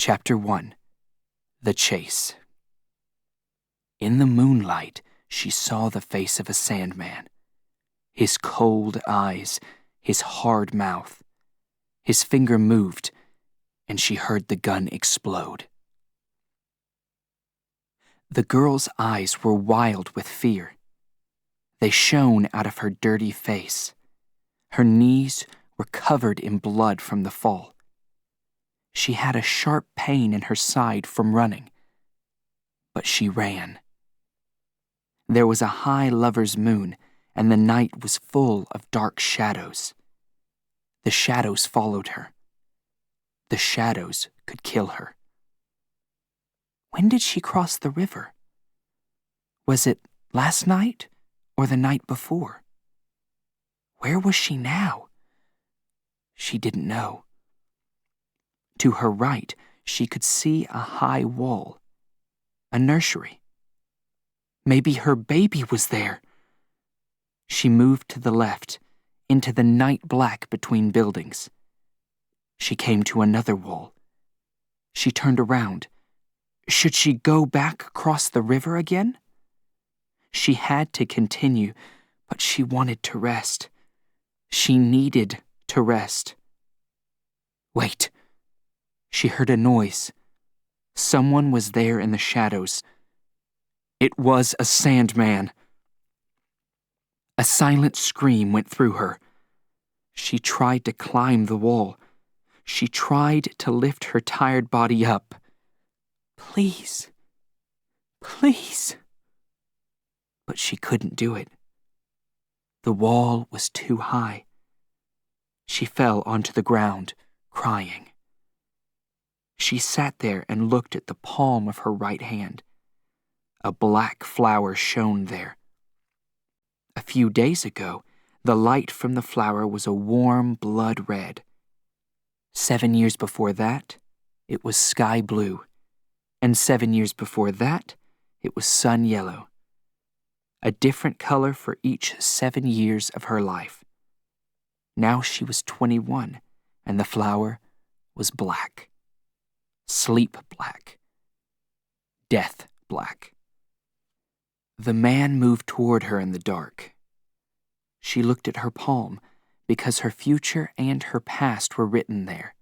Chapter 1. The Chase. In the moonlight, she saw the face of a Sandman. His cold eyes, his hard mouth. His finger moved, and she heard the gun explode. The girl's eyes were wild with fear. They shone out of her dirty face. Her knees were covered in blood from the fall. She had a sharp pain in her side from running, but she ran. There was a high lover's moon, and the night was full of dark shadows. The shadows followed her. The shadows could kill her. When did she cross the river? Was it last night or the night before? Where was she now? She didn't know. To her right, she could see a high wall, a nursery. Maybe her baby was there. She moved to the left, into the night black between buildings. She came to another wall. She turned around. Should she go back across the river again? She had to continue, but she wanted to rest. She needed to rest. Wait. She heard a noise. Someone was there in the shadows. It was a Sandman. A silent scream went through her. She tried to climb the wall. She tried to lift her tired body up. Please. Please. But she couldn't do it. The wall was too high. She fell onto the ground, crying. She sat there and looked at the palm of her right hand. A black flower shone there. A few days ago, the light from the flower was a warm blood red. 7 years before that, it was sky blue. And 7 years before that, it was sun yellow. A different color for each 7 years of her life. Now she was 21, and the flower was black. Sleep black. Death black. The man moved toward her in the dark. She looked at her palm because her future and her past were written there.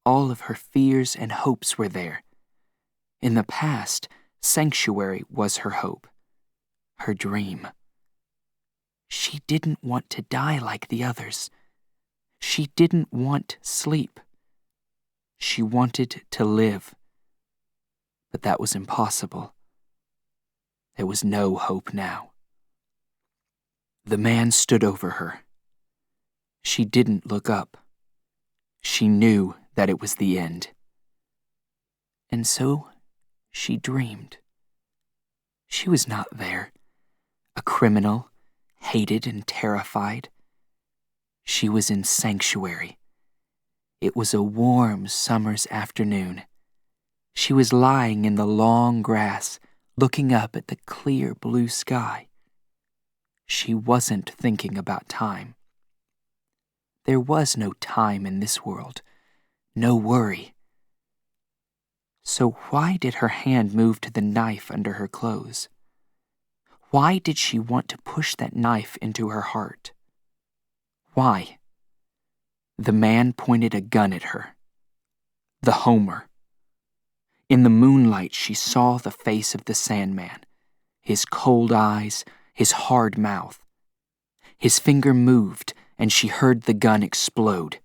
All of her fears and hopes were there. In the past, sanctuary was her hope, her dream. She didn't want to die like the others. She didn't want sleep. She wanted to live, but that was impossible. There was no hope now. The man stood over her. She didn't look up. She knew that it was the end. And so she dreamed. She was not there, a criminal, hated and terrified. She was in sanctuary. It was a warm summer's afternoon. She was lying in the long grass, looking up at the clear blue sky. She wasn't thinking about time. There was no time in this world, no worry. So why did her hand move to the knife under her clothes? Why did she want to push that knife into her heart? Why? The man pointed a gun at her. The Homer. In the moonlight, she saw the face of the Sandman, his cold eyes, his hard mouth. His finger moved, and she heard the gun explode.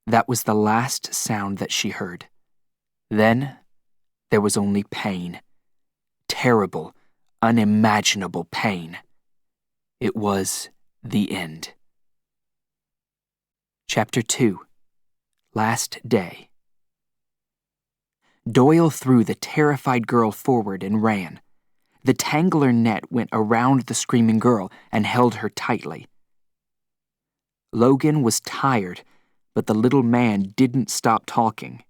That was the last sound that she heard. Then, there was only pain. Terrible, unimaginable pain. It was the end. Chapter 2. Last Day. Doyle threw the terrified girl forward and ran. The tangler net went around the screaming girl and held her tightly. Logan was tired, but the little man didn't stop talking.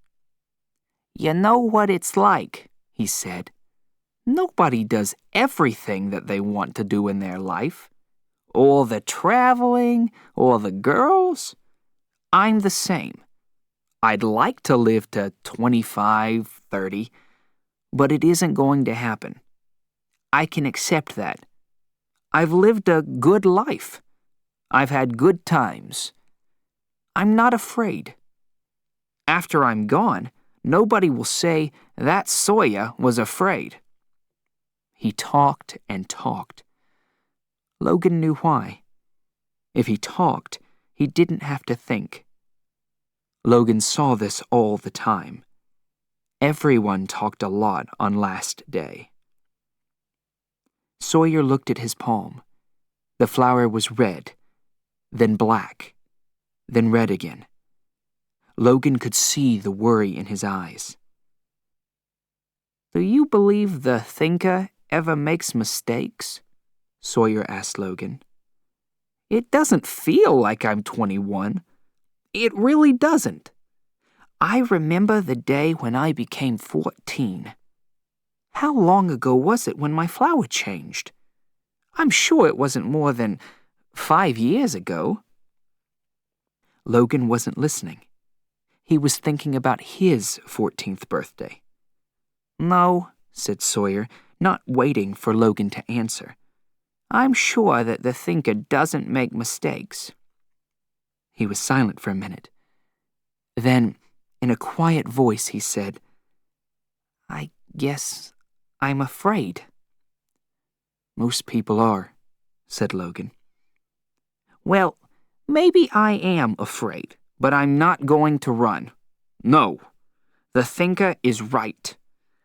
"You know what it's like," he said. "Nobody does everything that they want to do in their life. All the traveling, all the girls. I'm the same. I'd like to live to 25, 30, but it isn't going to happen. I can accept that. I've lived a good life. I've had good times. I'm not afraid. After I'm gone, nobody will say that Sawyer was afraid." He talked and talked. Logan knew why. If he talked, he didn't have to think. Logan saw this all the time. Everyone talked a lot on last day. Sawyer looked at his palm. The flower was red, then black, then red again. Logan could see the worry in his eyes. "Do you believe the thinker ever makes mistakes?" Sawyer asked Logan. "It doesn't feel like I'm 21. It really doesn't. I remember the day when I became 14. How long ago was it when my flower changed? I'm sure it wasn't more than 5 years ago." Logan wasn't listening. He was thinking about his 14th birthday. "No," said Sawyer, not waiting for Logan to answer. "I'm sure that the thinker doesn't make mistakes." He was silent for a minute. Then, in a quiet voice, he said, "I guess I'm afraid." "Most people are," said Logan. "Well, maybe I am afraid, but I'm not going to run. No, the thinker is right.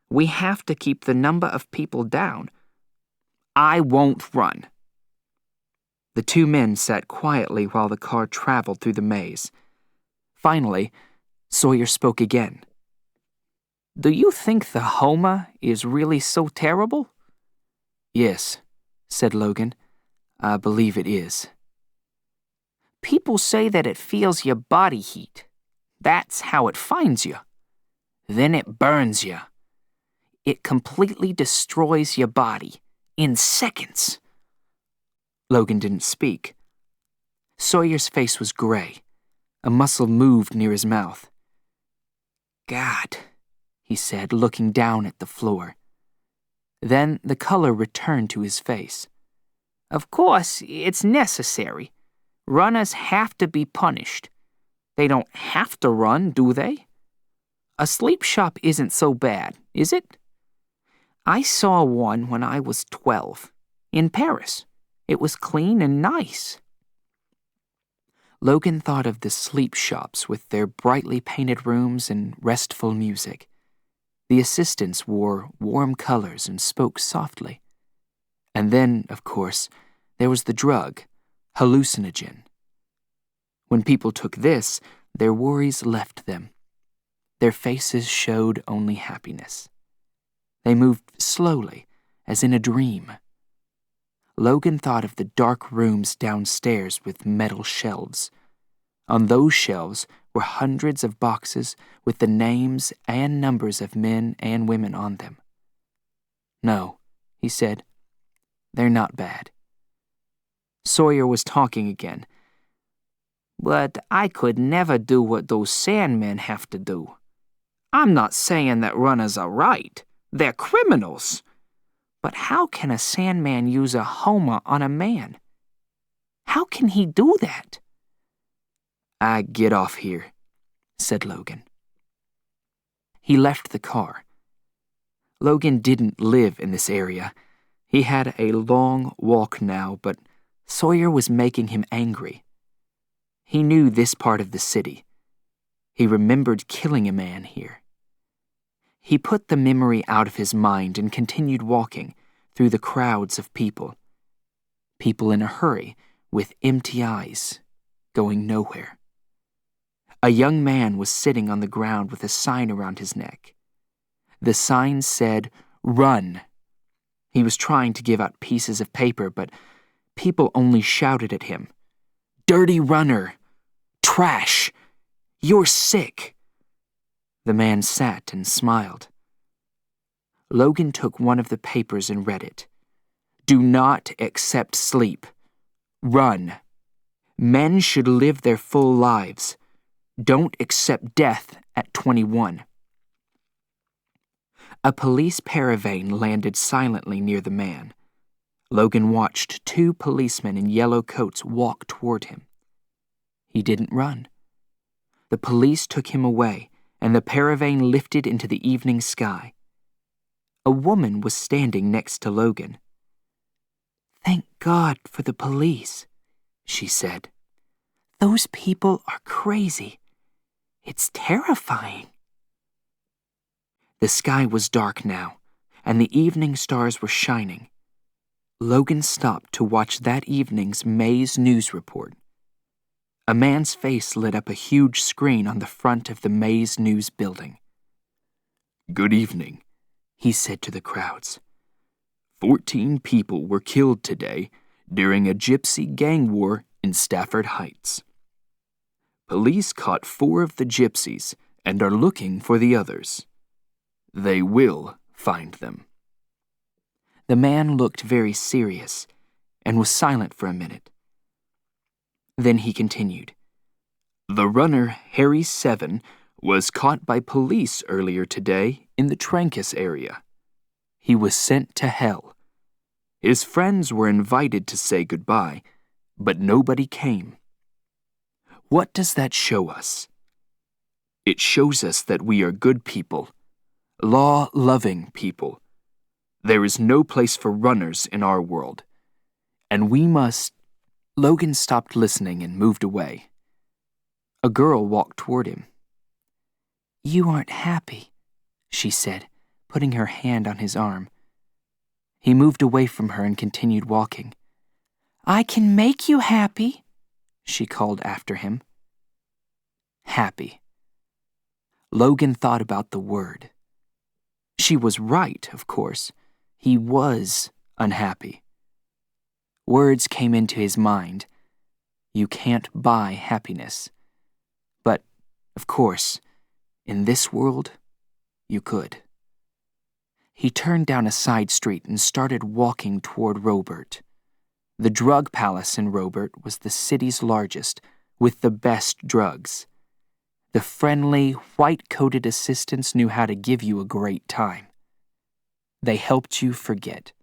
We have to keep the number of people down. I won't run." The two men sat quietly while the car traveled through the maze. Finally, Sawyer spoke again. "Do you think the Homa is really so terrible?" "Yes," said Logan. "I believe it is." "People say that it feels your body heat. That's how it finds you. Then it burns you. It completely destroys your body in seconds." Logan didn't speak. Sawyer's face was gray. A muscle moved near his mouth. "God," he said, looking down at the floor. Then the color returned to his face. "Of course, it's necessary. Runners have to be punished. They don't have to run, do they? A sleep shop isn't so bad, is it? I saw one when I was 12, in Paris. It was clean and nice." Logan thought of the sleep shops with their brightly painted rooms and restful music. The assistants wore warm colors and spoke softly. And then, of course, there was the drug, hallucinogen. When people took this, their worries left them. Their faces showed only happiness. They moved slowly, as in a dream. Logan thought of the dark rooms downstairs with metal shelves. On those shelves were hundreds of boxes with the names and numbers of men and women on them. "No," he said, "they're not bad." Sawyer was talking again. "But I could never do what those Sandmen have to do. I'm not saying that runners are right. They're criminals. But how can a Sandman use a Homa on a man? How can he do that?" "I get off here," said Logan. He left the car. Logan didn't live in this area. He had a long walk now, but Sawyer was making him angry. He knew this part of the city. He remembered killing a man here. He put the memory out of his mind and continued walking through the crowds of people. People in a hurry, with empty eyes, going nowhere. A young man was sitting on the ground with a sign around his neck. The sign said, "Run." He was trying to give out pieces of paper, but people only shouted at him, "Dirty runner! Trash! You're sick!" The man sat and smiled. Logan took one of the papers and read it. "Do not accept sleep. Run. Men should live their full lives. Don't accept death at 21. A police paravane landed silently near the man. Logan watched 2 policemen in yellow coats walk toward him. He didn't run. The police took him away, and the paravane lifted into the evening sky. A woman was standing next to Logan. "Thank God for the police," she said. "Those people are crazy. It's terrifying." The sky was dark now, and the evening stars were shining. Logan stopped to watch that evening's Maze news report. A man's face lit up a huge screen on the front of the Maze News building. "Good evening," he said to the crowds. 14 people were killed today during a gypsy gang war in Stafford Heights. Police caught 4 of the gypsies and are looking for the others. They will find them. The man looked very serious and was silent for a minute. Then he continued. The runner, Harry 7, was caught by police earlier today in the Trancas area. He was sent to hell. His friends were invited to say goodbye, but nobody came. What does that show us? It shows us that we are good people, law-loving people. There is no place for runners in our world, and we must... Logan stopped listening and moved away. A girl walked toward him. "You aren't happy," she said, putting her hand on his arm. He moved away from her and continued walking. "I can make you happy," she called after him. Happy. Logan thought about the word. She was right, of course. He was unhappy. Words came into his mind. You can't buy happiness. But, of course, in this world, you could. He turned down a side street and started walking toward Robert. The drug palace in Robert was the city's largest, with the best drugs. The friendly, white-coated assistants knew how to give you a great time. They helped you forget.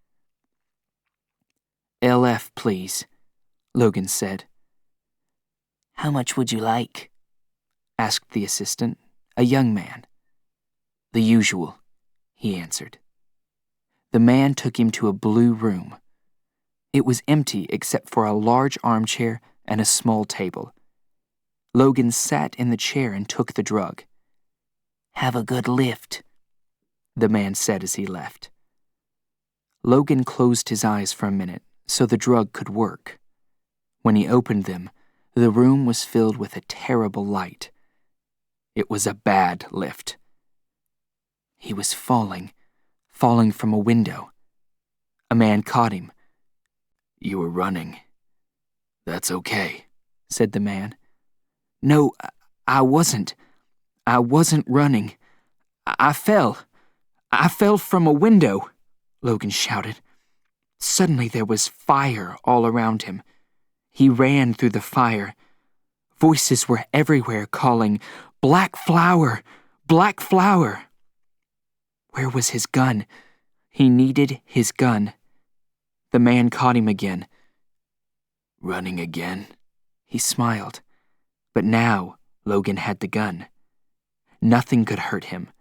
"LF, please," Logan said. "How much would you like?" asked the assistant, a young man. "The usual," he answered. The man took him to a blue room. It was empty except for a large armchair and a small table. Logan sat in the chair and took the drug. "Have a good lift," the man said as he left. Logan closed his eyes for a minute so the drug could work. When he opened them, the room was filled with a terrible light. It was a bad lift. He was falling from a window. A man caught him. "You were running." "That's okay," said the man. "No, I wasn't. I wasn't running. I fell. I fell from a window," Logan shouted. Suddenly there was fire all around him. He ran through the fire. Voices were everywhere calling, "Black flower! Black flower!" Where was his gun? He needed his gun. The man caught him again. "Running again?" He smiled. But now Logan had the gun. Nothing could hurt him.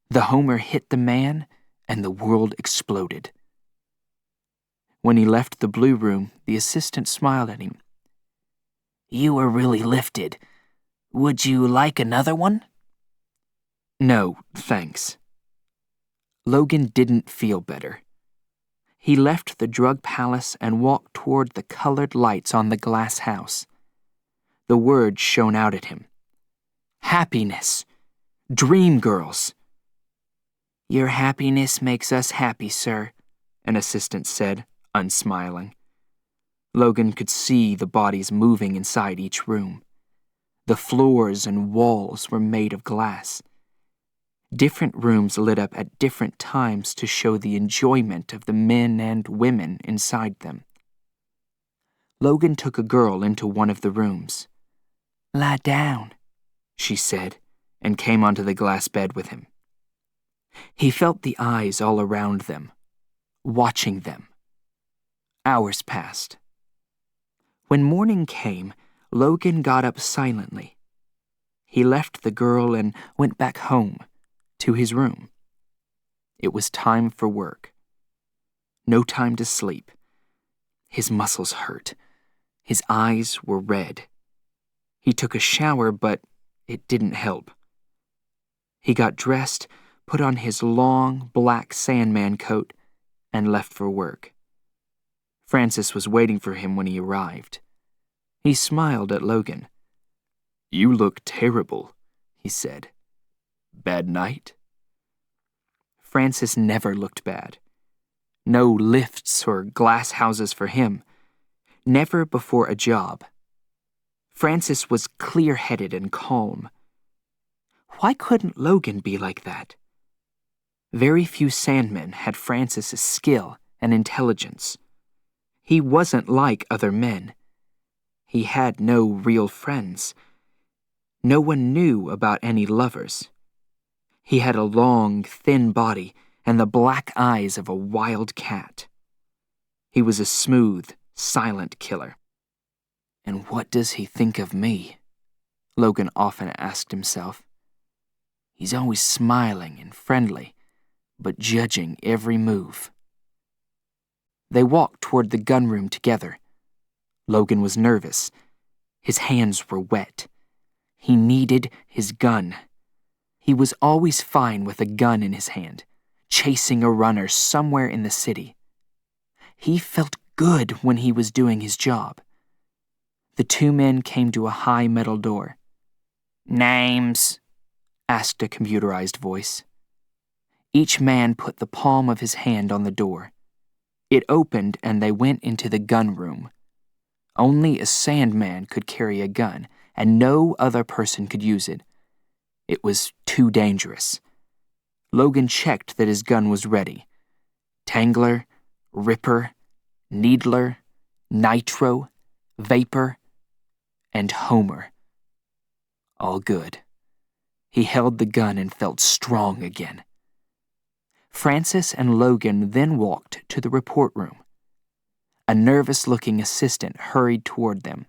The Homer hit the man, and the world exploded. When he left the blue room, the assistant smiled at him. "You were really lifted. Would you like another one?" "No, thanks." Logan didn't feel better. He left the drug palace and walked toward the colored lights on the glass house. The words shone out at him. Happiness. Dream girls. "Your happiness makes us happy, sir," an assistant said, unsmiling. Logan could see the bodies moving inside each room. The floors and walls were made of glass. Different rooms lit up at different times to show the enjoyment of the men and women inside them. Logan took a girl into one of the rooms. "Lie down," she said, and came onto the glass bed with him. He felt the eyes all around them, watching them. Hours passed. When morning came, Logan got up silently. He left the girl and went back home, to his room. It was time for work. No time to sleep. His muscles hurt. His eyes were red. He took a shower, but it didn't help. He got dressed, put on his long, black Sandman coat, and left for work. Francis was waiting for him when he arrived. He smiled at Logan. "You look terrible," he said. "Bad night?" Francis never looked bad. No lifts or glass houses for him. Never before a job. Francis was clear-headed and calm. Why couldn't Logan be like that? Very few Sandmen had Francis's skill and intelligence. He wasn't like other men. He had no real friends. No one knew about any lovers. He had a long, thin body and the black eyes of a wild cat. He was a smooth, silent killer. And what does he think of me? Logan often asked himself. He's always smiling and friendly, but judging every move. They walked toward the gunroom together. Logan was nervous. His hands were wet. He needed his gun. He was always fine with a gun in his hand, chasing a runner somewhere in the city. He felt good when he was doing his job. The two men came to a high metal door. "Names?" asked a computerized voice. Each man put the palm of his hand on the door. It opened and they went into the gun room. Only a Sandman could carry a gun, and no other person could use it. It was too dangerous. Logan checked that his gun was ready. Tangler, Ripper, Needler, Nitro, Vapor, and Homer. All good. He held the gun and felt strong again. Francis and Logan then walked to the report room. A nervous-looking assistant hurried toward them.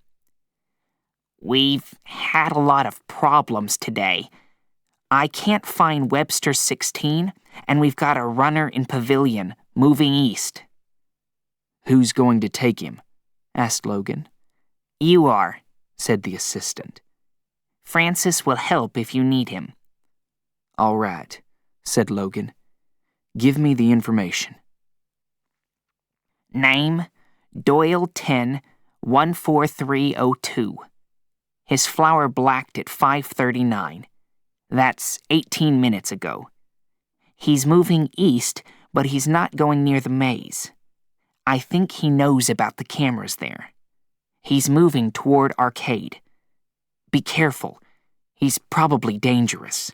"We've had a lot of problems today. I can't find Webster 16, and we've got a runner in Pavilion moving east." "Who's going to take him?" asked Logan. "You are," said the assistant. "Francis will help if you need him." "All right," said Logan. "Give me the information." Name, Doyle 10, 14302. His flower blacked at 5:39. That's 18 minutes ago. He's moving east, but he's not going near the maze. I think he knows about the cameras there. He's moving toward Arcade. Be careful. He's probably dangerous.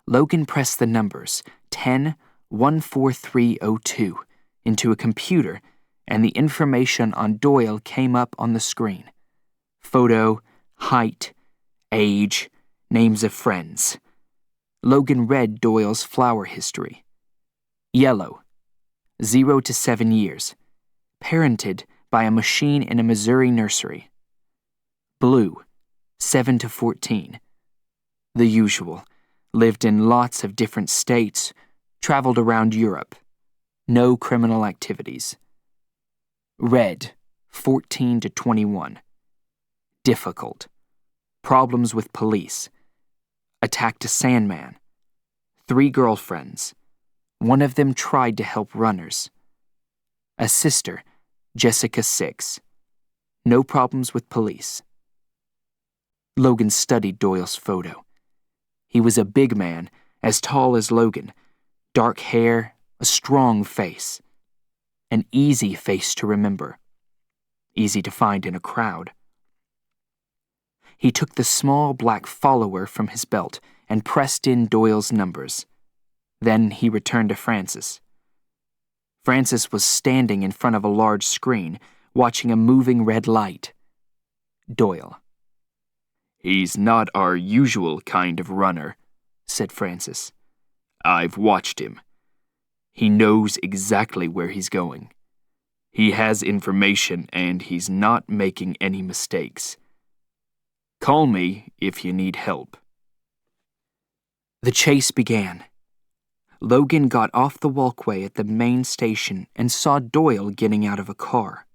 Logan pressed the numbers 10, 14302 into a computer, and the information on Doyle came up on the screen. Photo, height, age, names of friends. Logan read Doyle's flower history. Yellow, 0 to 7 years. Parented by a machine in a Missouri nursery. Blue, 7 to 14. The usual. Lived in lots of different states, traveled around Europe. No criminal activities. Red, 14 to 21. Difficult. Problems with police. Attacked a Sandman. 3 girlfriends. One of them tried to help runners. A sister, Jessica 6. No problems with police. Logan studied Doyle's photo. He was a big man, as tall as Logan, dark hair, a strong face. An easy face to remember. Easy to find in a crowd. He took the small black follower from his belt and pressed in Doyle's numbers. Then he returned to Francis. Francis was standing in front of a large screen, watching a moving red light. Doyle. "He's not our usual kind of runner," said Francis. "I've watched him. He knows exactly where he's going. He has information and he's not making any mistakes. Call me if you need help." The chase began. Logan got off the walkway at the main station and saw Doyle getting out of a car.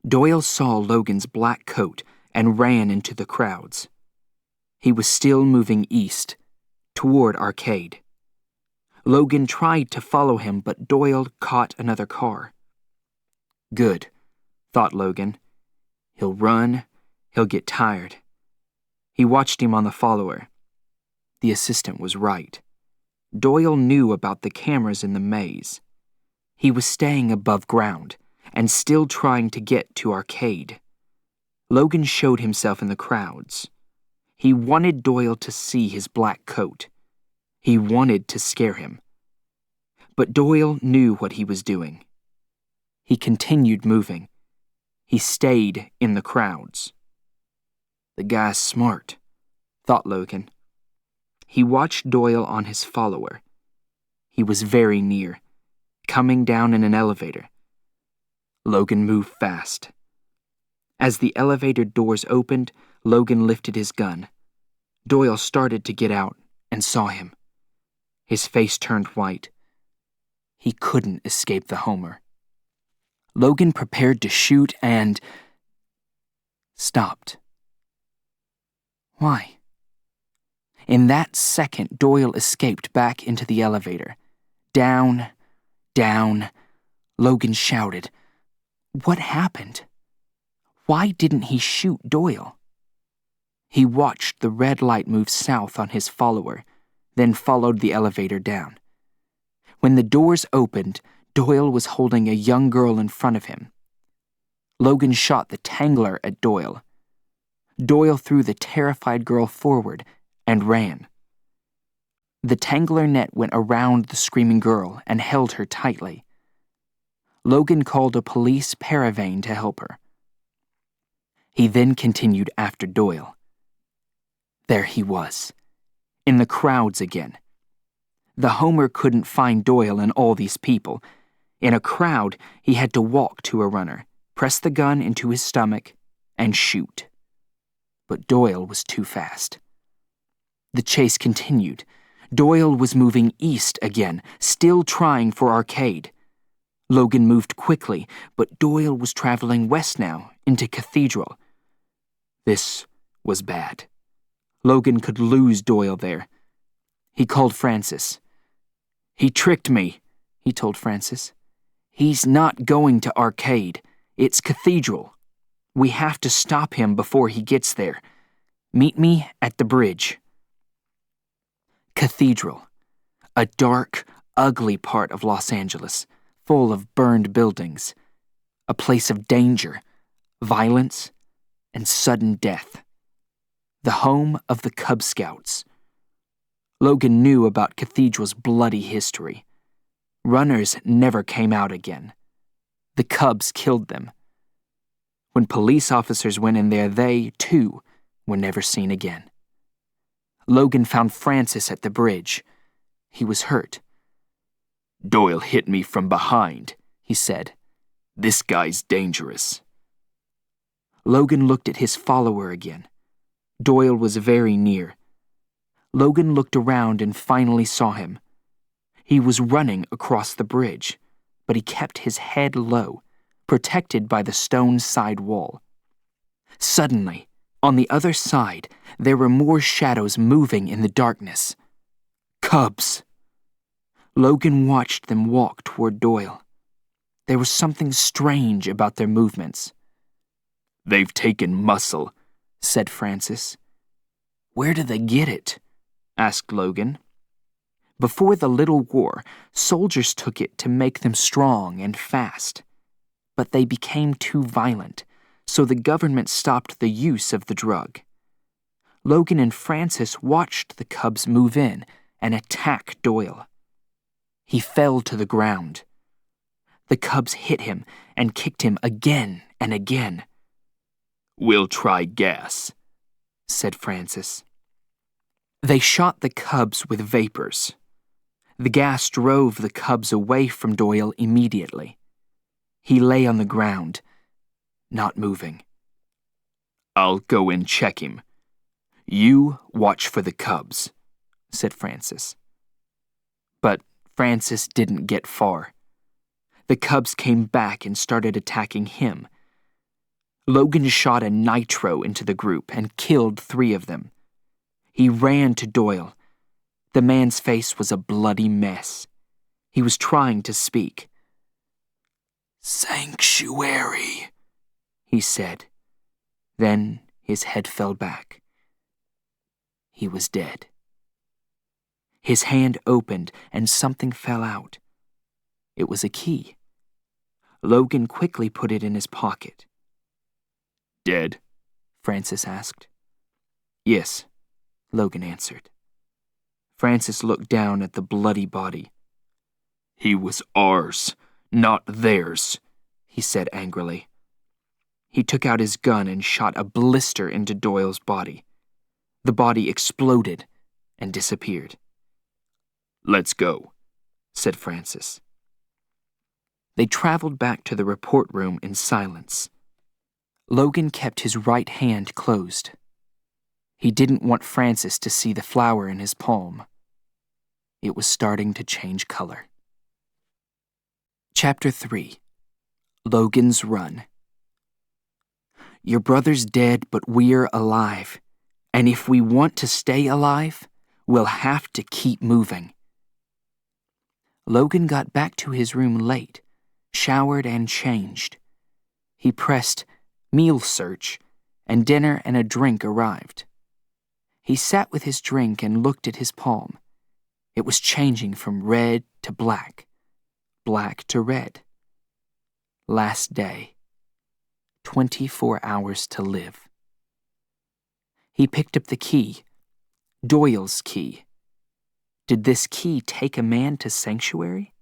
Doyle saw Logan's black coat and ran into the crowds. He was still moving east, toward Arcade. Logan tried to follow him, but Doyle caught another car. Good, thought Logan. He'll run, he'll get tired. He watched him on the follower. The assistant was right. Doyle knew about the cameras in the maze. He was staying above ground and still trying to get to Arcade. Logan showed himself in the crowds. He wanted Doyle to see his black coat. He wanted to scare him. But Doyle knew what he was doing. He continued moving. He stayed in the crowds. The guy's smart, thought Logan. He watched Doyle on his follower. He was very near, coming down in an elevator. Logan moved fast. As the elevator doors opened, Logan lifted his gun. Doyle started to get out and saw him. His face turned white. He couldn't escape the Homer. Logan prepared to shoot and stopped. Why? In that second, Doyle escaped back into the elevator. Down, down. Logan shouted. What happened? Why didn't he shoot Doyle? He watched the red light move south on his follower, then followed the elevator down. When the doors opened, Doyle was holding a young girl in front of him. Logan shot the tangler at Doyle. Doyle threw the terrified girl forward and ran. The tangler net went around the screaming girl and held her tightly. Logan called a police paravane to help her. He then continued after Doyle. There he was, in the crowds again. The Homer couldn't find Doyle in all these people. In a crowd, he had to walk to a runner, press the gun into his stomach, and shoot. But Doyle was too fast. The chase continued. Doyle was moving east again, still trying for Arcade. Logan moved quickly, but Doyle was traveling west now, into Cathedral. This was bad. Logan could lose Doyle there. He called Francis. "He tricked me," he told Francis. "He's not going to Arcade. It's Cathedral. We have to stop him before he gets there. Meet me at the bridge." Cathedral, a dark, ugly part of Los Angeles, full of burned buildings, a place of danger, violence, and sudden death. The home of the Cub Scouts. Logan knew about Cathedral's bloody history. Runners never came out again. The Cubs killed them. When police officers went in there, they, too, were never seen again. Logan found Francis at the bridge. He was hurt. "Doyle hit me from behind," he said. "This guy's dangerous." Logan looked at his follower again. Doyle was very near. Logan looked around and finally saw him. He was running across the bridge, but he kept his head low, protected by the stone side wall. Suddenly, on the other side, there were more shadows moving in the darkness. Cubs! Logan watched them walk toward Doyle. There was something strange about their movements. "They've taken muscle," said Francis. "Where do they get it?" asked Logan. Before the Little War, soldiers took it to make them strong and fast. But they became too violent, so the government stopped the use of the drug. Logan and Francis watched the Cubs move in and attack Doyle. He fell to the ground. The Cubs hit him and kicked him again and again. We'll try gas, said Francis. They shot the cubs with vapors. The gas drove the cubs away from Doyle immediately. He lay on the ground, not moving. I'll go and check him. You watch for the cubs, said Francis. But Francis didn't get far. The cubs came back and started attacking him. Logan shot a nitro into the group and killed 3 of them. He ran to Doyle. The man's face was a bloody mess. He was trying to speak. "Sanctuary," he said. Then his head fell back. He was dead. His hand opened and something fell out. It was a key. Logan quickly put it in his pocket. "Dead?" Francis asked. "Yes," Logan answered. Francis looked down at the bloody body. "He was ours, not theirs," he said angrily. He took out his gun and shot a blister into Doyle's body. The body exploded and disappeared. "Let's go," said Francis. They traveled back to the report room in silence. Logan kept his right hand closed. He didn't want Francis to see the flower in his palm. It was starting to change color. Chapter 3. Logan's Run. Your brother's dead, but we're alive. And if we want to stay alive, we'll have to keep moving. Logan got back to his room late, showered and changed. He pressed meal search, and dinner and a drink arrived. He sat with his drink and looked at his palm. It was changing from red to black, black to red. Last day. 24 hours to live. He picked up the key, Doyle's key. Did this key take a man to sanctuary?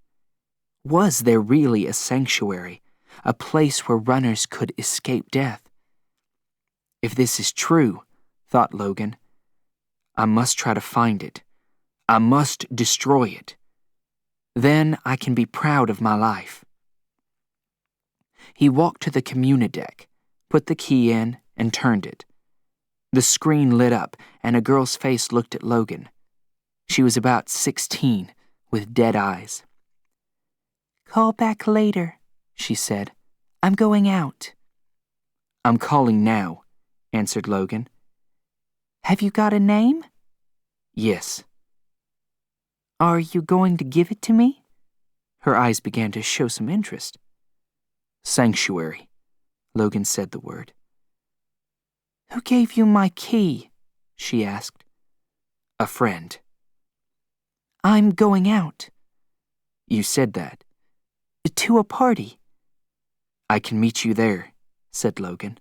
Was there really a sanctuary, a place where runners could escape death? If this is true, thought Logan, I must try to find it. I must destroy it. Then I can be proud of my life. He walked to the communideck, put the key in, and turned it. The screen lit up, and a girl's face looked at Logan. She was about 16, with dead eyes. "Call back later," she said. "I'm going out." "I'm calling now," answered Logan. "Have you got a name?" "Yes." "Are you going to give it to me?" Her eyes began to show some interest. "Sanctuary," Logan said the word. "Who gave you my key?" she asked. "A friend." "I'm going out." "You said that." "To a party." "I can meet you there," said Logan.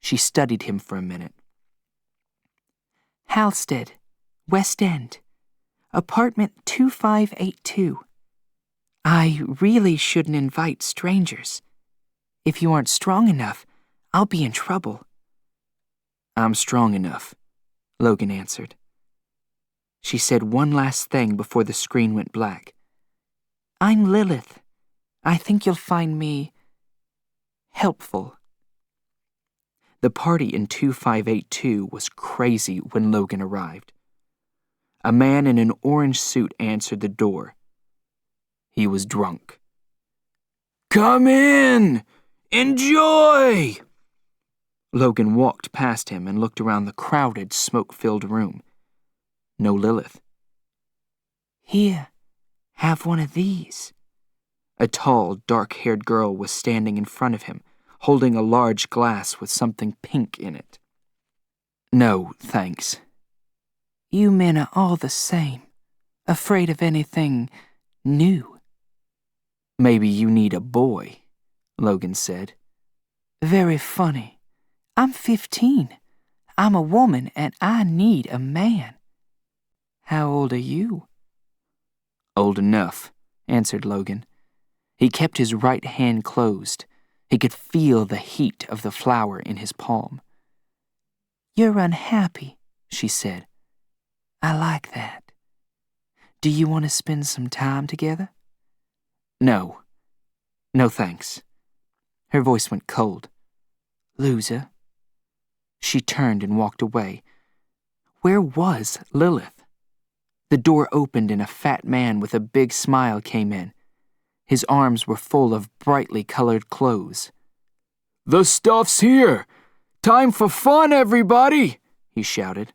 She studied him for a minute. "Halstead, West End, apartment 2582. I really shouldn't invite strangers. If you aren't strong enough, I'll be in trouble." "I'm strong enough," Logan answered. She said one last thing before the screen went black. "I'm Lilith. I think you'll find me helpful." The party in 2582 was crazy when Logan arrived. A man in an orange suit answered the door. He was drunk. "Come in! Enjoy!" Logan walked past him and looked around the crowded, smoke-filled room. No Lilith. "Here, have one of these." A tall, dark-haired girl was standing in front of him, holding a large glass with something pink in it. "No, thanks." "You men are all the same, afraid of anything new." "Maybe you need a boy," Logan said. "Very funny. I'm 15. I'm a woman and I need a man." "How old are you?" "Old enough," answered Logan. He kept his right hand closed. He could feel the heat of the flower in his palm. "You're unhappy," she said. "I like that. Do you want to spend some time together?" "No. No thanks." Her voice went cold. "Loser." She turned and walked away. Where was Lilith? The door opened and a fat man with a big smile came in. His arms were full of brightly colored clothes. "The stuff's here! Time for fun, everybody!" he shouted.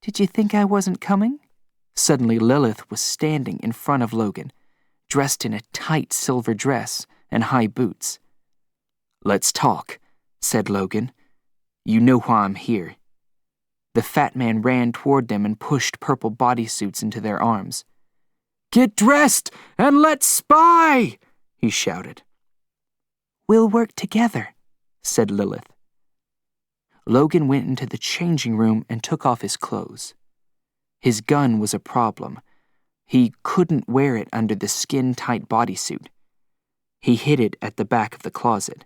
"Did you think I wasn't coming?" Suddenly Lilith was standing in front of Logan, dressed in a tight silver dress and high boots. "Let's talk," said Logan. "You know why I'm here." The fat man ran toward them and pushed purple bodysuits into their arms. "Get dressed and let's spy!" he shouted. "We'll work together," said Lilith. Logan went into the changing room and took off his clothes. His gun was a problem. He couldn't wear it under the skin-tight bodysuit. He hid it at the back of the closet.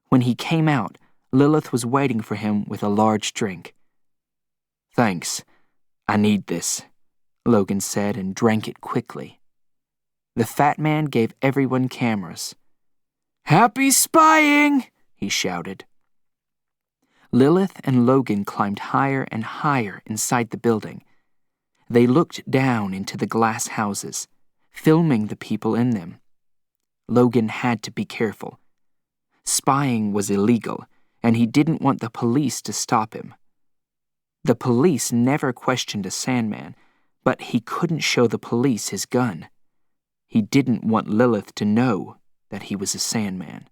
When he came out, Lilith was waiting for him with a large drink. "Thanks. I need this," Logan said and drank it quickly. The fat man gave everyone cameras. "Happy spying!" he shouted. Lilith and Logan climbed higher and higher inside the building. They looked down into the glass houses, filming the people in them. Logan had to be careful. Spying was illegal, and he didn't want the police to stop him. The police never questioned a Sandman, but he couldn't show the police his gun. He didn't want Lilith to know that he was a Sandman.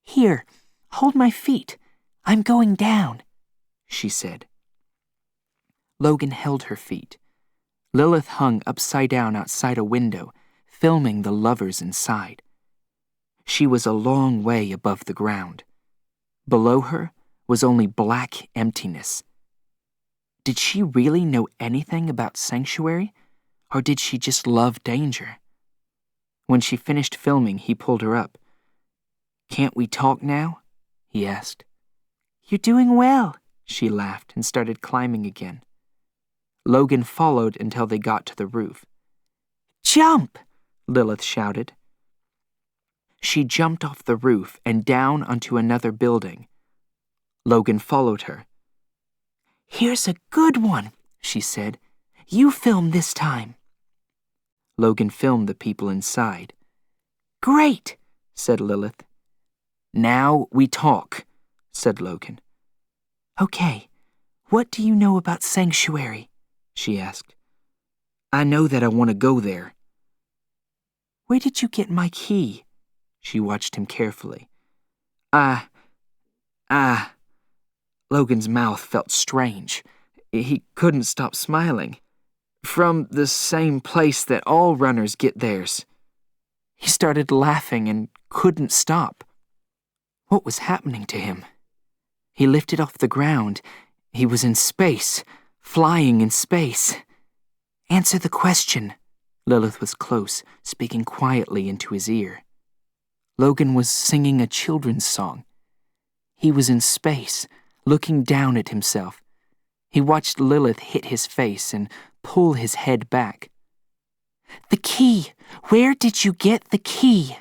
"Here, hold my feet. I'm going down," she said. Logan held her feet. Lilith hung upside down outside a window, filming the lovers inside. She was a long way above the ground. Below her was only black emptiness. Did she really know anything about Sanctuary, or did she just love danger? When she finished filming, he pulled her up. "Can't we talk now?" he asked. "You're doing well," she laughed and started climbing again. Logan followed until they got to the roof. "Jump!" Lilith shouted. She jumped off the roof and down onto another building. Logan followed her. "Here's a good one," she said. "You film this time." Logan filmed the people inside. "Great," said Lilith. "Now we talk," said Logan. "Okay, what do you know about Sanctuary?" she asked. "I know that I want to go there." "Where did you get my key?" She watched him carefully. Logan's mouth felt strange. He couldn't stop smiling. "From the same place that all runners get theirs." He started laughing and couldn't stop. What was happening to him? He lifted off the ground. He was in space, flying in space. "Answer the question." Lilith was close, speaking quietly into his ear. Logan was singing a children's song. He was in space, looking down at himself. He watched Lilith hit his face and pull his head back. "The key! Where did you get the key?"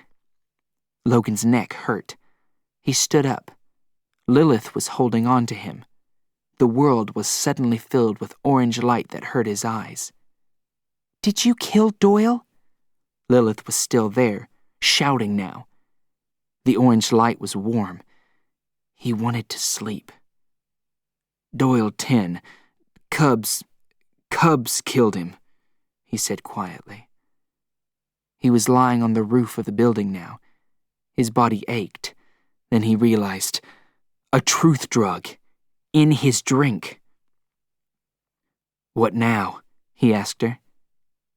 Logan's neck hurt. He stood up. Lilith was holding on to him. The world was suddenly filled with orange light that hurt his eyes. "Did you kill Doyle?" Lilith was still there, shouting now. The orange light was warm. He wanted to sleep. "Doyle 10. Cubs killed him," he said quietly. He was lying on the roof of the building now. His body ached. Then he realized, a truth drug, in his drink. "What now?" he asked her.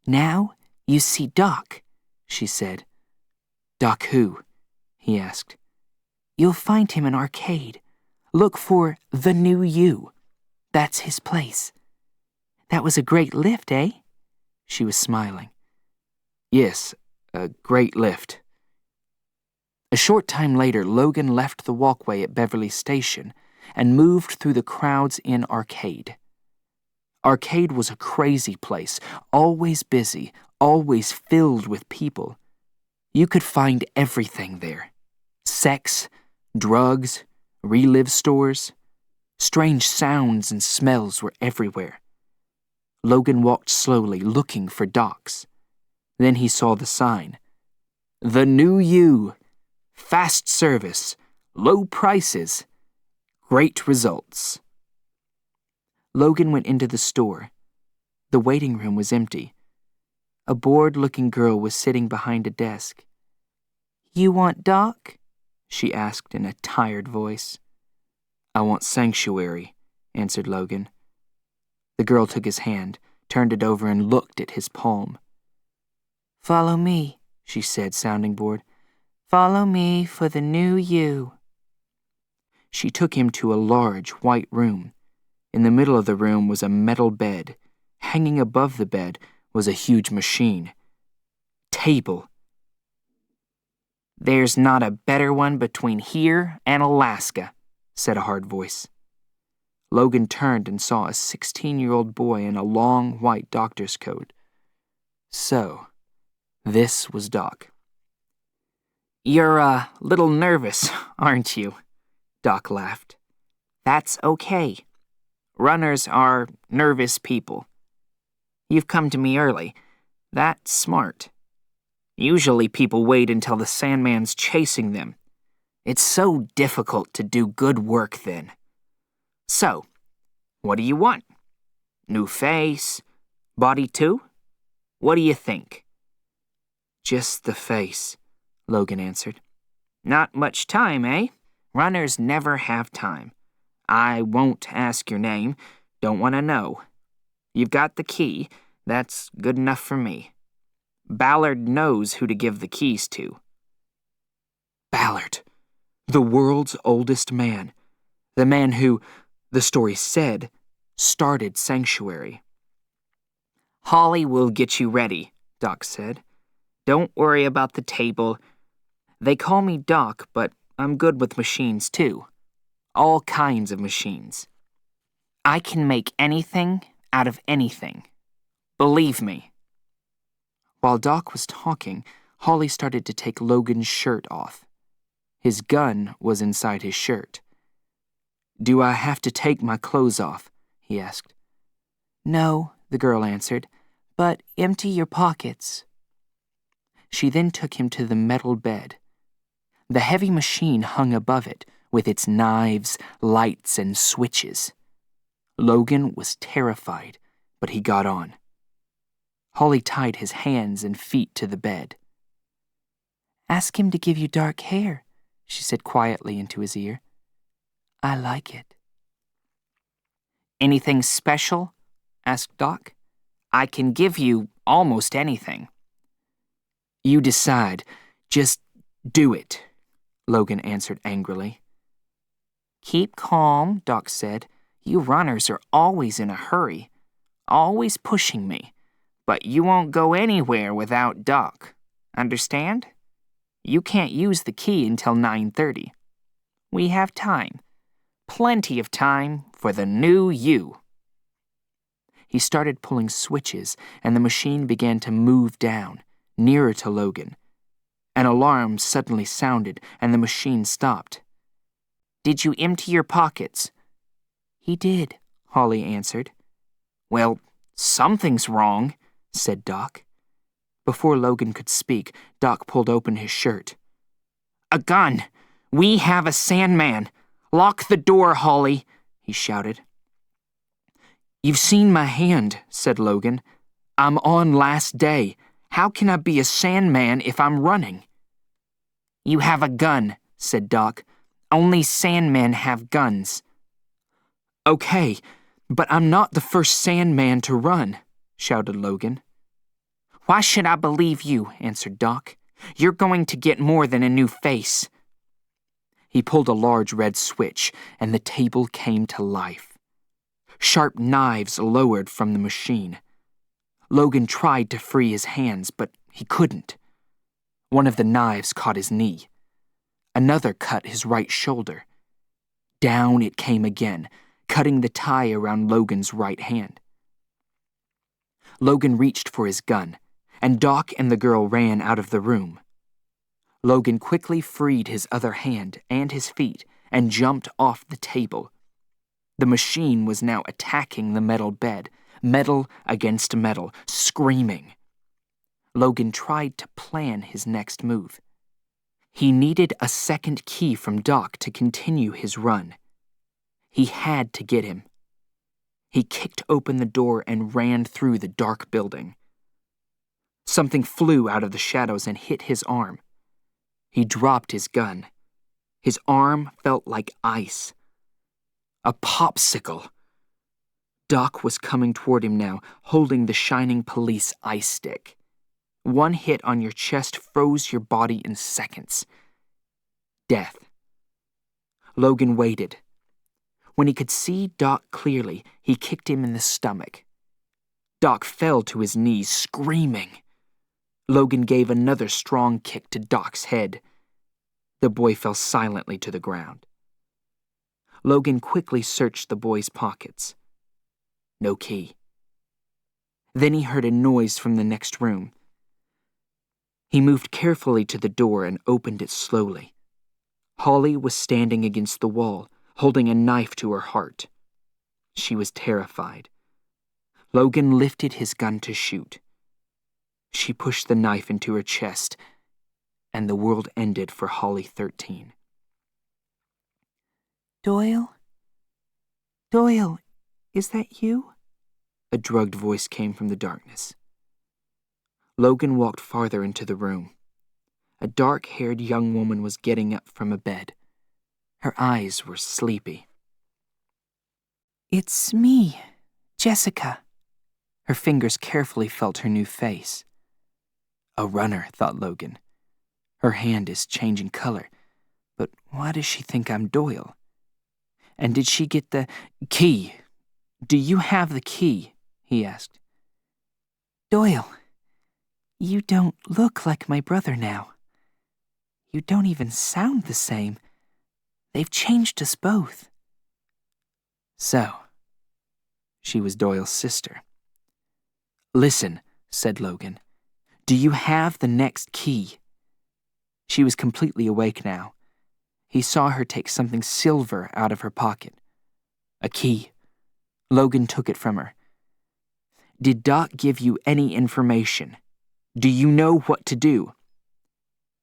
"Now you see Doc," she said. "Doc who?" he asked. "You'll find him in Arcade. Look for The New You. That's his place." "That was a great lift, eh?" She was smiling. "Yes, a great lift." A short time later, Logan left the walkway at Beverly Station and moved through the crowds in Arcade. Arcade was a crazy place, always busy, always filled with people. You could find everything there. Sex, drugs, relive stores. Strange sounds and smells were everywhere. Logan walked slowly, looking for docks. Then he saw the sign. "The New You. Fast service. Low prices. Great results." Logan went into the store. The waiting room was empty. A bored-looking girl was sitting behind a desk. "You want Doc?" she asked in a tired voice. "I want Sanctuary," answered Logan. The girl took his hand, turned it over, and looked at his palm. "Follow me," she said, sounding bored. "Follow me for the New You." She took him to a large, white room. In the middle of the room was a metal bed. Hanging above the bed was a huge machine. Table. "There's not a better one between here and Alaska," said a hard voice. Logan turned and saw a 16-year-old boy in a long white doctor's coat. So, this was Doc. "You're a little nervous, aren't you?" Doc laughed. "That's okay. Runners are nervous people. You've come to me early. That's smart. Usually people wait until the Sandman's chasing them. It's so difficult to do good work then. So, what do you want? New face? Body too? What do you think?" "Just the face," Logan answered. "Not much time, eh? Runners never have time. I won't ask your name. Don't want to know. You've got the key. That's good enough for me. Ballard knows who to give the keys to." Ballard, the world's oldest man. The man who, the story said, started Sanctuary. "Holly will get you ready," Doc said. "Don't worry about the table. They call me Doc, but I'm good with machines too. All kinds of machines. I can make anything out of anything. Believe me." While Doc was talking, Holly started to take Logan's shirt off. His gun was inside his shirt. "Do I have to take my clothes off?" he asked. "No," the girl answered, "but empty your pockets." She then took him to the metal bed. The heavy machine hung above it, with its knives, lights, and switches. Logan was terrified, but he got on. Holly tied his hands and feet to the bed. "Ask him to give you dark hair," she said quietly into his ear. "I like it." "Anything special?" asked Doc. "I can give you almost anything." "You decide. Just do it," Logan answered angrily. "Keep calm," Doc said. "You runners are always in a hurry, always pushing me, but you won't go anywhere without Doc. Understand? You can't use the key until 9:30. We have time. Plenty of time for the New You." He started pulling switches, and the machine began to move down, nearer to Logan. An alarm suddenly sounded, and the machine stopped. "Did you empty your pockets?" "He did," Holly answered. "Well, something's wrong," said Doc. Before Logan could speak, Doc pulled open his shirt. "A gun! We have a Sandman! Lock the door, Holly!" he shouted. "You've seen my hand," said Logan. "I'm on last day. How can I be a Sandman if I'm running?" "You have a gun," said Doc. "Only Sandmen have guns." "Okay, but I'm not the first Sandman to run," shouted Logan. "Why should I believe you?" answered Doc. "You're going to get more than a new face." He pulled a large red switch, and the table came to life. Sharp knives lowered from the machine. Logan tried to free his hands, but he couldn't. One of the knives caught his knee. Another cut his right shoulder. Down it came again, cutting the tie around Logan's right hand. Logan reached for his gun, and Doc and the girl ran out of the room. Logan quickly freed his other hand and his feet and jumped off the table. The machine was now attacking the metal bed, metal against metal, screaming. Logan tried to plan his next move. He needed a second key from Doc to continue his run. He had to get him. He kicked open the door and ran through the dark building. Something flew out of the shadows and hit his arm. He dropped his gun. His arm felt like ice. A popsicle. Doc was coming toward him now, holding the shining police ice stick. One hit on your chest froze your body in seconds. Death. Logan waited. When he could see Doc clearly, he kicked him in the stomach. Doc fell to his knees, screaming. Logan gave another strong kick to Doc's head. The boy fell silently to the ground. Logan quickly searched the boy's pockets. No key. Then he heard a noise from the next room. He moved carefully to the door and opened it slowly. Holly was standing against the wall, holding a knife to her heart. She was terrified. Logan lifted his gun to shoot. She pushed the knife into her chest, and the world ended for Holly 13. Doyle? Doyle, is that you? A drugged voice came from the darkness. Logan walked farther into the room. A dark-haired young woman was getting up from a bed. Her eyes were sleepy. It's me, Jessica. Her fingers carefully felt her new face. A runner, thought Logan. Her hand is changing color. But why does she think I'm Doyle? And did she get the key? Do you have the key? He asked. Doyle, you don't look like my brother now. You don't even sound the same. They've changed us both. So, she was Doyle's sister. Listen, said Logan. Do you have the next key? She was completely awake now. He saw her take something silver out of her pocket. A key. Logan took it from her. Did Doc give you any information? Do you know what to do?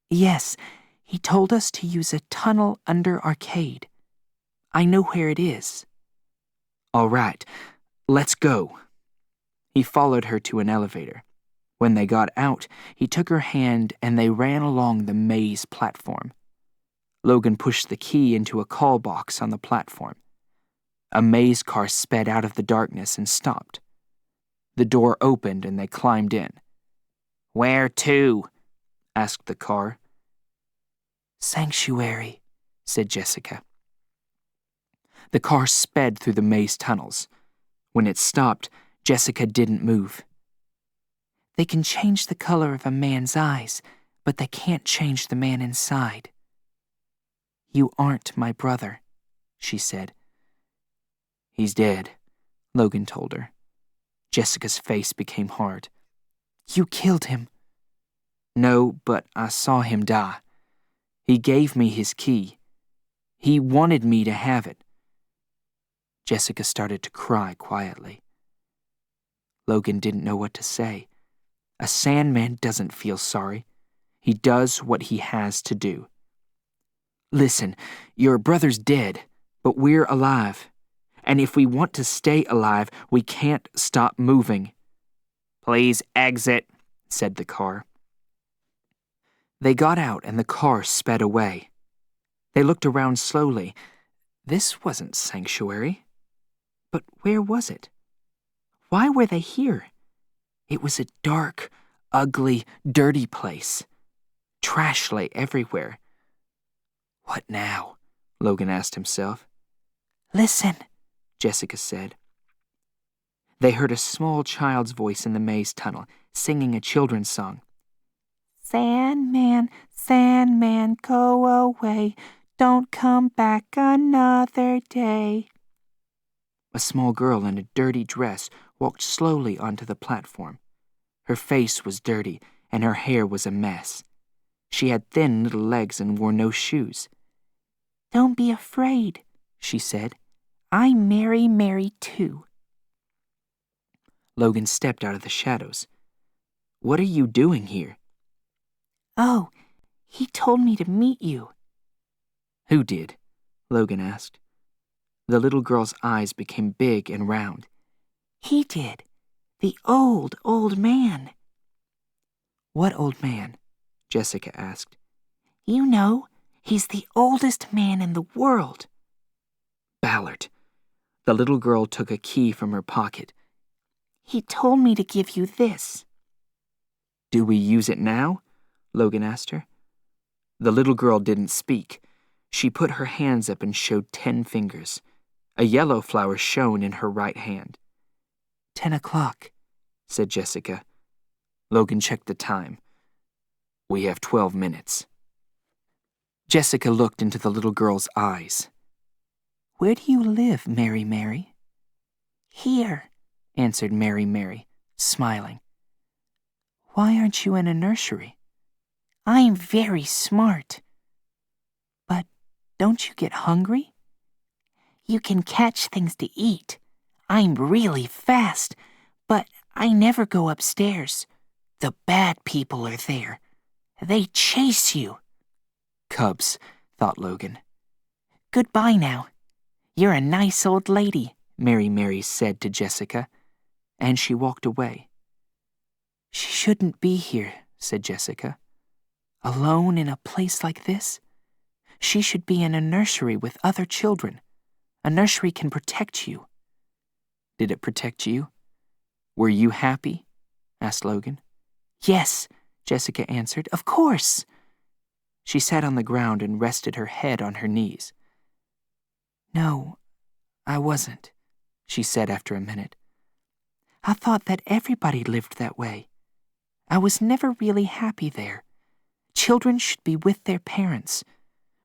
Yes, he told us to use a tunnel under Arcade. I know where it is. All right, let's go. He followed her to an elevator. When they got out, he took her hand and they ran along the maze platform. Logan pushed the key into a call box on the platform. A maze car sped out of the darkness and stopped. The door opened and they climbed in. Where to? Asked the car. Sanctuary, said Jessica. The car sped through the maze tunnels. When it stopped, Jessica didn't move. They can change the color of a man's eyes, but they can't change the man inside. You aren't my brother, she said. He's dead, Logan told her. Jessica's face became hard. You killed him. No, but I saw him die. He gave me his key. He wanted me to have it. Jessica started to cry quietly. Logan didn't know what to say. A Sandman doesn't feel sorry. He does what he has to do. Listen, your brother's dead, but we're alive. And if we want to stay alive, we can't stop moving. Please exit, said the car. They got out and the car sped away. They looked around slowly. This wasn't Sanctuary. But where was it? Why were they here? It was a dark, ugly, dirty place. Trash lay everywhere. What now? Logan asked himself. Listen, Jessica said. They heard a small child's voice in the maze tunnel, singing a children's song. Sandman, Sandman, go away. Don't come back another day. A small girl in a dirty dress walked slowly onto the platform. Her face was dirty, and her hair was a mess. She had thin little legs and wore no shoes. Don't be afraid, she said. I'm Mary, Mary too. Logan stepped out of the shadows. What are you doing here? Oh, he told me to meet you. Who did? Logan asked. The little girl's eyes became big and round. He did. The old man. What old man? Jessica asked. You know, he's the oldest man in the world. Ballard. The little girl took a key from her pocket. He told me to give you this. Do we use it now? Logan asked her. The little girl didn't speak. She put her hands up and showed 10 fingers. A yellow flower shone in her right hand. 10 o'clock, said Jessica. Logan checked the time. We have 12 minutes. Jessica looked into the little girl's eyes. Where do you live, Mary, Mary? Here, answered Mary, Mary, smiling. Why aren't you in a nursery? I'm very smart. But don't you get hungry? You can catch things to eat. I'm really fast, but I never go upstairs. The bad people are there. They chase you. Cubs, thought Logan. Goodbye now. You're a nice old lady, Mary, Mary said to Jessica, and she walked away. She shouldn't be here, said Jessica. Alone in a place like this? She should be in a nursery with other children. A nursery can protect you. Did it protect you? Were you happy? Asked Logan. Yes, Jessica answered. Of course. She sat on the ground and rested her head on her knees. No, I wasn't, she said after a minute. I thought that everybody lived that way. I was never really happy there. Children should be with their parents.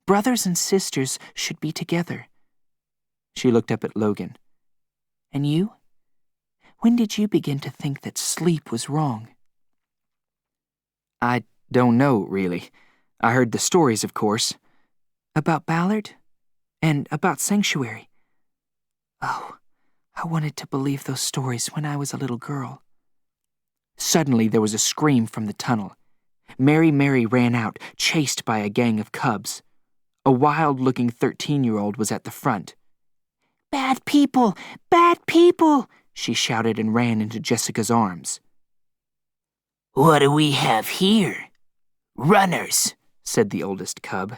Brothers and sisters should be together. She looked up at Logan. And you? When did you begin to think that sleep was wrong? I don't know, really. I heard the stories, of course. About Ballard? And about Sanctuary? Oh, I wanted to believe those stories when I was a little girl. Suddenly there was a scream from the tunnel. Mary, Mary ran out, chased by a gang of cubs. A wild-looking 13-year-old was at the front. Bad people! Bad people! She shouted and ran into Jessica's arms. What do we have here? Runners, said the oldest cub.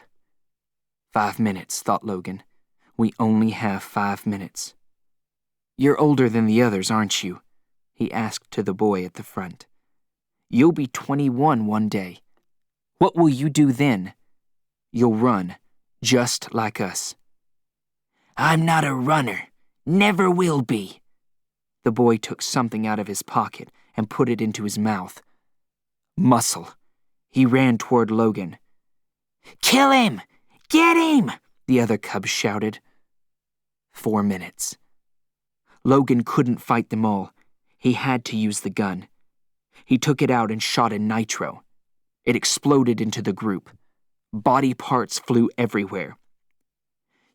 5 minutes, thought Logan. We only have 5 minutes. You're older than the others, aren't you? He asked to the boy at the front. You'll be 21 one day. What will you do then? You'll run, just like us. I'm not a runner. Never will be. The boy took something out of his pocket and put it into his mouth. Muscle. He ran toward Logan. Kill him! Get him! The other cub shouted. 4 minutes. Logan couldn't fight them all. He had to use the gun. He took it out and shot a nitro. It exploded into the group. Body parts flew everywhere.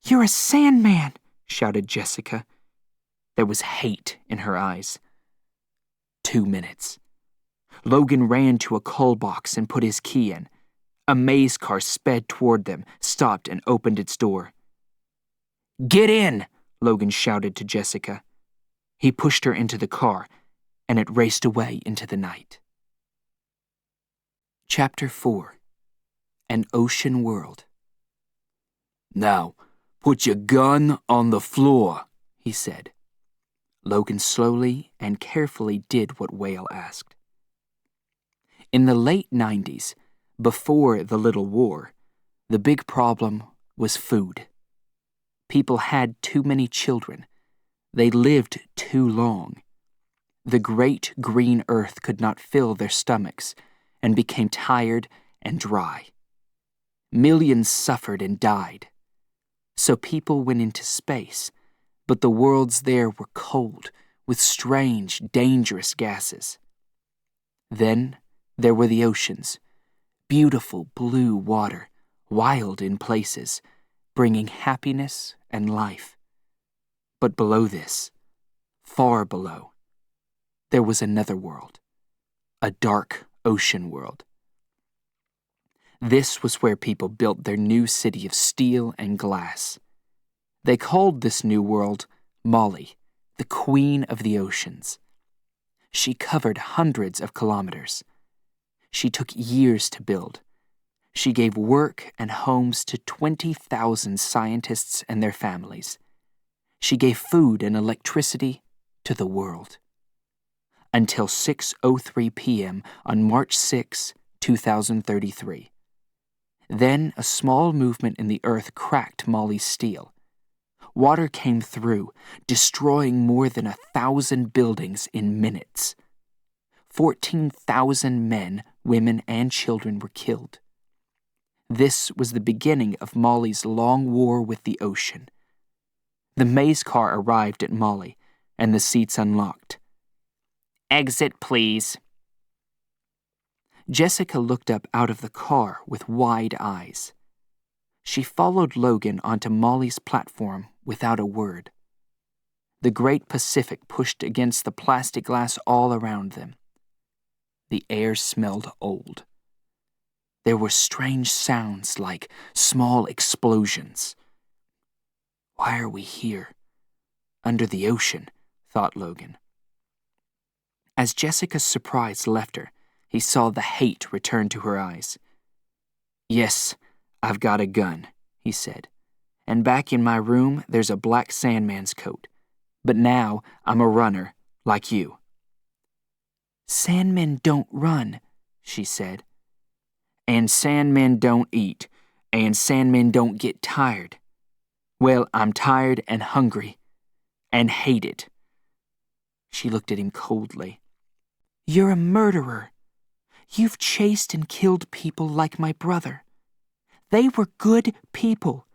You're a Sandman, shouted Jessica. There was hate in her eyes. 2 minutes. Logan ran to a coal box and put his key in. A maze car sped toward them, stopped, and opened its door. Get in, Logan shouted to Jessica. He pushed her into the car, and it raced away into the night. Chapter 4. An Ocean World. Now, put your gun on the floor, he said. Logan slowly and carefully did what Whale asked. In the late 90s, before the Little War, the big problem was food. People had too many children. They lived too long. The great green earth could not fill their stomachs, and became tired and dry. Millions suffered and died. So people went into space, but the worlds there were cold, with strange, dangerous gases. Then there were the oceans, beautiful blue water, wild in places, bringing happiness and life. But below this, far below, there was another world, a dark ocean world. This was where people built their new city of steel and glass. They called this new world Molly, the Queen of the Oceans. She covered hundreds of kilometers. She took years to build. She gave work and homes to 20,000 scientists and their families. She gave food and electricity to the world. Until 6:03 p.m. on March 6, 2033. Then a small movement in the earth cracked Molly's steel. Water came through, destroying more than 1,000 buildings in minutes. 14,000 men, women, and children were killed. This was the beginning of Molly's long war with the ocean. The maze car arrived at Molly, and the seats unlocked. "Exit, please." Jessica looked up out of the car with wide eyes. She followed Logan onto Molly's platform without a word. The great Pacific pushed against the plastic glass all around them. The air smelled old. There were strange sounds like small explosions. Why are we here? Under the ocean, thought Logan. As Jessica's surprise left her, he saw the hate return to her eyes. "Yes, I've got a gun," he said. "And back in my room, there's a black Sandman's coat. But now I'm a runner, like you." "Sandmen don't run," she said. "And Sandmen don't eat, and Sandmen don't get tired. Well, I'm tired and hungry, and hate it." She looked at him coldly. "You're a murderer. You've chased and killed people like my brother. They were good people.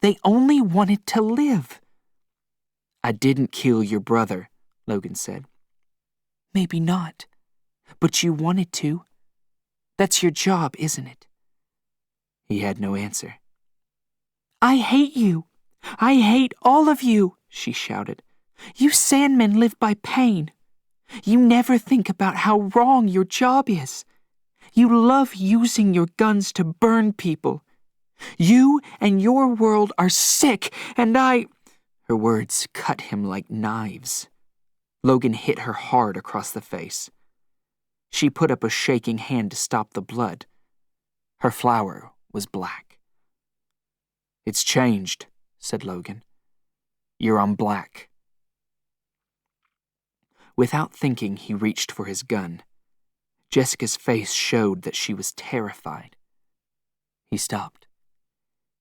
They only wanted to live." "I didn't kill your brother," Logan said. "Maybe not, but you wanted to. That's your job, isn't it?" He had no answer. "I hate you. I hate all of you," she shouted. "You Sandmen live by pain. You never think about how wrong your job is. You love using your guns to burn people. You and your world are sick, and I—" Her words cut him like knives. Logan hit her hard across the face. She put up a shaking hand to stop the blood. Her flower was black. "It's changed," said Logan. "You're on black." Without thinking, he reached for his gun. Jessica's face showed that she was terrified. He stopped.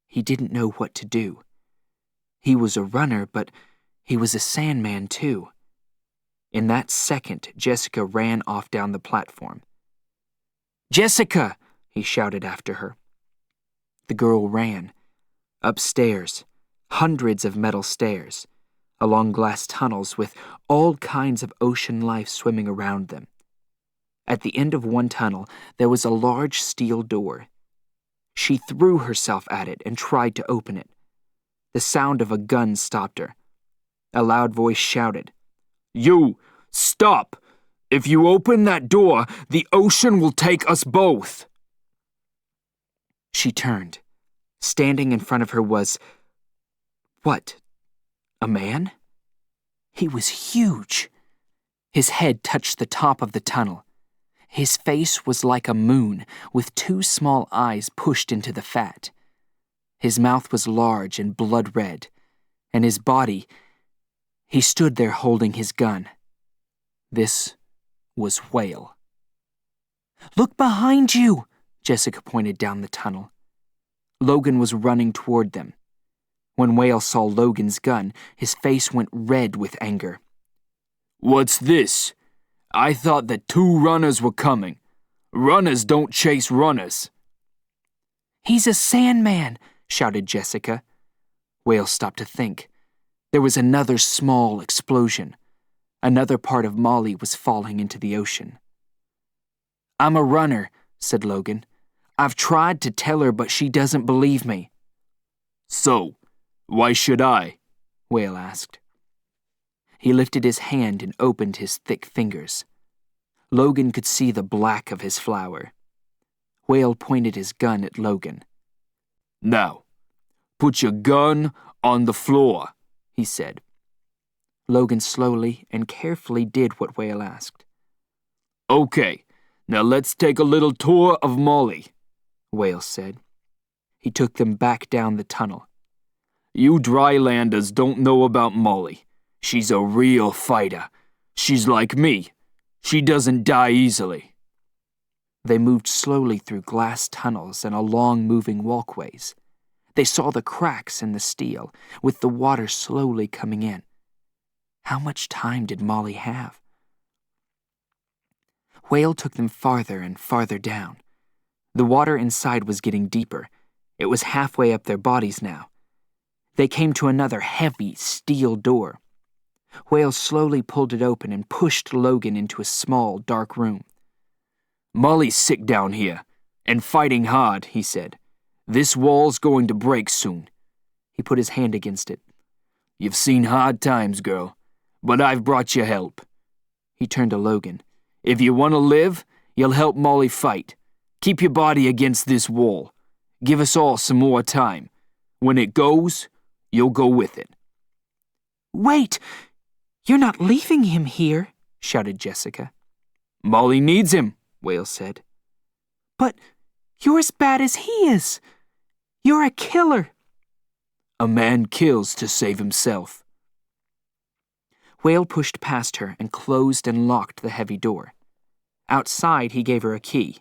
He didn't know what to do. He was a runner, but he was a Sandman too. In that second, Jessica ran off down the platform. "Jessica!" he shouted after her. The girl ran. Upstairs, hundreds of metal stairs, along glass tunnels with all kinds of ocean life swimming around them. At the end of one tunnel, there was a large steel door. She threw herself at it and tried to open it. The sound of a gun stopped her. A loud voice shouted, "You, stop! If you open that door, the ocean will take us both." She turned. Standing in front of her was... what? A man? He was huge. His head touched the top of the tunnel. His face was like a moon, with two small eyes pushed into the fat. His mouth was large and blood red, and his body... He stood there holding his gun. This was Whale. "Look behind you!" Jessica pointed down the tunnel. Logan was running toward them. When Whale saw Logan's gun, his face went red with anger. "What's this? I thought that 2 runners were coming. Runners don't chase runners. He's a Sandman, shouted Jessica. Whale stopped to think. There was another small explosion. Another part of Molly was falling into the ocean. I'm a runner, said Logan. I've tried to tell her, but she doesn't believe me. So, why should I? Whale asked. He lifted his hand and opened his thick fingers. Logan could see the black of his flower. Whale pointed his gun at Logan. Now, put your gun on the floor, he said. Logan slowly and carefully did what Whale asked. Okay, now let's take a little tour of Molly, Whale said. He took them back down the tunnel. You drylanders don't know about Molly. She's a real fighter. She's like me. She doesn't die easily. They moved slowly through glass tunnels and along moving walkways. They saw the cracks in the steel, with the water slowly coming in. How much time did Molly have? Whale took them farther and farther down. The water inside was getting deeper. It was halfway up their bodies now. They came to another heavy steel door. Whale slowly pulled it open and pushed Logan into a small, dark room. Molly's sick down here, and fighting hard, he said. This wall's going to break soon. He put his hand against it. You've seen hard times, girl, but I've brought you help. He turned to Logan. If you want to live, you'll help Molly fight. Keep your body against this wall. Give us all some more time. When it goes, you'll go with it. Wait! You're not leaving him here, shouted Jessica. Molly needs him, Whale said. But you're as bad as he is. You're a killer. A man kills to save himself. Whale pushed past her and closed and locked the heavy door. Outside, he gave her a key.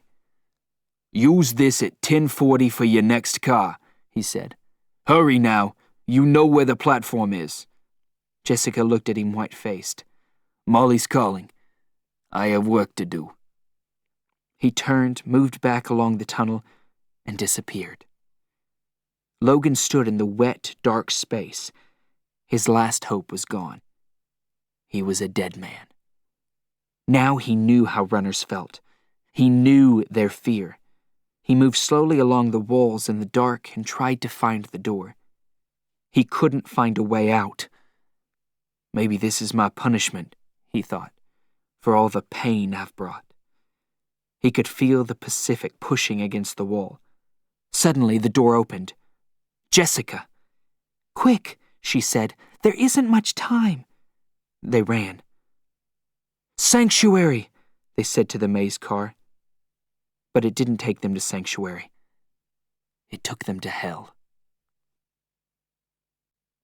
Use this at 10:40 for your next car, he said. Hurry now. You know where the platform is. Jessica looked at him white-faced. Molly's calling. I have work to do. He turned, moved back along the tunnel, and disappeared. Logan stood in the wet, dark space. His last hope was gone. He was a dead man. Now he knew how runners felt. He knew their fear. He moved slowly along the walls in the dark and tried to find the door. He couldn't find a way out. Maybe this is my punishment, he thought, for all the pain I've brought. He could feel the Pacific pushing against the wall. Suddenly, the door opened. Jessica! Quick, she said. There isn't much time. They ran. Sanctuary, they said to the maze car. But it didn't take them to Sanctuary. It took them to hell.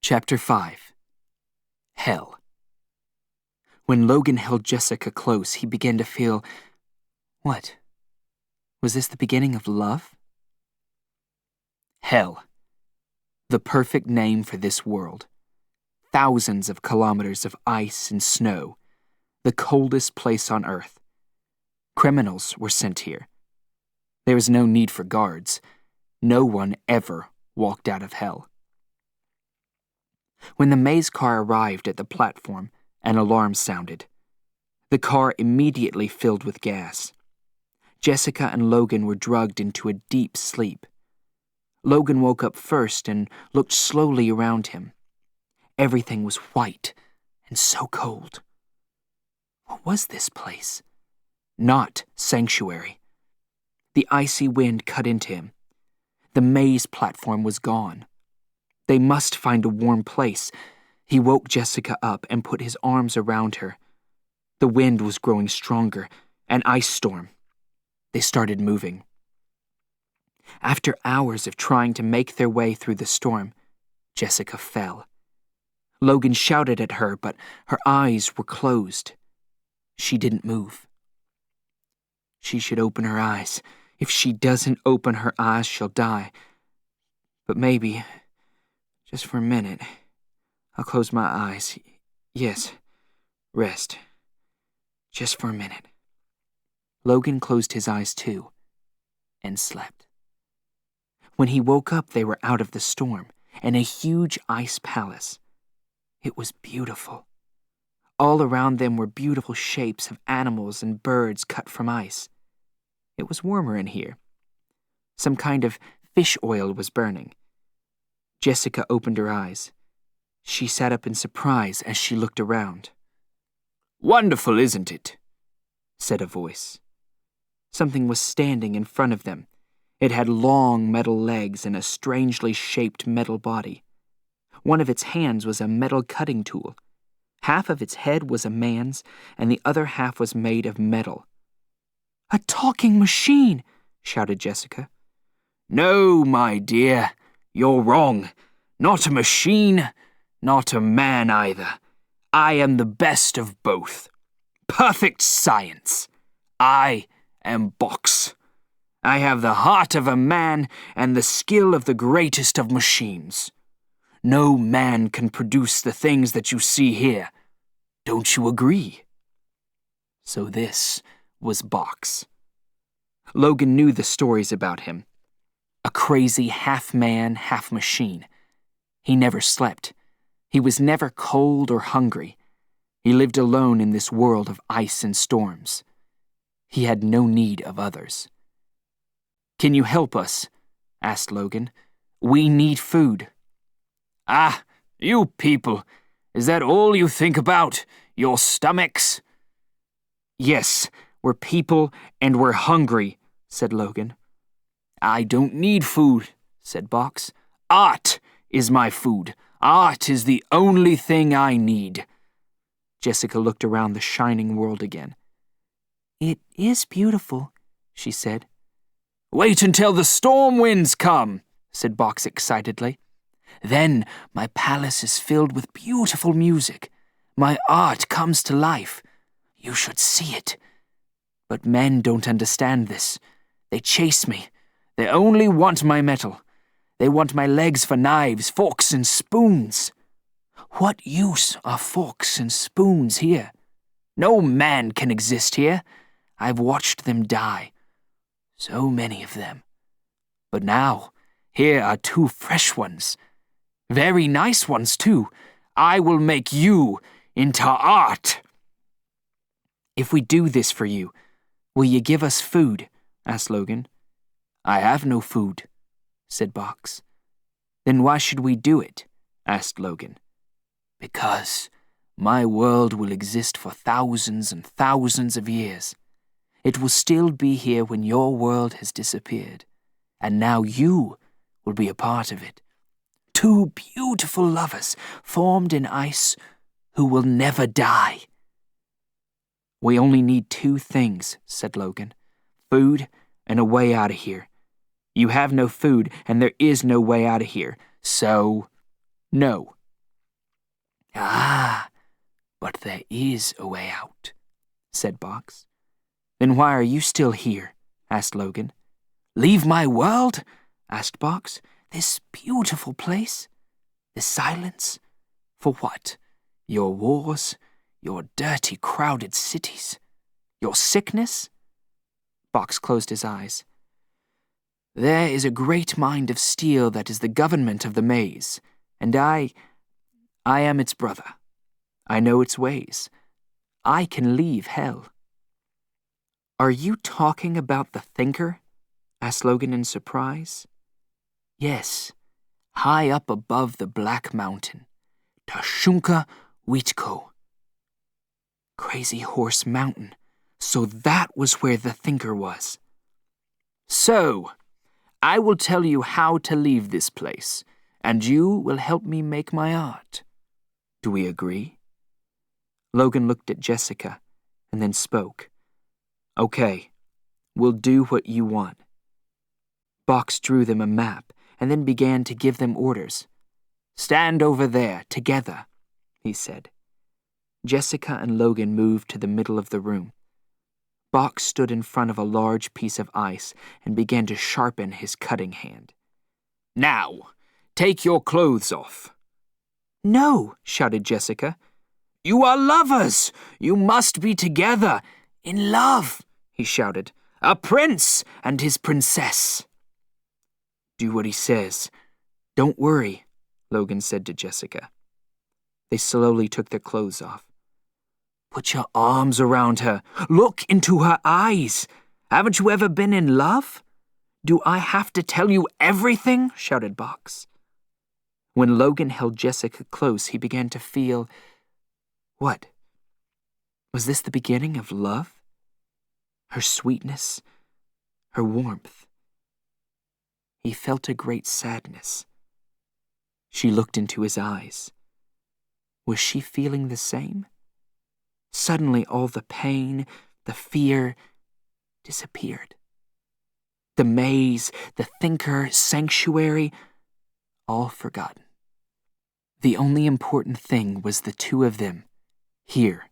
Chapter 5. Hell. When Logan held Jessica close, he began to feel... What? Was this the beginning of love? Hell. The perfect name for this world. Thousands of kilometers of ice and snow. The coldest place on Earth. Criminals were sent here. There was no need for guards. No one ever walked out of hell. When the maze car arrived at the platform, an alarm sounded. The car immediately filled with gas. Jessica and Logan were drugged into a deep sleep. Logan woke up first and looked slowly around him. Everything was white and so cold. What was this place? Not Sanctuary. The icy wind cut into him. The maze platform was gone. They must find a warm place. He woke Jessica up and put his arms around her. The wind was growing stronger, an ice storm. They started moving. After hours of trying to make their way through the storm, Jessica fell. Logan shouted at her, but her eyes were closed. She didn't move. She should open her eyes. If she doesn't open her eyes, she'll die. But maybe, just for a minute, I'll close my eyes. Yes, rest. Just for a minute. Logan closed his eyes too, and slept. When he woke up, they were out of the storm, in a huge ice palace. It was beautiful. All around them were beautiful shapes of animals and birds cut from ice. It was warmer in here. Some kind of fish oil was burning. Jessica opened her eyes. She sat up in surprise as she looked around. "Wonderful, isn't it?" said a voice. Something was standing in front of them. It had long metal legs and a strangely shaped metal body. One of its hands was a metal cutting tool. Half of its head was a man's, and the other half was made of metal. "A talking machine!" shouted Jessica. "No, my dear, you're wrong. Not a machine, not a man either. I am the best of both. Perfect science. I am Box. I have the heart of a man and the skill of the greatest of machines. No man can produce the things that you see here. Don't you agree?" So this was Box. Logan knew the stories about him. A crazy half-man, half-machine. He never slept. He was never cold or hungry. He lived alone in this world of ice and storms. He had no need of others. "Can you help us?" asked Logan. "We need food." "Ah, you people, is that all you think about? Your stomachs?" "Yes, we're people and we're hungry," said Logan. "I don't need food," said Box. "Art is my food. Art is the only thing I need." Jessica looked around the shining world again. "It is beautiful," she said. "Wait until the storm winds come," said Box excitedly. "Then my palace is filled with beautiful music. My art comes to life. You should see it. But men don't understand this. They chase me. They only want my metal. They want my legs for knives, forks, and spoons. What use are forks and spoons here? No man can exist here. I've watched them die. So many of them. But now, here are two fresh ones. Very nice ones, too. I will make you into art." "If we do this for you, will you give us food?" asked Logan. "I have no food," said Box. "Then why should we do it?" asked Logan. "Because my world will exist for thousands and thousands of years. It will still be here when your world has disappeared, and now you will be a part of it. Two beautiful lovers formed in ice who will never die." "We only need two things," said Logan. "Food and a way out of here. You have no food, and there is no way out of here, so no." "Ah, but there is a way out," said Box. "Then why are you still here?" asked Logan. "Leave my world?" asked Box. "This beautiful place? This silence? For what? Your wars? Your dirty, crowded cities? Your sickness?" Box closed his eyes. "There is a great mind of steel that is the government of the maze, and I am its brother. I know its ways. I can leave hell." "Are you talking about the thinker?" asked Logan in surprise. "Yes, high up above the Black Mountain, Tashunka Witko." Crazy Horse Mountain. So that was where the thinker was. "So, I will tell you how to leave this place, and you will help me make my art. Do we agree?" Logan looked at Jessica and then spoke. "Okay, we'll do what you want." Box drew them a map and then began to give them orders. "Stand over there, together," he said. Jessica and Logan moved to the middle of the room. Box stood in front of a large piece of ice and began to sharpen his cutting hand. "Now, take your clothes off." "No," shouted Jessica. "You are lovers! You must be together, in love," he shouted. "A prince and his princess." "Do what he says. Don't worry," Logan said to Jessica. They slowly took their clothes off. "Put your arms around her. Look into her eyes. Haven't you ever been in love?" "Do I have to tell you everything?" shouted Box. When Logan held Jessica close, he began to feel... What? Was this the beginning of love? Her sweetness, her warmth. He felt a great sadness. She looked into his eyes. Was she feeling the same? Suddenly all the pain, the fear, disappeared. The maze, the thinker, sanctuary, all forgotten. The only important thing was the two of them, here,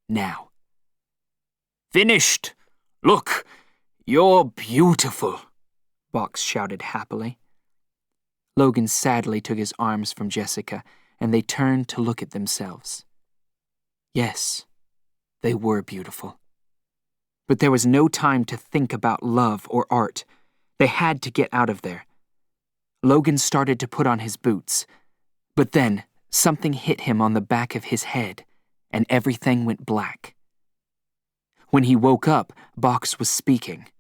now. "Finished! Look, you're beautiful," Box shouted happily. Logan sadly took his arms from Jessica, and they turned to look at themselves. Yes, they were beautiful. But there was no time to think about love or art. They had to get out of there. Logan started to put on his boots, but then something hit him on the back of his head, and everything went black. When he woke up, Box was speaking.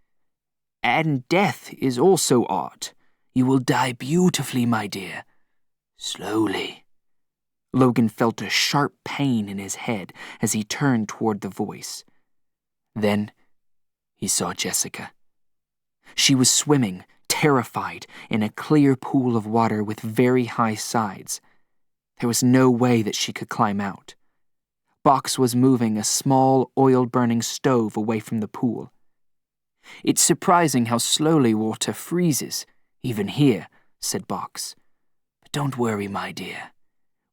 "And death is also art. You will die beautifully, my dear. Slowly." Logan felt a sharp pain in his head as he turned toward the voice. Then he saw Jessica. She was swimming, terrified, in a clear pool of water with very high sides. There was no way that she could climb out. Box was moving a small, oil-burning stove away from the pool. "It's surprising how slowly water freezes, even here," said Box. "But don't worry, my dear.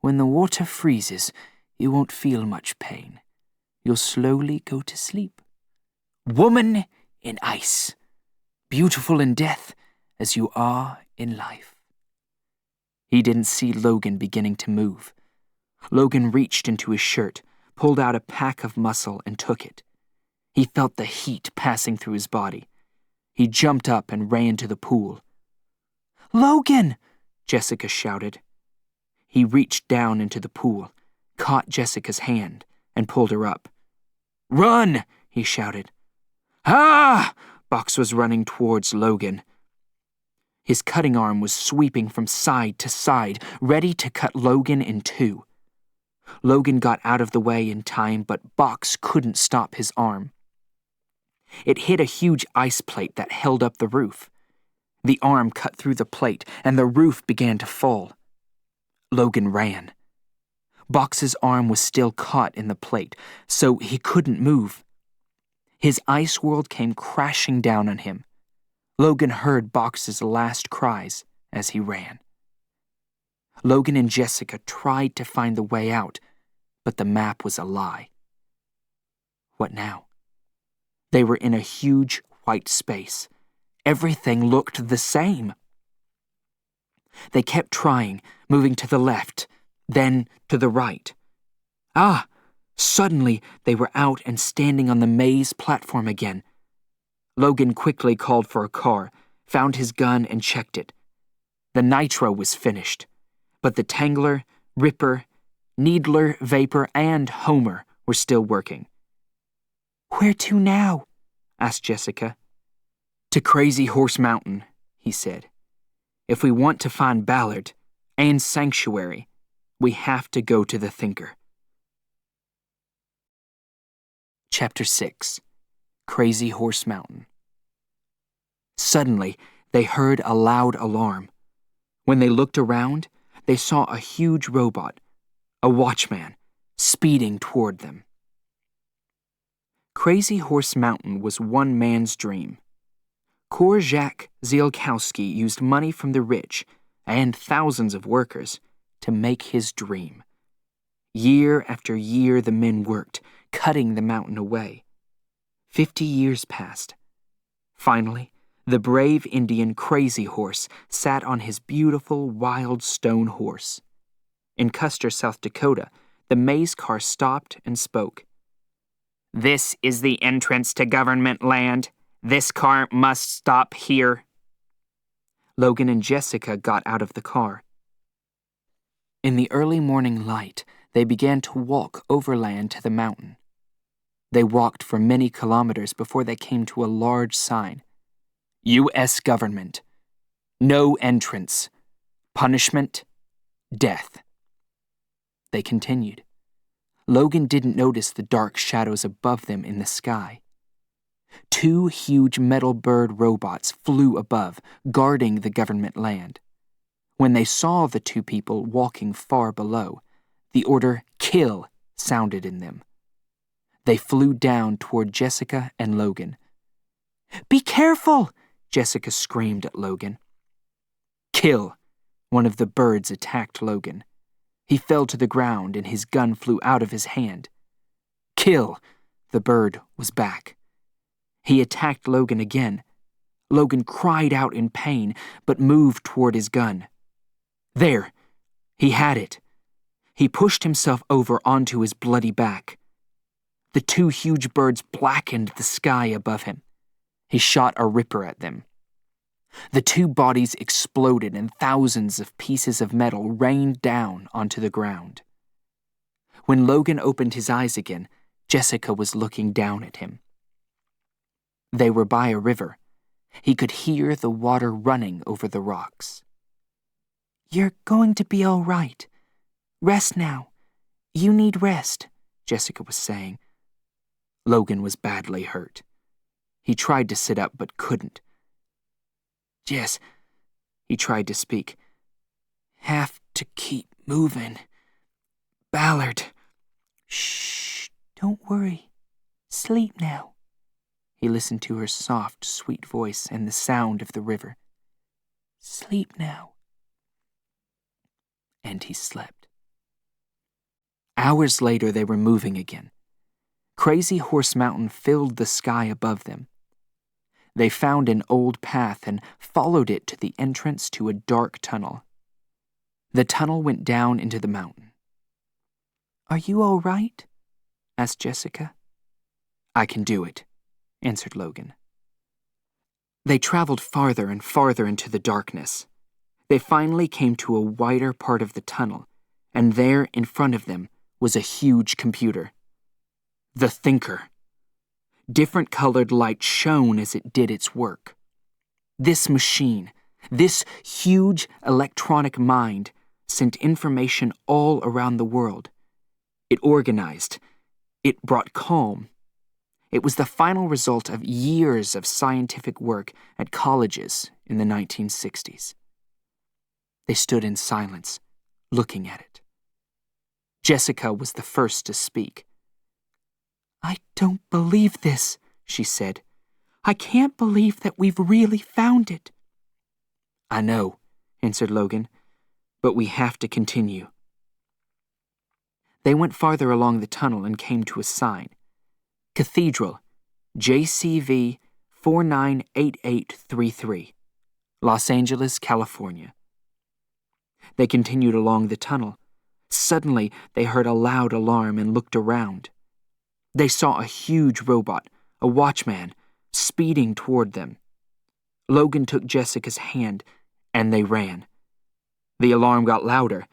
When the water freezes, you won't feel much pain. You'll slowly go to sleep. Woman in ice, beautiful in death as you are in life." He didn't see Logan beginning to move. Logan reached into his shirt, pulled out a pack of muscle, and took it. He felt the heat passing through his body. He jumped up and ran to the pool. "Logan!" Jessica shouted. He reached down into the pool, caught Jessica's hand, and pulled her up. "Run!" he shouted. "Ah!" Box was running towards Logan. His cutting arm was sweeping from side to side, ready to cut Logan in two. Logan got out of the way in time, but Box couldn't stop his arm. It hit a huge ice plate that held up the roof. The arm cut through the plate, and the roof began to fall. Logan ran. Box's arm was still caught in the plate, so he couldn't move. His ice world came crashing down on him. Logan heard Box's last cries as he ran. Logan and Jessica tried to find the way out, but the map was a lie. What now? They were in a huge white space. Everything looked the same. They kept trying, moving to the left, then to the right. Ah! Suddenly, they were out and standing on the maze platform again. Logan quickly called for a car, found his gun, and checked it. The nitro was finished, but the Tangler, Ripper, Needler, Vapor, and Homer were still working. "Where to now?" asked Jessica. "To Crazy Horse Mountain," he said. "If we want to find Ballard and Sanctuary, we have to go to the Thinker." Chapter 6. Crazy Horse Mountain. Suddenly, they heard a loud alarm. When they looked around, they saw a huge robot, a watchman, speeding toward them. Crazy Horse Mountain was one man's dream. Korjak Zielkowski used money from the rich and thousands of workers to make his dream. Year after year the men worked, cutting the mountain away. 50 years passed. Finally, the brave Indian Crazy Horse sat on his beautiful wild stone horse. In Custer, South Dakota, the maze car stopped and spoke. This is the entrance to government land. This car must stop here. Logan and Jessica got out of the car. In the early morning light, they began to walk overland to the mountain. They walked for many kilometers before they came to a large sign. U.S. Government. No entrance. Punishment. Death. They continued. Logan didn't notice the dark shadows above them in the sky. 2 huge metal bird robots flew above, guarding the government land. When they saw the 2 people walking far below, the order "kill" sounded in them. They flew down toward Jessica and Logan. "Be careful!" Jessica screamed at Logan. "Kill!" One of the birds attacked Logan. He fell to the ground and his gun flew out of his hand. "Kill!" The bird was back. He attacked Logan again. Logan cried out in pain, but moved toward his gun. There! He had it. He pushed himself over onto his bloody back. The 2 huge birds blackened the sky above him. He shot a ripper at them. The 2 bodies exploded and thousands of pieces of metal rained down onto the ground. When Logan opened his eyes again, Jessica was looking down at him. They were by a river. He could hear the water running over the rocks. "You're going to be all right. Rest now. You need rest," Jessica was saying. Logan was badly hurt. He tried to sit up but couldn't. "Jess," he tried to speak. "Have to keep moving. Ballard." "Shh, don't worry. Sleep now." He listened to her soft, sweet voice and the sound of the river. "Sleep now." And he slept. Hours later, they were moving again. Crazy Horse Mountain filled the sky above them. They found an old path and followed it to the entrance to a dark tunnel. The tunnel went down into the mountain. "Are you all right?" asked Jessica. "I can do it," answered Logan. They traveled farther and farther into the darkness. They finally came to a wider part of the tunnel, and there in front of them was a huge computer. The Thinker. Different colored light shone as it did its work. This machine, this huge electronic mind, sent information all around the world. It organized. It brought calm. It was the final result of years of scientific work at colleges in the 1960s. They stood in silence, looking at it. Jessica was the first to speak. "I don't believe this," she said. "I can't believe that we've really found it." "I know," answered Logan, "but we have to continue." They went farther along the tunnel and came to a sign. Cathedral, JCV 498833, Los Angeles, California. They continued along the tunnel. Suddenly, they heard a loud alarm and looked around. They saw a huge robot, a watchman, speeding toward them. Logan took Jessica's hand, and they ran. The alarm got louder.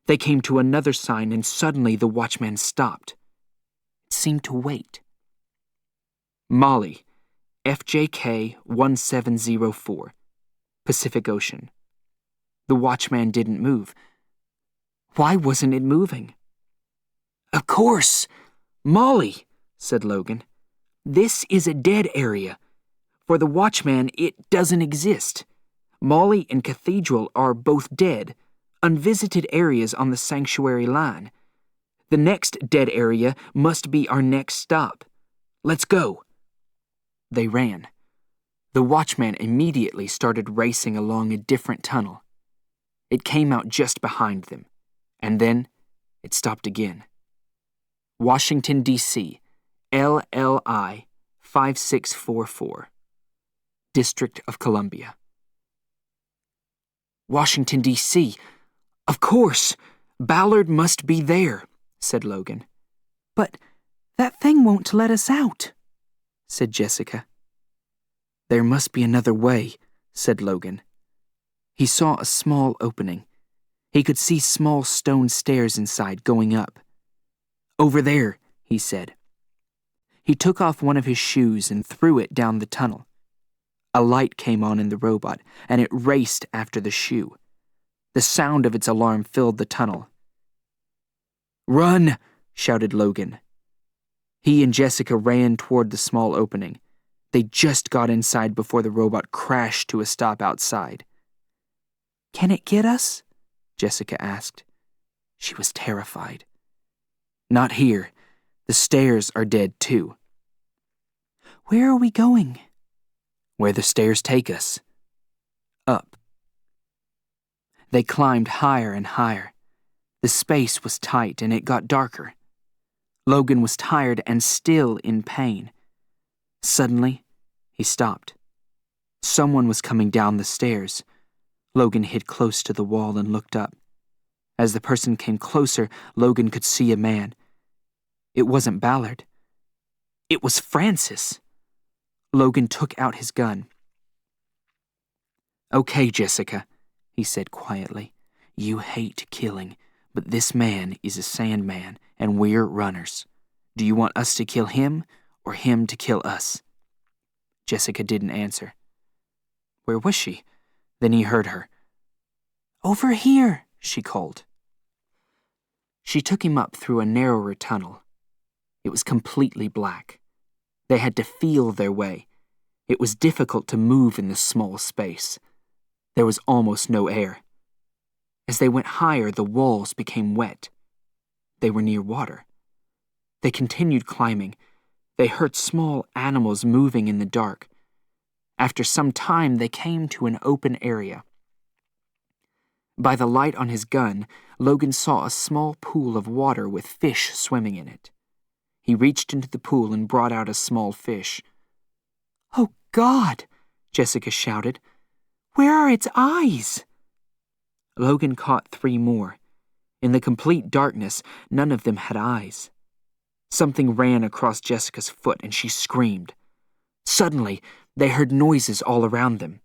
They came to another sign, and suddenly the watchman stopped. It seemed to wait. Molly, FJK 1704, Pacific Ocean. The watchman didn't move. Why wasn't it moving? "Of course! Molly," said Logan. "This is a dead area. For the watchman, it doesn't exist. Molly and Cathedral are both dead, unvisited areas on the sanctuary line. The next dead area must be our next stop. Let's go." They ran. The watchman immediately started racing along a different tunnel. It came out just behind them, and then it stopped again. Washington, D.C., LLI 5644, District of Columbia. "Washington, D.C. Of course! Ballard must be there," said Logan. But That thing won't let us out, said Jessica. There must be another way, said Logan. He saw a small opening. He could see small stone stairs inside going up. Over there, he said. He took off one of his shoes and threw it down the tunnel. A light came on in the robot, and it raced after the shoe. The sound of its alarm filled the tunnel. "Run!" shouted Logan. He and Jessica ran toward the small opening. They just got inside before the robot crashed to a stop outside. Can it get us? Jessica asked. She was terrified. Not here. The stairs are dead too. Where are we going? Where the stairs take us. Up. They climbed higher and higher. The space was tight and it got darker. Logan was tired and still in pain. Suddenly, he stopped. Someone was coming down the stairs. Logan hid close to the wall and looked up. As the person came closer, Logan could see a man. It wasn't Ballard. It was Francis. Logan took out his gun. "Okay, Jessica," he said quietly. "You hate killing, but this man is a Sandman, and we're runners. Do you want us to kill him, or him to kill us?" Jessica didn't answer. Where was she? Then he heard her. "Over here," she called. She took him up through a narrower tunnel. It was completely black. They had to feel their way. It was difficult to move in this small space. There was almost no air. As they went higher, the walls became wet. They were near water. They continued climbing. They heard small animals moving in the dark. After some time, they came to an open area. By the light on his gun, Logan saw a small pool of water with fish swimming in it. He reached into the pool and brought out a small fish. "Oh, God!" Jessica shouted. "Where are its eyes?" Logan caught 3 more. In the complete darkness, none of them had eyes. Something ran across Jessica's foot and she screamed. Suddenly, they heard noises all around them.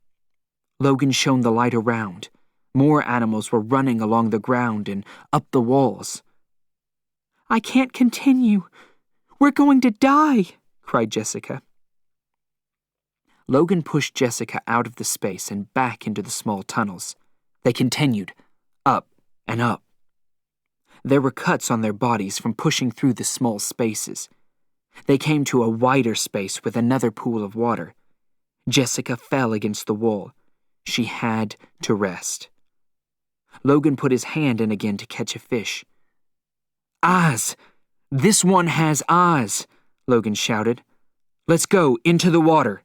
Logan shone the light around. More animals were running along the ground and up the walls. "I can't continue. We're going to die," cried Jessica. Logan pushed Jessica out of the space and back into the small tunnels. They continued, up and up. There were cuts on their bodies from pushing through the small spaces. They came to a wider space with another pool of water. Jessica fell against the wall. She had to rest. Logan put his hand in again to catch a fish. "Eyes! This one has eyes!" Logan shouted. "Let's go into the water."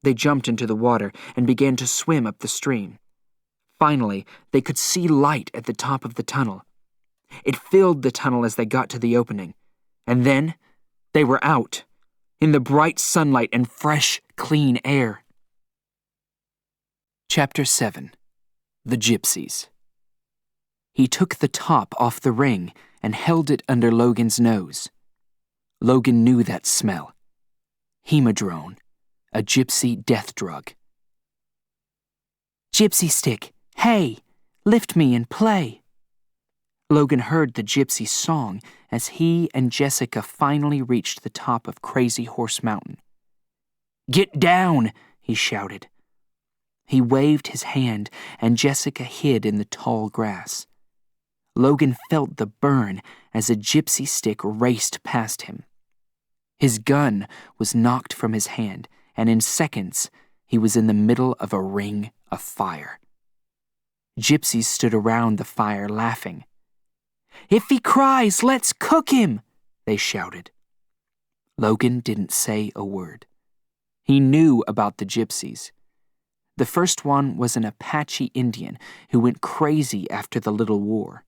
They jumped into the water and began to swim up the stream. Finally, they could see light at the top of the tunnel. It filled the tunnel as they got to the opening. And then, they were out, in the bright sunlight and fresh, clean air. Chapter 7. The Gypsies. He took the top off the ring and held it under Logan's nose. Logan knew that smell. Hemadrone, a gypsy death drug. "Gypsy stick, hey, lift me and play." Logan heard the gypsy song as he and Jessica finally reached the top of Crazy Horse Mountain. "Get down!" he shouted. He waved his hand and Jessica hid in the tall grass. Logan felt the burn as a gypsy stick raced past him. His gun was knocked from his hand, and in seconds, he was in the middle of a ring of fire. Gypsies stood around the fire laughing. "If he cries, let's cook him!" they shouted. Logan didn't say a word. He knew about the gypsies. The first one was an Apache Indian who went crazy after the Little War.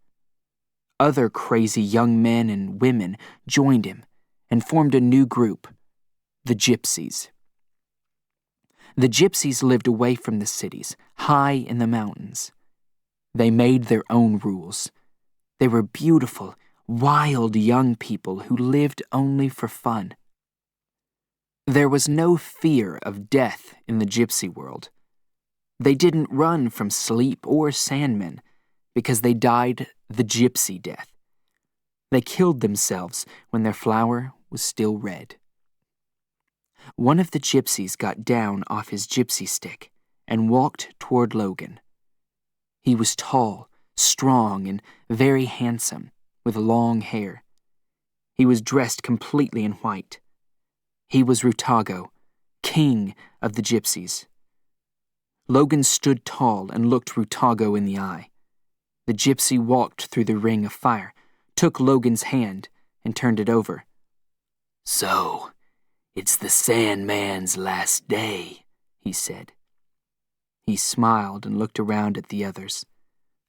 Other crazy young men and women joined him and formed a new group, the Gypsies. The Gypsies lived away from the cities, high in the mountains. They made their own rules. They were beautiful, wild young people who lived only for fun. There was no fear of death in the gypsy world. They didn't run from sleep or sandmen because they died the gypsy death. They killed themselves when their flower was still red. One of the gypsies got down off his gypsy stick and walked toward Logan. He was tall, strong, and very handsome, with long hair. He was dressed completely in white. He was Rutago, king of the gypsies. Logan stood tall and looked Rutago in the eye. The gypsy walked through the ring of fire, took Logan's hand, and turned it over. "So, it's the Sandman's last day," he said. He smiled and looked around at the others.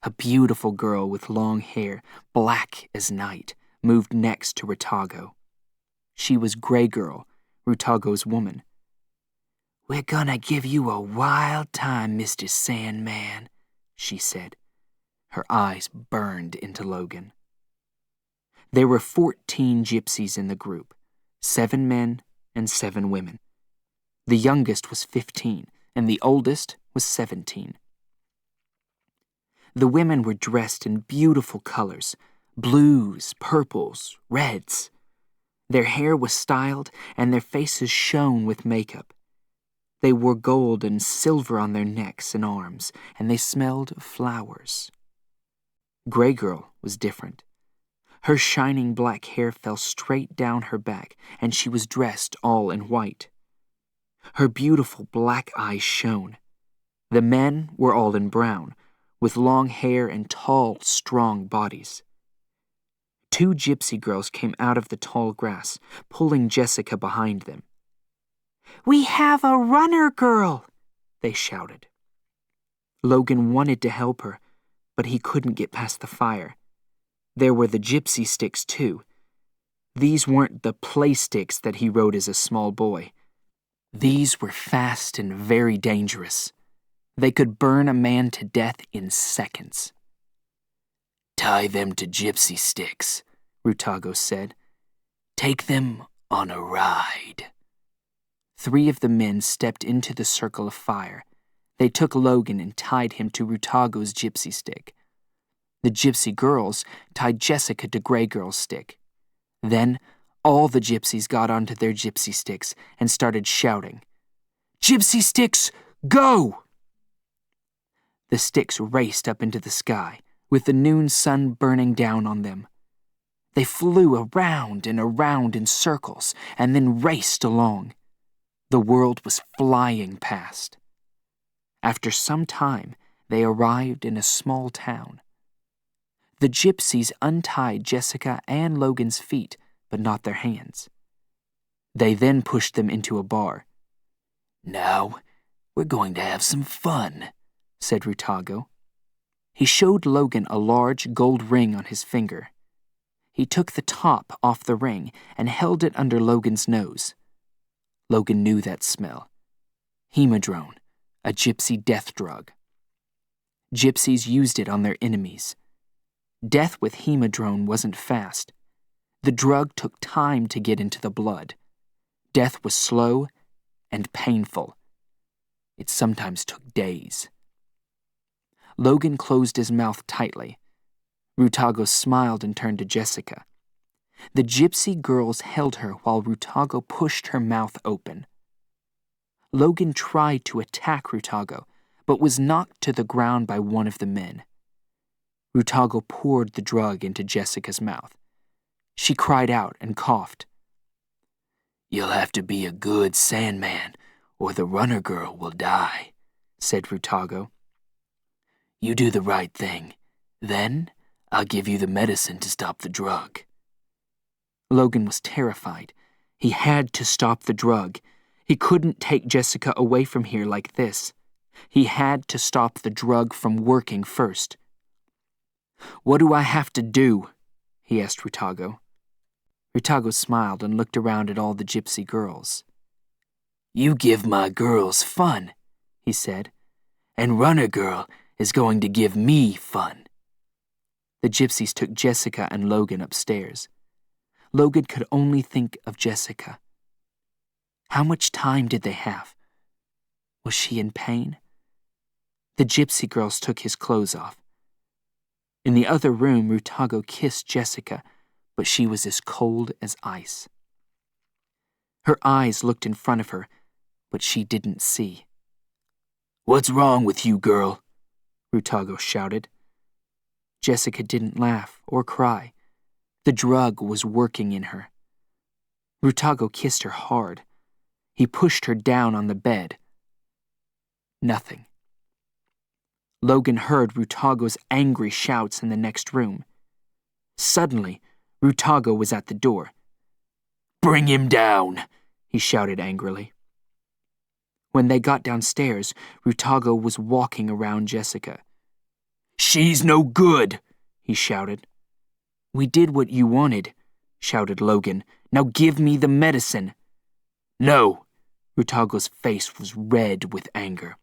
A beautiful girl with long hair, black as night, moved next to Rutago. She was Gray Girl, Rutago's woman. "We're gonna give you a wild time, Mr. Sandman," she said. Her eyes burned into Logan. There were 14 gypsies in the group, 7 men and 7 women. The youngest was 15, and the oldest was 17. The women were dressed in beautiful colors, blues, purples, reds. Their hair was styled, and their faces shone with makeup. They wore gold and silver on their necks and arms, and they smelled of flowers. Gray Girl was different. Her shining black hair fell straight down her back, and she was dressed all in white. Her beautiful black eyes shone. The men were all in brown, with long hair and tall, strong bodies. 2 gypsy girls came out of the tall grass, pulling Jessica behind them. "We have a runner girl," they shouted. Logan wanted to help her, but he couldn't get past the fire. There were the gypsy sticks, too. These weren't the play sticks that he rode as a small boy. These were fast and very dangerous. They could burn a man to death in seconds. "Tie them to gypsy sticks," Rutago said. "Take them on a ride." 3 of the men stepped into the circle of fire. They took Logan and tied him to Rutago's gypsy stick. The gypsy girls tied Jessica to Gray Girl's stick. Then all the gypsies got onto their gypsy sticks and started shouting, "Gypsy sticks, go!" The sticks raced up into the sky, with the noon sun burning down on them. They flew around and around in circles and then raced along. The world was flying past. After some time, they arrived in a small town. The gypsies untied Jessica and Logan's feet, but not their hands. They then pushed them into a bar. "Now, we're going to have some fun," said Rutago. He showed Logan a large gold ring on his finger. He took the top off the ring and held it under Logan's nose. Logan knew that smell. Hemodrone, a gypsy death drug. Gypsies used it on their enemies. Death with hemodrone wasn't fast. The drug took time to get into the blood. Death was slow and painful. It sometimes took days. Logan closed his mouth tightly. Rutago smiled and turned to Jessica. The gypsy girls held her while Rutago pushed her mouth open. Logan tried to attack Rutago, but was knocked to the ground by one of the men. Rutago poured the drug into Jessica's mouth. She cried out and coughed. "You'll have to be a good Sandman, or the runner girl will die," said Rutago. "You do the right thing. Then I'll give you the medicine to stop the drug." Logan was terrified. He had to stop the drug. He couldn't take Jessica away from here like this. He had to stop the drug from working first. "What do I have to do?" he asked Rutago. Rutago smiled and looked around at all the gypsy girls. "You give my girls fun," he said, "and Runner Girl is going to give me fun." The gypsies took Jessica and Logan upstairs. Logan could only think of Jessica. How much time did they have? Was she in pain? The gypsy girls took his clothes off. In the other room, Rutago kissed Jessica, but she was as cold as ice. Her eyes looked in front of her, but she didn't see. "What's wrong with you, girl?" Rutago shouted. Jessica didn't laugh or cry. The drug was working in her. Rutago kissed her hard. He pushed her down on the bed. Nothing. Logan heard Rutago's angry shouts in the next room. Suddenly, Rutago was at the door. "Bring him down," he shouted angrily. When they got downstairs, Rutago was walking around Jessica. "She's no good," he shouted. "We did what you wanted," shouted Logan. "Now give me the medicine." "No." Rutago's face was red with anger.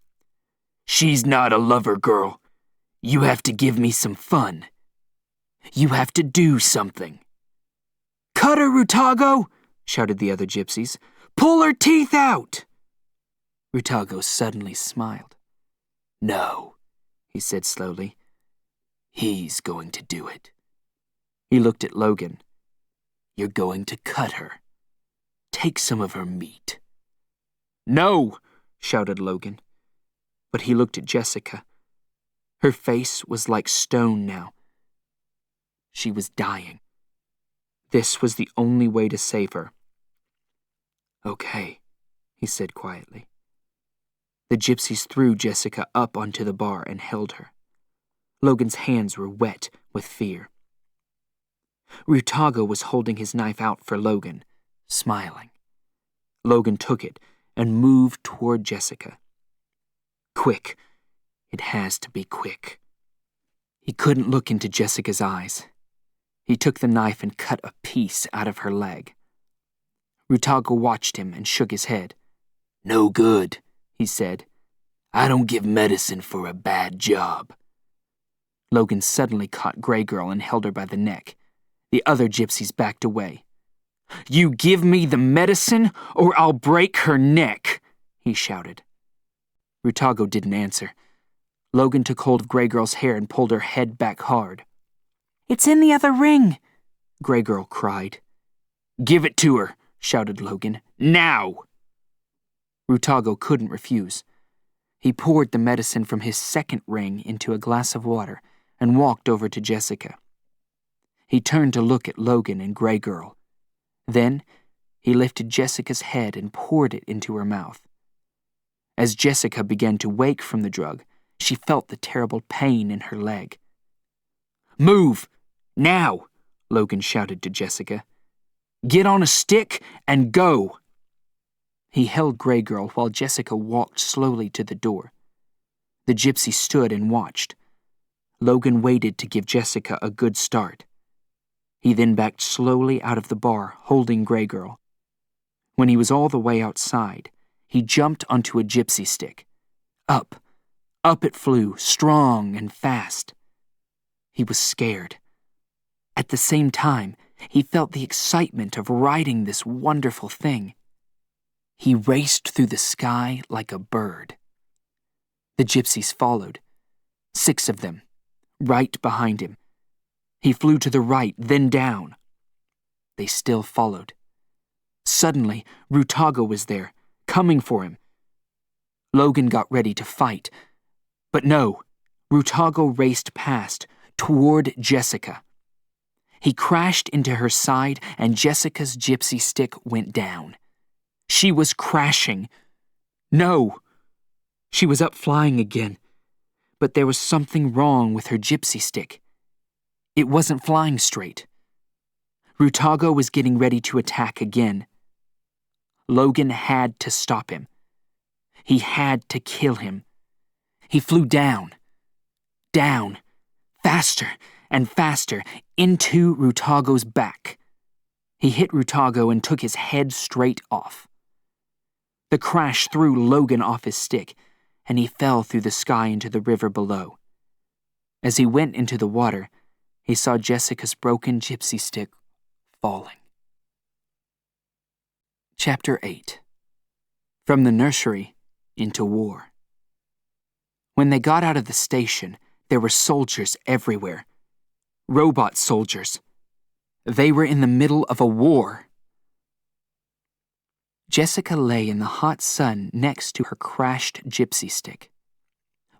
"She's not a lover girl. You have to give me some fun. You have to do something." "Cut her, Rutago!" shouted the other gypsies. "Pull her teeth out!" Rutago suddenly smiled. "No," he said slowly. "He's going to do it." He looked at Logan. "You're going to cut her. Take some of her meat." "No!" shouted Logan. But he looked at Jessica. Her face was like stone now. She was dying. This was the only way to save her. "Okay," he said quietly. The gypsies threw Jessica up onto the bar and held her. Logan's hands were wet with fear. Rutago was holding his knife out for Logan, smiling. Logan took it and moved toward Jessica. Quick. It has to be quick. He couldn't look into Jessica's eyes. He took the knife and cut a piece out of her leg. Rutago watched him and shook his head. "No good," he said. "I don't give medicine for a bad job." Logan suddenly caught Grey Girl and held her by the neck. The other gypsies backed away. "You give me the medicine, or I'll break her neck," he shouted. Rutago didn't answer. Logan took hold of Grey Girl's hair and pulled her head back hard. "It's in the other ring," Grey Girl cried. "Give it to her," shouted Logan. "Now!" Rutago couldn't refuse. He poured the medicine from his second ring into a glass of water and walked over to Jessica. He turned to look at Logan and Grey Girl. Then, he lifted Jessica's head and poured it into her mouth. As Jessica began to wake from the drug, she felt the terrible pain in her leg. "Move! Now!" Logan shouted to Jessica. "Get on a stick and go!" He held Grey Girl while Jessica walked slowly to the door. The gypsy stood and watched. Logan waited to give Jessica a good start. He then backed slowly out of the bar, holding Grey Girl. When he was all the way outside, he jumped onto a gypsy stick. Up it flew, strong and fast. He was scared. At the same time, he felt the excitement of riding this wonderful thing. He raced through the sky like a bird. The gypsies followed, 6 of them, right behind him. He flew to the right, then down. They still followed. Suddenly, Rutago was there, coming for him. Logan got ready to fight. But no, Rutago raced past, toward Jessica. He crashed into her side, and Jessica's gypsy stick went down. She was crashing. No! She was up flying again. But there was something wrong with her gypsy stick. It wasn't flying straight. Rutago was getting ready to attack again. Logan had to stop him. He had to kill him. He flew down, faster and faster, into Rutago's back. He hit Rutago and took his head straight off. The crash threw Logan off his stick, and he fell through the sky into the river below. As he went into the water, he saw Jessica's broken gypsy stick falling. Chapter 8. From the nursery into war. When they got out of the station, there were soldiers everywhere. Robot soldiers. They were in the middle of a war. Jessica lay in the hot sun next to her crashed gypsy stick.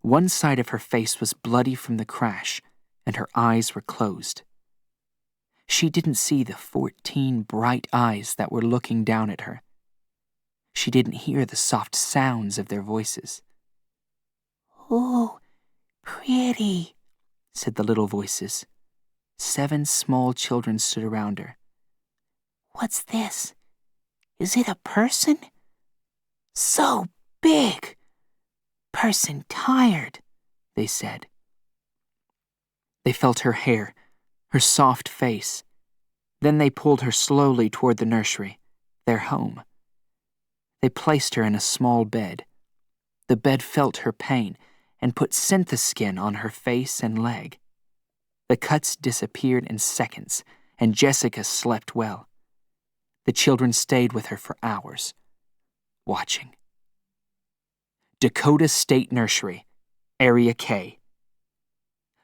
One side of her face was bloody from the crash, and her eyes were closed. She didn't see the 14 bright eyes that were looking down at her. She didn't hear the soft sounds of their voices. "Oh, pretty," said the little voices. 7 small children stood around her. "What's this? Is it a person? So big. Person tired," they said. They felt her hair, her soft face. Then they pulled her slowly toward the nursery, their home. They placed her in a small bed. The bed felt her pain and put syntheskin on her face and leg. The cuts disappeared in seconds, and Jessica slept well. The children stayed with her for hours, watching. Dakota State Nursery, Area K.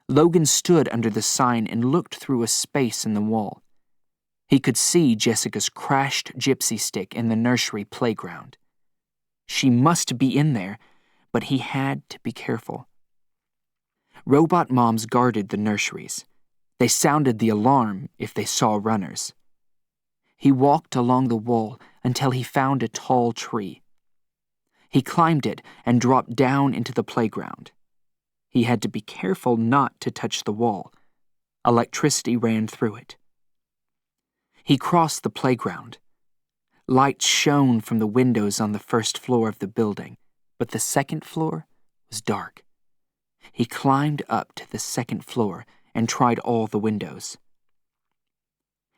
Logan stood under the sign and looked through a space in the wall. He could see Jessica's crashed gypsy stick in the nursery playground. She must be in there, but he had to be careful. Robot moms guarded the nurseries. They sounded the alarm if they saw runners. He walked along the wall until he found a tall tree. He climbed it and dropped down into the playground. He had to be careful not to touch the wall. Electricity ran through it. He crossed the playground. Lights shone from the windows on the first floor of the building, but the second floor was dark. He climbed up to the second floor and tried all the windows.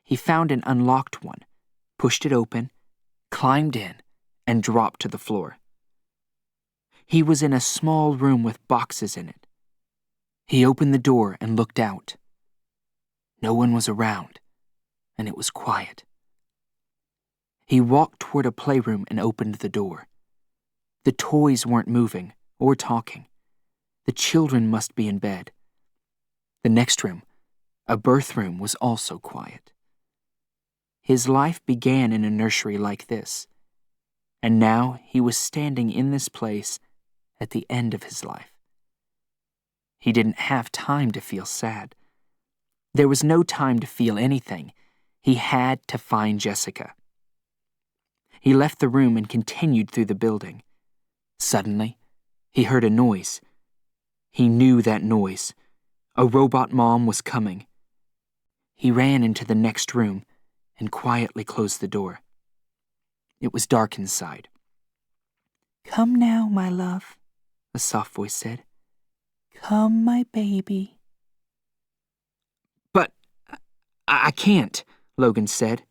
He found an unlocked one, pushed it open, climbed in, and dropped to the floor. He was in a small room with boxes in it. He opened the door and looked out. No one was around, and it was quiet. He walked toward a playroom and opened the door. The toys weren't moving or talking. The children must be in bed. The next room, a birth room, was also quiet. His life began in a nursery like this, and now he was standing in this place at the end of his life. He didn't have time to feel sad. There was no time to feel anything. He had to find Jessica. He left the room and continued through the building. Suddenly, he heard a noise. He knew that noise. A robot mom was coming. He ran into the next room and quietly closed the door. It was dark inside. "Come now, my love," a soft voice said. "Come, my baby." "But I can't," Logan said.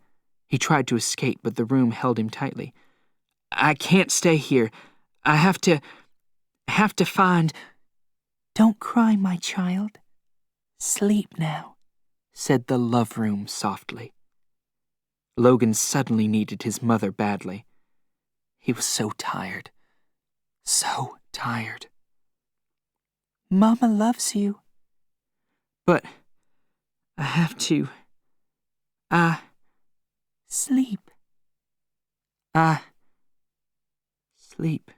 He tried to escape, but the room held him tightly. "I can't stay here. I have to find—" "Don't cry, my child. Sleep now," said the love room softly. Logan suddenly needed his mother badly. He was so tired. So tired. "Mama loves you." "But I have to. Sleep." Sleep."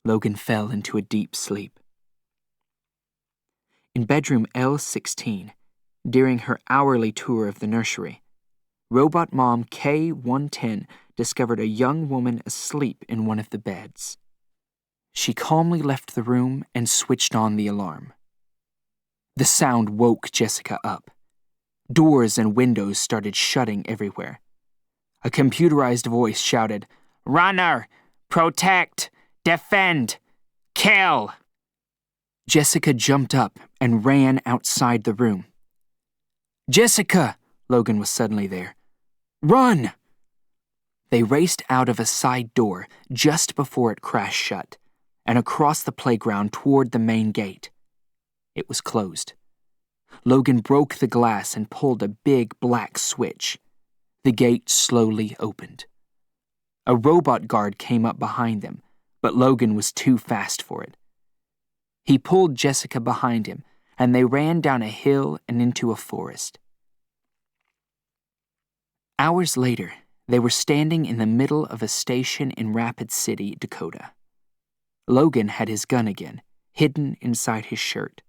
Logan fell into a deep sleep. In bedroom L16, during her hourly tour of the nursery, Robot Mom K110 discovered a young woman asleep in one of the beds. She calmly left the room and switched on the alarm. The sound woke Jessica up. Doors and windows started shutting everywhere. A computerized voice shouted, "Runner! Protect! Defend! Kill!" Jessica jumped up and ran outside the room. "Jessica!" Logan was suddenly there. "Run!" They raced out of a side door just before it crashed shut, and across the playground toward the main gate. It was closed. Logan broke the glass and pulled a big black switch. The gate slowly opened. A robot guard came up behind them, but Logan was too fast for it. He pulled Jessica behind him, and they ran down a hill and into a forest. Hours later, they were standing in the middle of a station in Rapid City, Dakota. Logan had his gun again, hidden inside his shirt.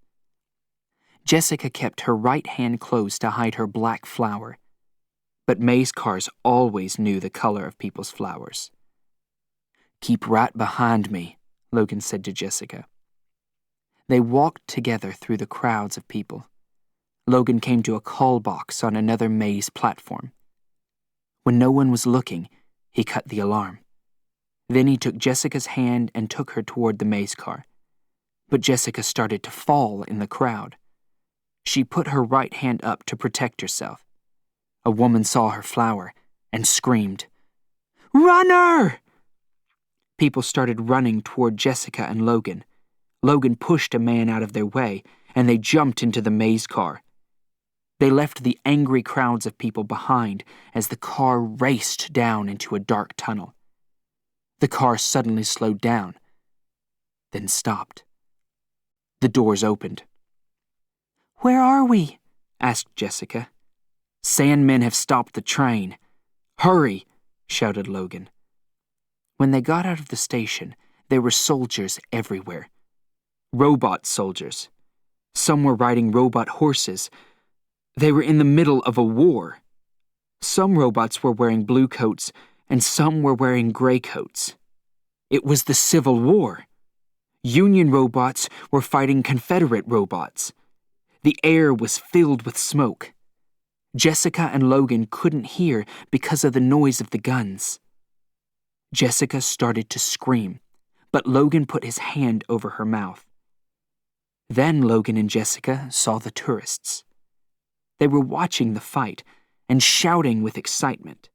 Jessica kept her right hand closed to hide her black flower, but maze cars always knew the color of people's flowers. "Keep right behind me," Logan said to Jessica. They walked together through the crowds of people. Logan came to a call box on another maze platform. When no one was looking, he cut the alarm. Then he took Jessica's hand and took her toward the maze car. But Jessica started to fall in the crowd. She put her right hand up to protect herself. A woman saw her flower and screamed, "Runner!" People started running toward Jessica and Logan. Logan pushed a man out of their way, and they jumped into the maze car. They left the angry crowds of people behind as the car raced down into a dark tunnel. The car suddenly slowed down, then stopped. The doors opened. "Where are we?" asked Jessica. "Sandmen have stopped the train. Hurry!" shouted Logan. When they got out of the station, there were soldiers everywhere. Robot soldiers. Some were riding robot horses. They were in the middle of a war. Some robots were wearing blue coats, and some were wearing gray coats. It was the Civil War. Union robots were fighting Confederate robots. The air was filled with smoke. Jessica and Logan couldn't hear because of the noise of the guns. Jessica started to scream, but Logan put his hand over her mouth. Then Logan and Jessica saw the tourists. They were watching the fight and shouting with excitement.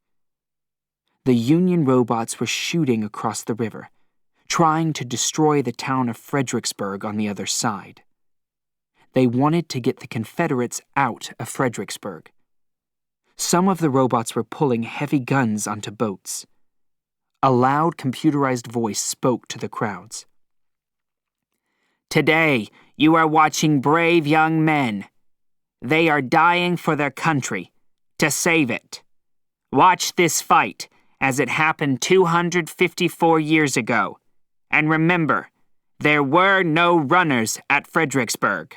The Union robots were shooting across the river, trying to destroy the town of Fredericksburg on the other side. They wanted to get the Confederates out of Fredericksburg. Some of the robots were pulling heavy guns onto boats. A loud computerized voice spoke to the crowds. "Today, you are watching brave young men. They are dying for their country, to save it. Watch this fight as it happened 254 years ago. And remember, there were no runners at Fredericksburg."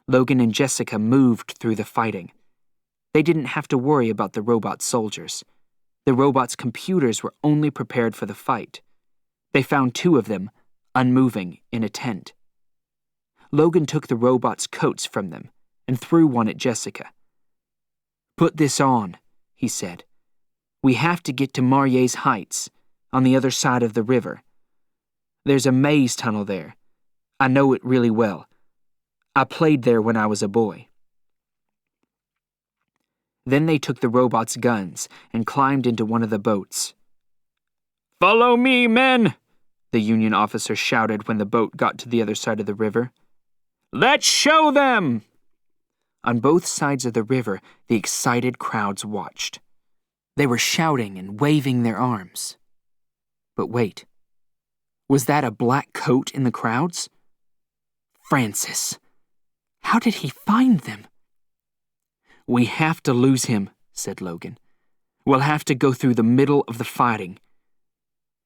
Logan and Jessica moved through the fighting. They didn't have to worry about the robot soldiers. The robots' computers were only prepared for the fight. They found 2 of them, unmoving, in a tent. Logan took the robots' coats from them and threw one at Jessica. "Put this on," he said. "We have to get to Marier's Heights, on the other side of the river. There's a maze tunnel there. I know it really well. I played there when I was a boy." Then they took the robots' guns and climbed into one of the boats. "Follow me, men!" the Union officer shouted when the boat got to the other side of the river. "Let's show them!" On both sides of the river, the excited crowds watched. They were shouting and waving their arms. But wait, was that a black coat in the crowds? Francis. How did he find them? "We have to lose him," said Logan. "We'll have to go through the middle of the fighting.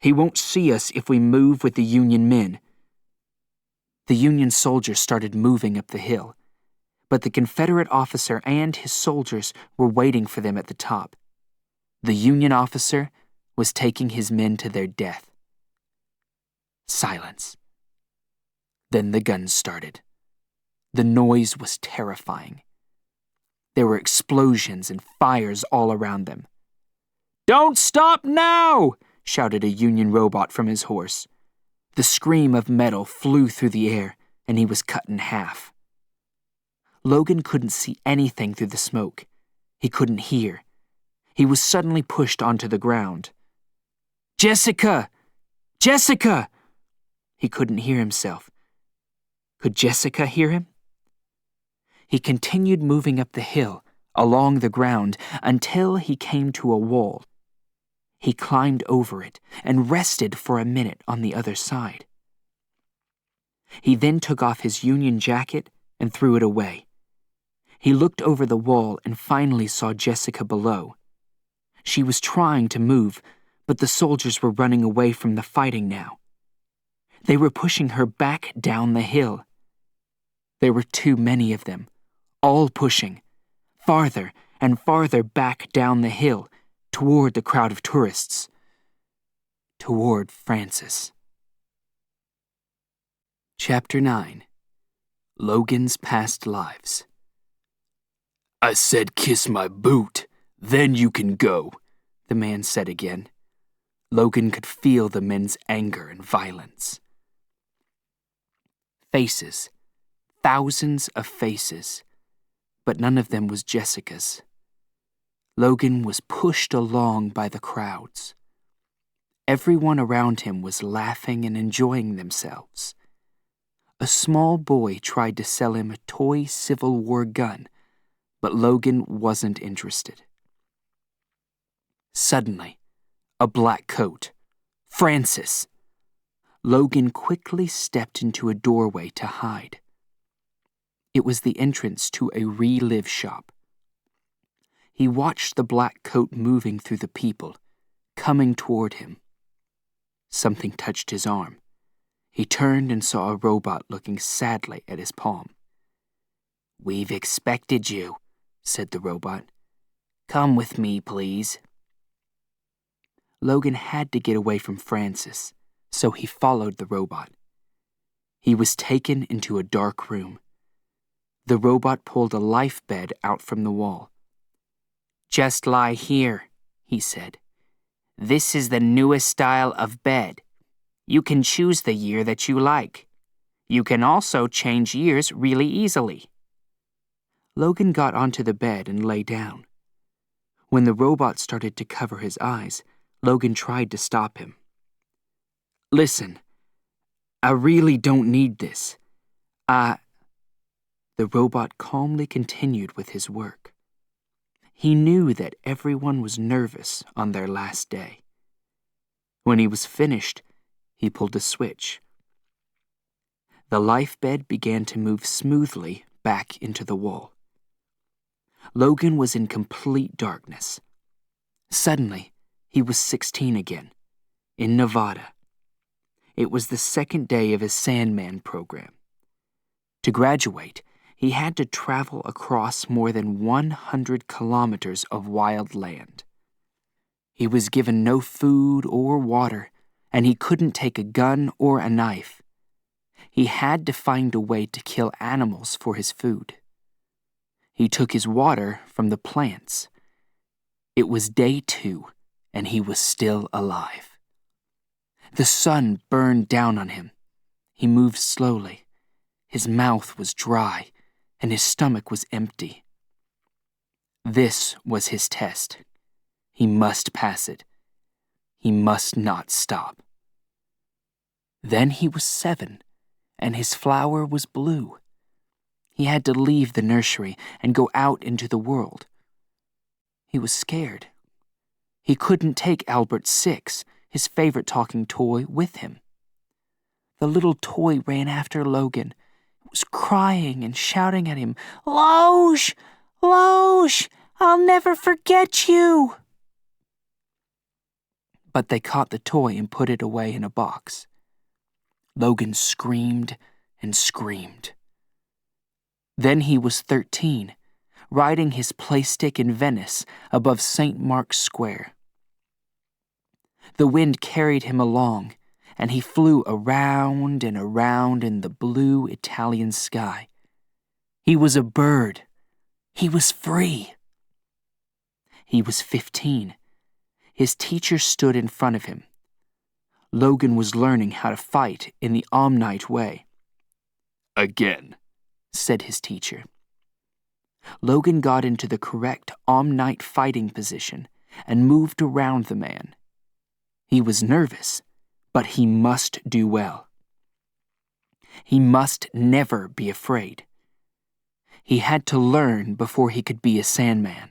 He won't see us if we move with the Union men." The Union soldiers started moving up the hill, but the Confederate officer and his soldiers were waiting for them at the top. The Union officer was taking his men to their death. Silence. Then the guns started. The noise was terrifying. There were explosions and fires all around them. "Don't stop now!" shouted a Union robot from his horse. The scream of metal flew through the air, and he was cut in half. Logan couldn't see anything through the smoke. He couldn't hear. He was suddenly pushed onto the ground. "Jessica! Jessica!" He couldn't hear himself. Could Jessica hear him? He continued moving up the hill, along the ground, until he came to a wall. He climbed over it and rested for a minute on the other side. He then took off his Union jacket and threw it away. He looked over the wall and finally saw Jessica below. She was trying to move, but the soldiers were running away from the fighting now. They were pushing her back down the hill. There were too many of them, all pushing, farther and farther back down the hill, toward the crowd of tourists, toward Francis. Chapter 9. Logan's Past Lives. I said kiss my boot, then you can go, the man said again. Logan could feel the men's anger and violence. Faces, thousands of faces, but none of them was Jessica's. Logan was pushed along by the crowds. Everyone around him was laughing and enjoying themselves. A small boy tried to sell him a toy Civil War gun, but Logan wasn't interested. Suddenly, a black coat. Francis! Logan quickly stepped into a doorway to hide. It was the entrance to a relive shop. He watched the black coat moving through the people, coming toward him. Something touched his arm. He turned and saw a robot looking sadly at his palm. "We've expected you," said the robot. "Come with me, please." Logan had to get away from Francis, so he followed the robot. He was taken into a dark room. The robot pulled a life bed out from the wall. "Just lie here," he said. "This is the newest style of bed. You can choose the year that you like. You can also change years really easily." Logan got onto the bed and lay down. When the robot started to cover his eyes, Logan tried to stop him. "Listen, I really don't need this. The robot calmly continued with his work. He knew that everyone was nervous on their last day. When he was finished, he pulled a switch. The life bed began to move smoothly back into the wall. Logan was in complete darkness. Suddenly, he was 16 again, in Nevada. It was the second day of his Sandman program. To graduate, he had to travel across more than 100 kilometers of wild land. He was given no food or water, and he couldn't take a gun or a knife. He had to find a way to kill animals for his food. He took his water from the plants. It was day 2, and he was still alive. The sun burned down on him. He moved slowly. His mouth was dry, and his stomach was empty. This was his test. He must pass it. He must not stop. Then he was 7, and his flower was blue. He had to leave the nursery and go out into the world. He was scared. He couldn't take Albert 6, his favorite talking toy, with him. The little toy ran after Logan. It was crying and shouting at him, "Loge! Loge! I'll never forget you!" But they caught the toy and put it away in a box. Logan screamed and screamed. Then he was 13, riding his playstick in Venice above St. Mark's Square. The wind carried him along, and he flew around and around in the blue Italian sky. He was a bird. He was free. He was 15. His teacher stood in front of him. Logan was learning how to fight in the Omnite way. "Again," said his teacher. Logan got into the correct Omnite fighting position and moved around the man. He was nervous, but he must do well. He must never be afraid. He had to learn before he could be a Sandman.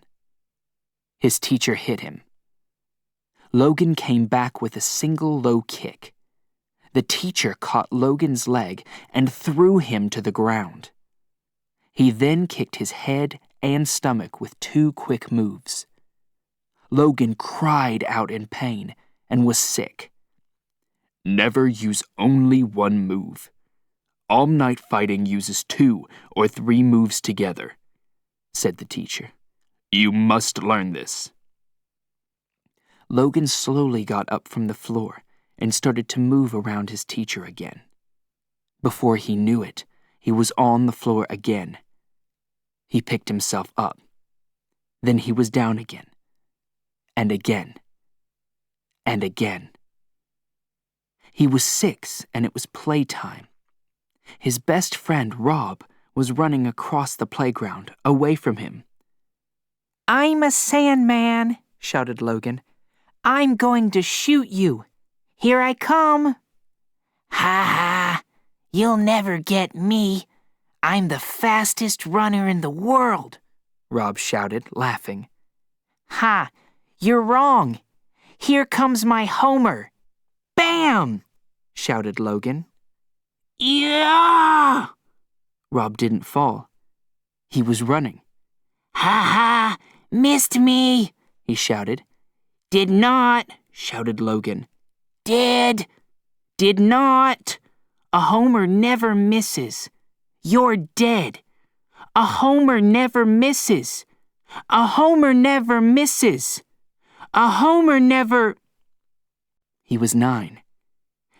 His teacher hit him. Logan came back with a single low kick. The teacher caught Logan's leg and threw him to the ground. He then kicked his head and stomach with 2 quick moves. Logan cried out in pain and was sick. Never use only one move. All night fighting uses 2 or 3 moves together, said the teacher. You must learn this. Logan slowly got up from the floor and started to move around his teacher again. Before he knew it, he was on the floor again. He picked himself up. Then he was down again. And again. And again. He was 6 and it was playtime. His best friend, Rob, was running across the playground, away from him. "I'm a Sandman," shouted Logan. "I'm going to shoot you. Here I come." Ha ha! You'll never get me. I'm the fastest runner in the world, Rob shouted, laughing. "Ha! You're wrong. Here comes my Homer. Bam!" shouted Logan. Yeah! Rob didn't fall. He was running. Ha ha! Missed me! He shouted. "Did not," shouted Logan. Did not. A Homer never misses. You're dead. A Homer never misses. A Homer never misses. A Homer never... He was 9.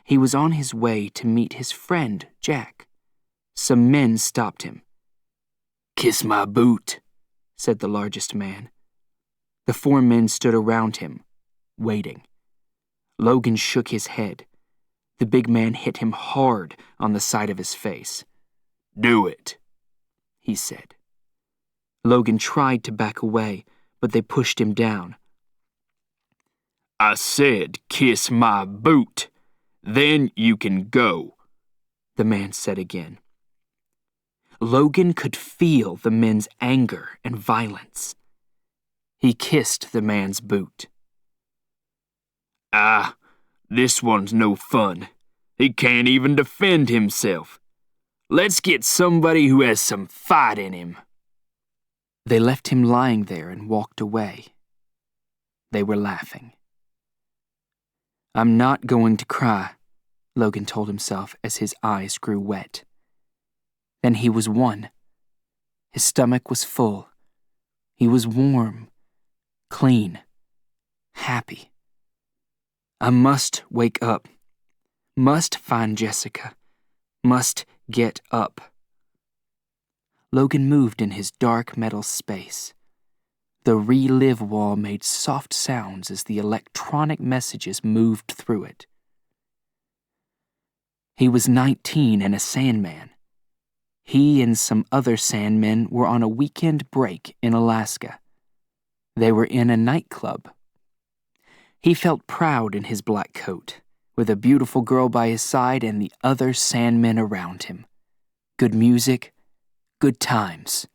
He was on his way to meet his friend, Jack. Some men stopped him. Kiss my boot, said the largest man. The 4 men stood around him, waiting. Logan shook his head. The big man hit him hard on the side of his face. Do it, he said. Logan tried to back away, but they pushed him down. I said kiss my boot. Then you can go, the man said again. Logan could feel the men's anger and violence. He kissed the man's boot. Ah, this one's no fun. He can't even defend himself. Let's get somebody who has some fight in him. They left him lying there and walked away. They were laughing. I'm not going to cry, Logan told himself as his eyes grew wet. Then he was won. His stomach was full. He was warm, clean, happy. I must wake up. Must find Jessica. Must get up. Logan moved in his dark metal space. The relive wall made soft sounds as the electronic messages moved through it. He was 19 and a Sandman. He and some other Sandmen were on a weekend break in Alaska. They were in a nightclub. He felt proud in his black coat, with a beautiful girl by his side and the other Sandmen around him. Good music, good times.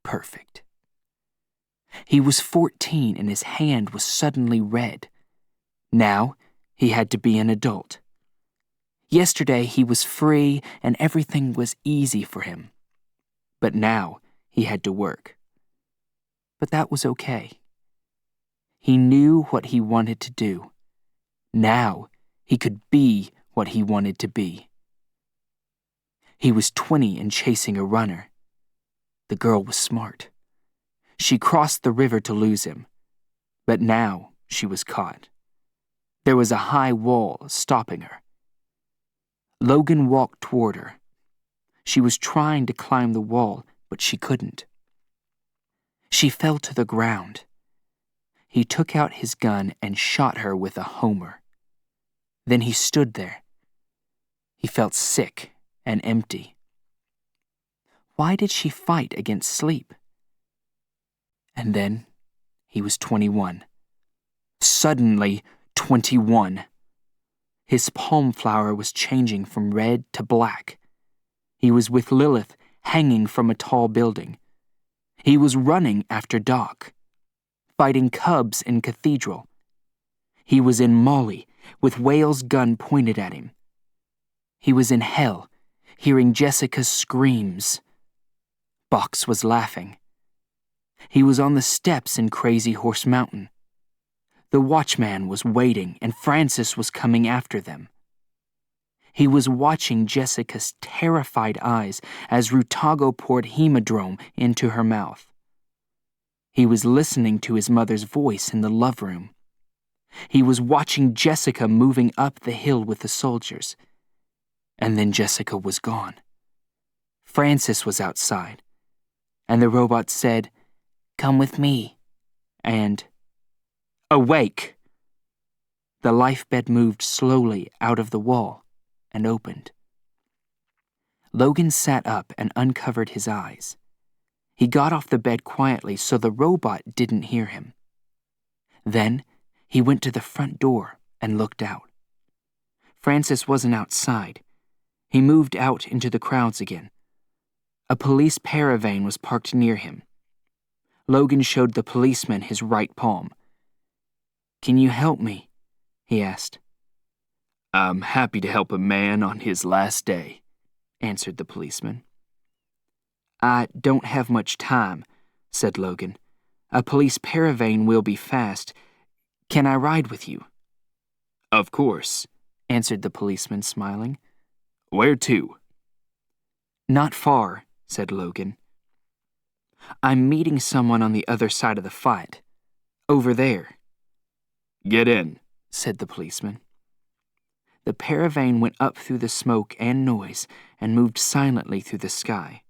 Perfect. He was 14 and his hand was suddenly red. Now he had to be an adult. Yesterday he was free and everything was easy for him. But now he had to work. But that was okay. He knew what he wanted to do. Now he could be what he wanted to be. He was 20 and chasing a runner. The girl was smart. She crossed the river to lose him, but now she was caught. There was a high wall stopping her. Logan walked toward her. She was trying to climb the wall, but she couldn't. She fell to the ground. He took out his gun and shot her with a Homer. Then he stood there. He felt sick and empty. Why did she fight against sleep? And then he was 21. Suddenly 21. His palm flower was changing from red to black. He was with Lilith, hanging from a tall building. He was running after Doc, fighting cubs in Cathedral. He was in Molly, with Whale's gun pointed at him. He was in hell, hearing Jessica's screams. Box was laughing. He was on the steps in Crazy Horse Mountain. The watchman was waiting, and Francis was coming after them. He was watching Jessica's terrified eyes as Rutago poured Hemodrome into her mouth. He was listening to his mother's voice in the love room. He was watching Jessica moving up the hill with the soldiers. And then Jessica was gone. Francis was outside, and the robot said, "Come with me," and, "Awake!" The life bed moved slowly out of the wall and opened. Logan sat up and uncovered his eyes. He got off the bed quietly so the robot didn't hear him. Then he went to the front door and looked out. Francis wasn't outside. He moved out into the crowds again. A police paravane was parked near him. Logan showed the policeman his right palm. "Can you help me?" he asked. "I'm happy to help a man on his last day," answered the policeman. "I don't have much time," said Logan. "A police paravane will be fast. Can I ride with you?" "Of course," answered the policeman, smiling. "Where to?" "Not far," said Logan. "I'm meeting someone on the other side of the fight. Over there." "Get in," said the policeman. The paravane went up through the smoke and noise and moved silently through the sky.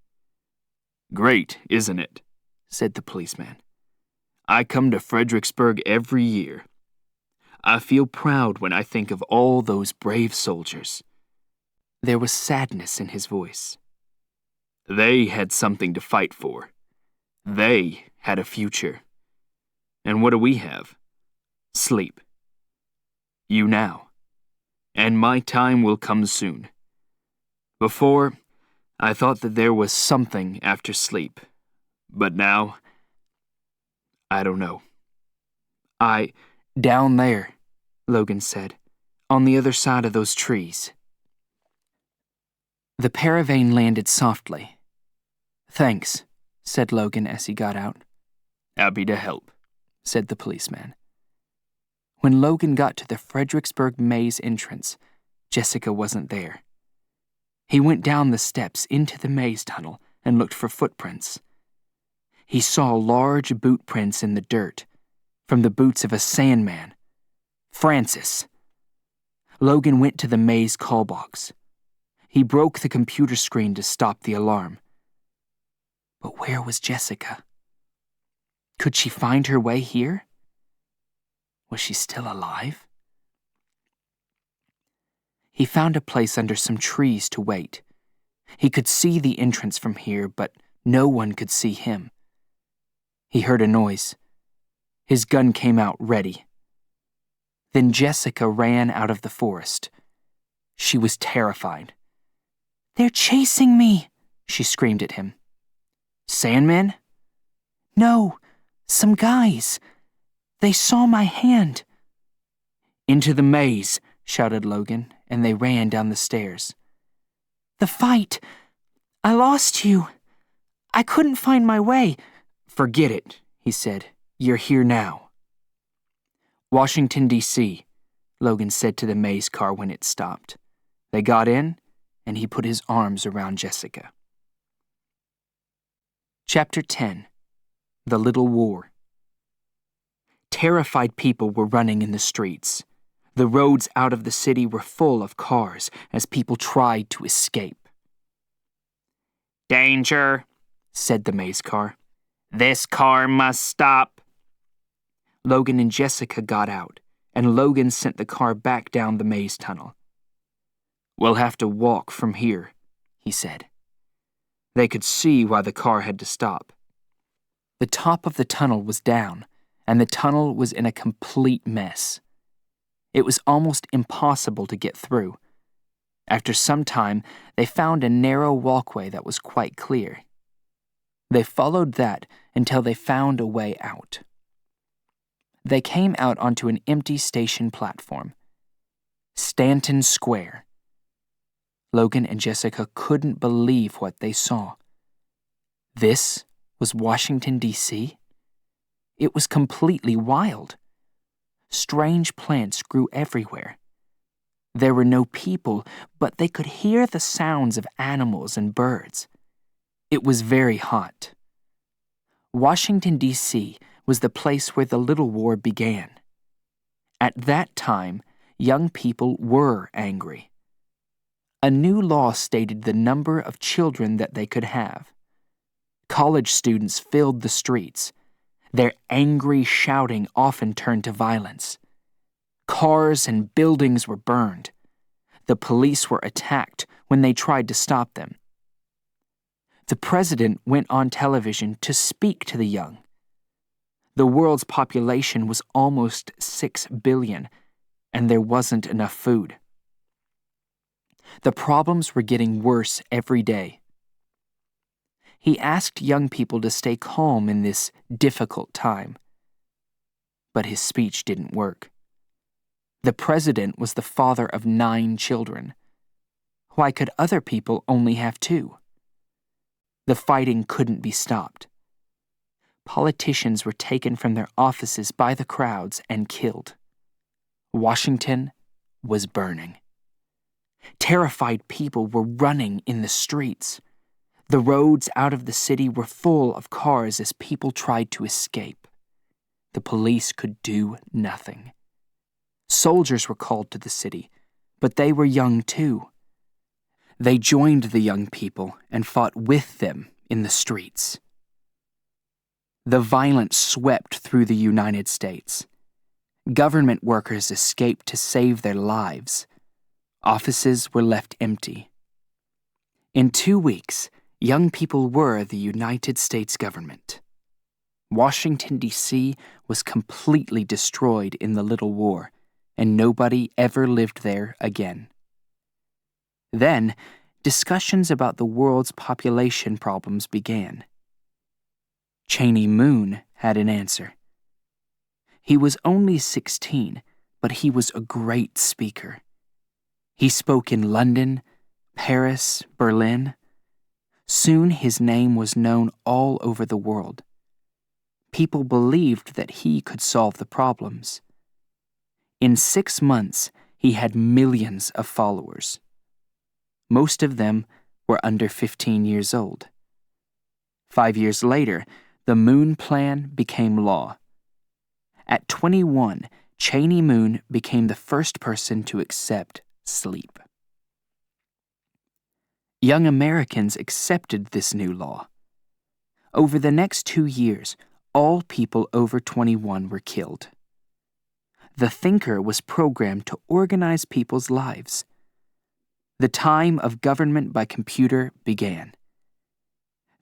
"Great, isn't it?" said the policeman. "I come to Fredericksburg every year. I feel proud when I think of all those brave soldiers." There was sadness in his voice. They had something to fight for. They had a future. And what do we have? Sleep. You now. And my time will come soon. Before, I thought that there was something after sleep. But now, I don't know. Down there, Logan said, on the other side of those trees. The paravane landed softly. "Thanks," said Logan as he got out. "Happy to help," said the policeman. When Logan got to the Fredericksburg maze entrance, Jessica wasn't there. He went down the steps into the maze tunnel and looked for footprints. He saw large boot prints in the dirt, from the boots of a Sandman. Francis. Logan went to the maze call box. He broke the computer screen to stop the alarm. But where was Jessica? Could she find her way here? Was she still alive? He found a place under some trees to wait. He could see the entrance from here, but no one could see him. He heard a noise. His gun came out ready. Then Jessica ran out of the forest. She was terrified. "They're chasing me," she screamed at him. "Sandmen?" "No, some guys. They saw my hand." "Into the maze," shouted Logan, and they ran down the stairs. "The fight. I lost you. I couldn't find my way." "Forget it," he said. "You're here now." "Washington, D.C., Logan said to the maze car when it stopped. They got in, and he put his arms around Jessica. Chapter 10. The Little War. Terrified people were running in the streets. The roads out of the city were full of cars as people tried to escape. "Danger," said the maze car. "This car must stop." Logan and Jessica got out, and Logan sent the car back down the maze tunnel. "We'll have to walk from here," he said. They could see why the car had to stop. The top of the tunnel was down, and the tunnel was in a complete mess. It was almost impossible to get through. After some time, they found a narrow walkway that was quite clear. They followed that until they found a way out. They came out onto an empty station platform. Stanton Square. Logan and Jessica couldn't believe what they saw. This was Washington, D.C.? It was completely wild. Strange plants grew everywhere. There were no people, but they could hear the sounds of animals and birds. It was very hot. Washington, D.C. was the place where the Little War began. At that time, young people were angry. A new law stated the number of children that they could have. College students filled the streets. Their angry shouting often turned to violence. Cars and buildings were burned. The police were attacked when they tried to stop them. The president went on television to speak to the young. The world's population was almost 6 billion, and there wasn't enough food. The problems were getting worse every day. He asked young people to stay calm in this difficult time. But his speech didn't work. The president was the father of 9 children. Why could other people only have 2? The fighting couldn't be stopped. Politicians were taken from their offices by the crowds and killed. Washington was burning. Terrified people were running in the streets. The roads out of the city were full of cars as people tried to escape. The police could do nothing. Soldiers were called to the city, but they were young too. They joined the young people and fought with them in the streets. The violence swept through the United States. Government workers escaped to save their lives. Offices were left empty. In 2 weeks, young people were the United States government. Washington, D.C. was completely destroyed in the Little War, and nobody ever lived there again. Then, discussions about the world's population problems began. Cheney Moon had an answer. He was only 16, but he was a great speaker. He spoke in London, Paris, Berlin. Soon his name was known all over the world. People believed that he could solve the problems. In 6 months, he had millions of followers. Most of them were under 15 years old. 5 years later, the Moon Plan became law. At 21, Cheney Moon became the first person to accept sleep. Young Americans accepted this new law. Over the next 2 years, all people over 21 were killed. The thinker was programmed to organize people's lives. The time of government by computer began.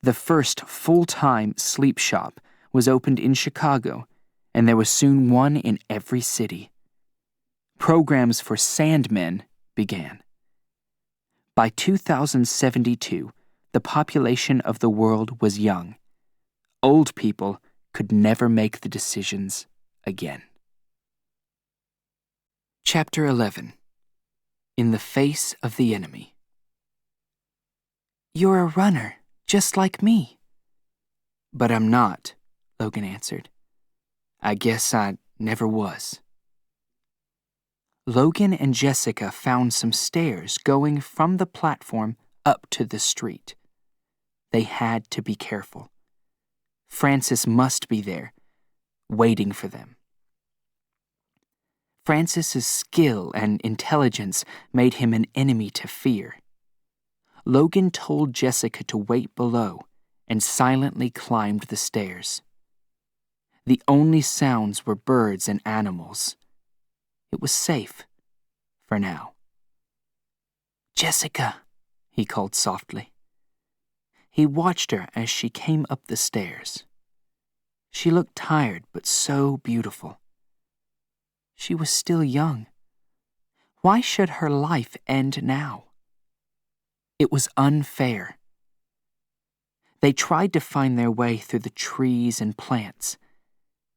The first full-time sleep shop was opened in Chicago, and there was soon one in every city. Programs for Sandmen began. By 2072, the population of the world was young. Old people could never make the decisions again. Chapter 11. In the Face of the Enemy. You're a runner, just like me. But I'm not, Logan answered. I guess I never was. Logan and Jessica found some stairs going from the platform up to the street. They had to be careful. Francis must be there, waiting for them. Francis's skill and intelligence made him an enemy to fear. Logan told Jessica to wait below and silently climbed the stairs. The only sounds were birds and animals. It was safe, for now. Jessica, he called softly. He watched her as she came up the stairs. She looked tired but so beautiful. She was still young. Why should her life end now? It was unfair. They tried to find their way through the trees and plants.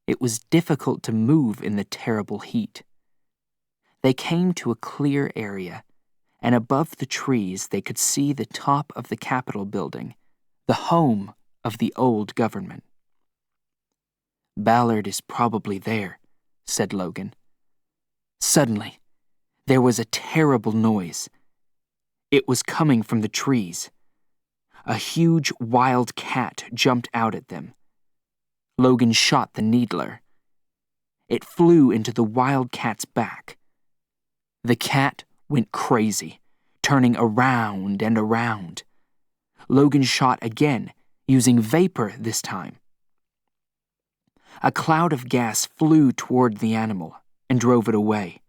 It was difficult to move in the terrible heat. They came to a clear area, and above the trees they could see the top of the Capitol building, the home of the old government. "Ballard is probably there," said Logan. Suddenly, there was a terrible noise. It was coming from the trees. A huge wild cat jumped out at them. Logan shot the needler. It flew into the wild cat's back. The cat went crazy, turning around and around. Logan shot again, using vapor this time. A cloud of gas flew toward the animal and drove it away.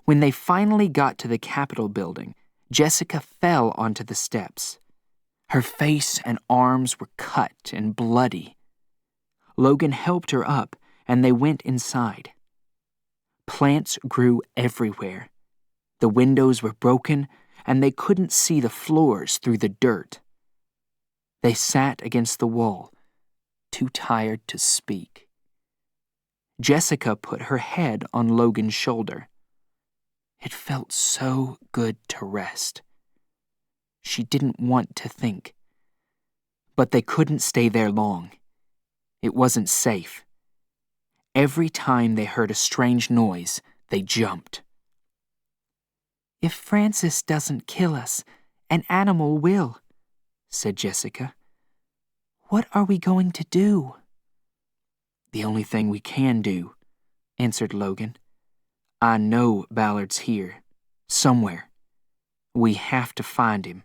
When they finally got to the Capitol building, Jessica fell onto the steps. Her face and arms were cut and bloody. Logan helped her up, and they went inside. Plants grew everywhere. The windows were broken, and they couldn't see the floors through the dirt. They sat against the wall, too tired to speak. Jessica put her head on Logan's shoulder. It felt so good to rest. She didn't want to think. But they couldn't stay there long. It wasn't safe. Every time they heard a strange noise, they jumped. "If Francis doesn't kill us, an animal will," said Jessica. "What are we going to do?" "The only thing we can do," answered Logan. "I know Ballard's here, somewhere. We have to find him."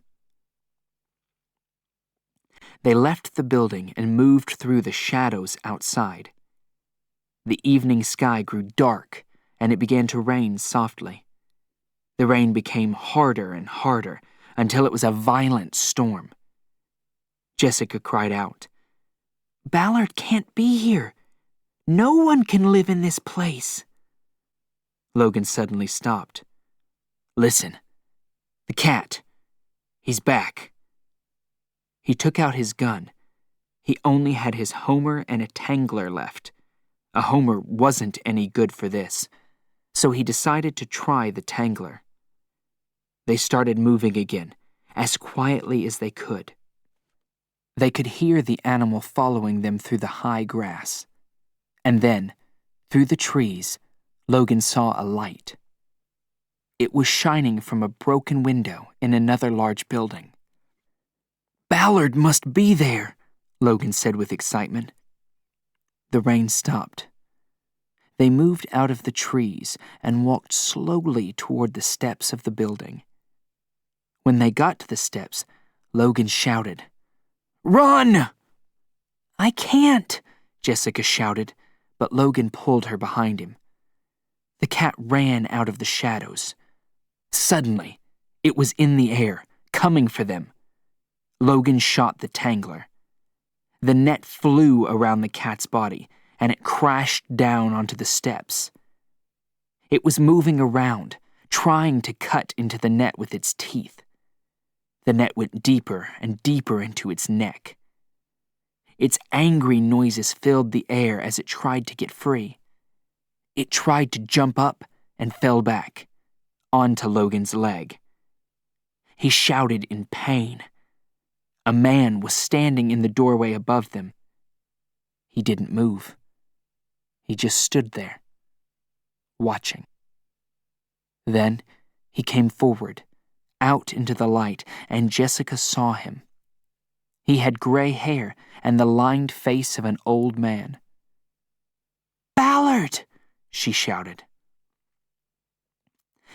They left the building and moved through the shadows outside. The evening sky grew dark, and it began to rain softly. The rain became harder and harder until it was a violent storm. Jessica cried out, "Ballard can't be here. No one can live in this place." Logan suddenly stopped. "Listen, the cat. He's back." He took out his gun. He only had his homer and a tangler left. A homer wasn't any good for this, so he decided to try the tangler. They started moving again, as quietly as they could. They could hear the animal following them through the high grass. And then, through the trees, Logan saw a light. It was shining from a broken window in another large building. "Ballard must be there," Logan said with excitement. The rain stopped. They moved out of the trees and walked slowly toward the steps of the building. When they got to the steps, Logan shouted, "Run!" "I can't," Jessica shouted, but Logan pulled her behind him. The cat ran out of the shadows. Suddenly, it was in the air, coming for them. Logan shot the tangler. The net flew around the cat's body, and it crashed down onto the steps. It was moving around, trying to cut into the net with its teeth. The net went deeper and deeper into its neck. Its angry noises filled the air as it tried to get free. It tried to jump up and fell back, onto Logan's leg. He shouted in pain. A man was standing in the doorway above them. He didn't move. He just stood there, watching. Then he came forward, out into the light, and Jessica saw him. He had gray hair and the lined face of an old man. "Ballard!" she shouted.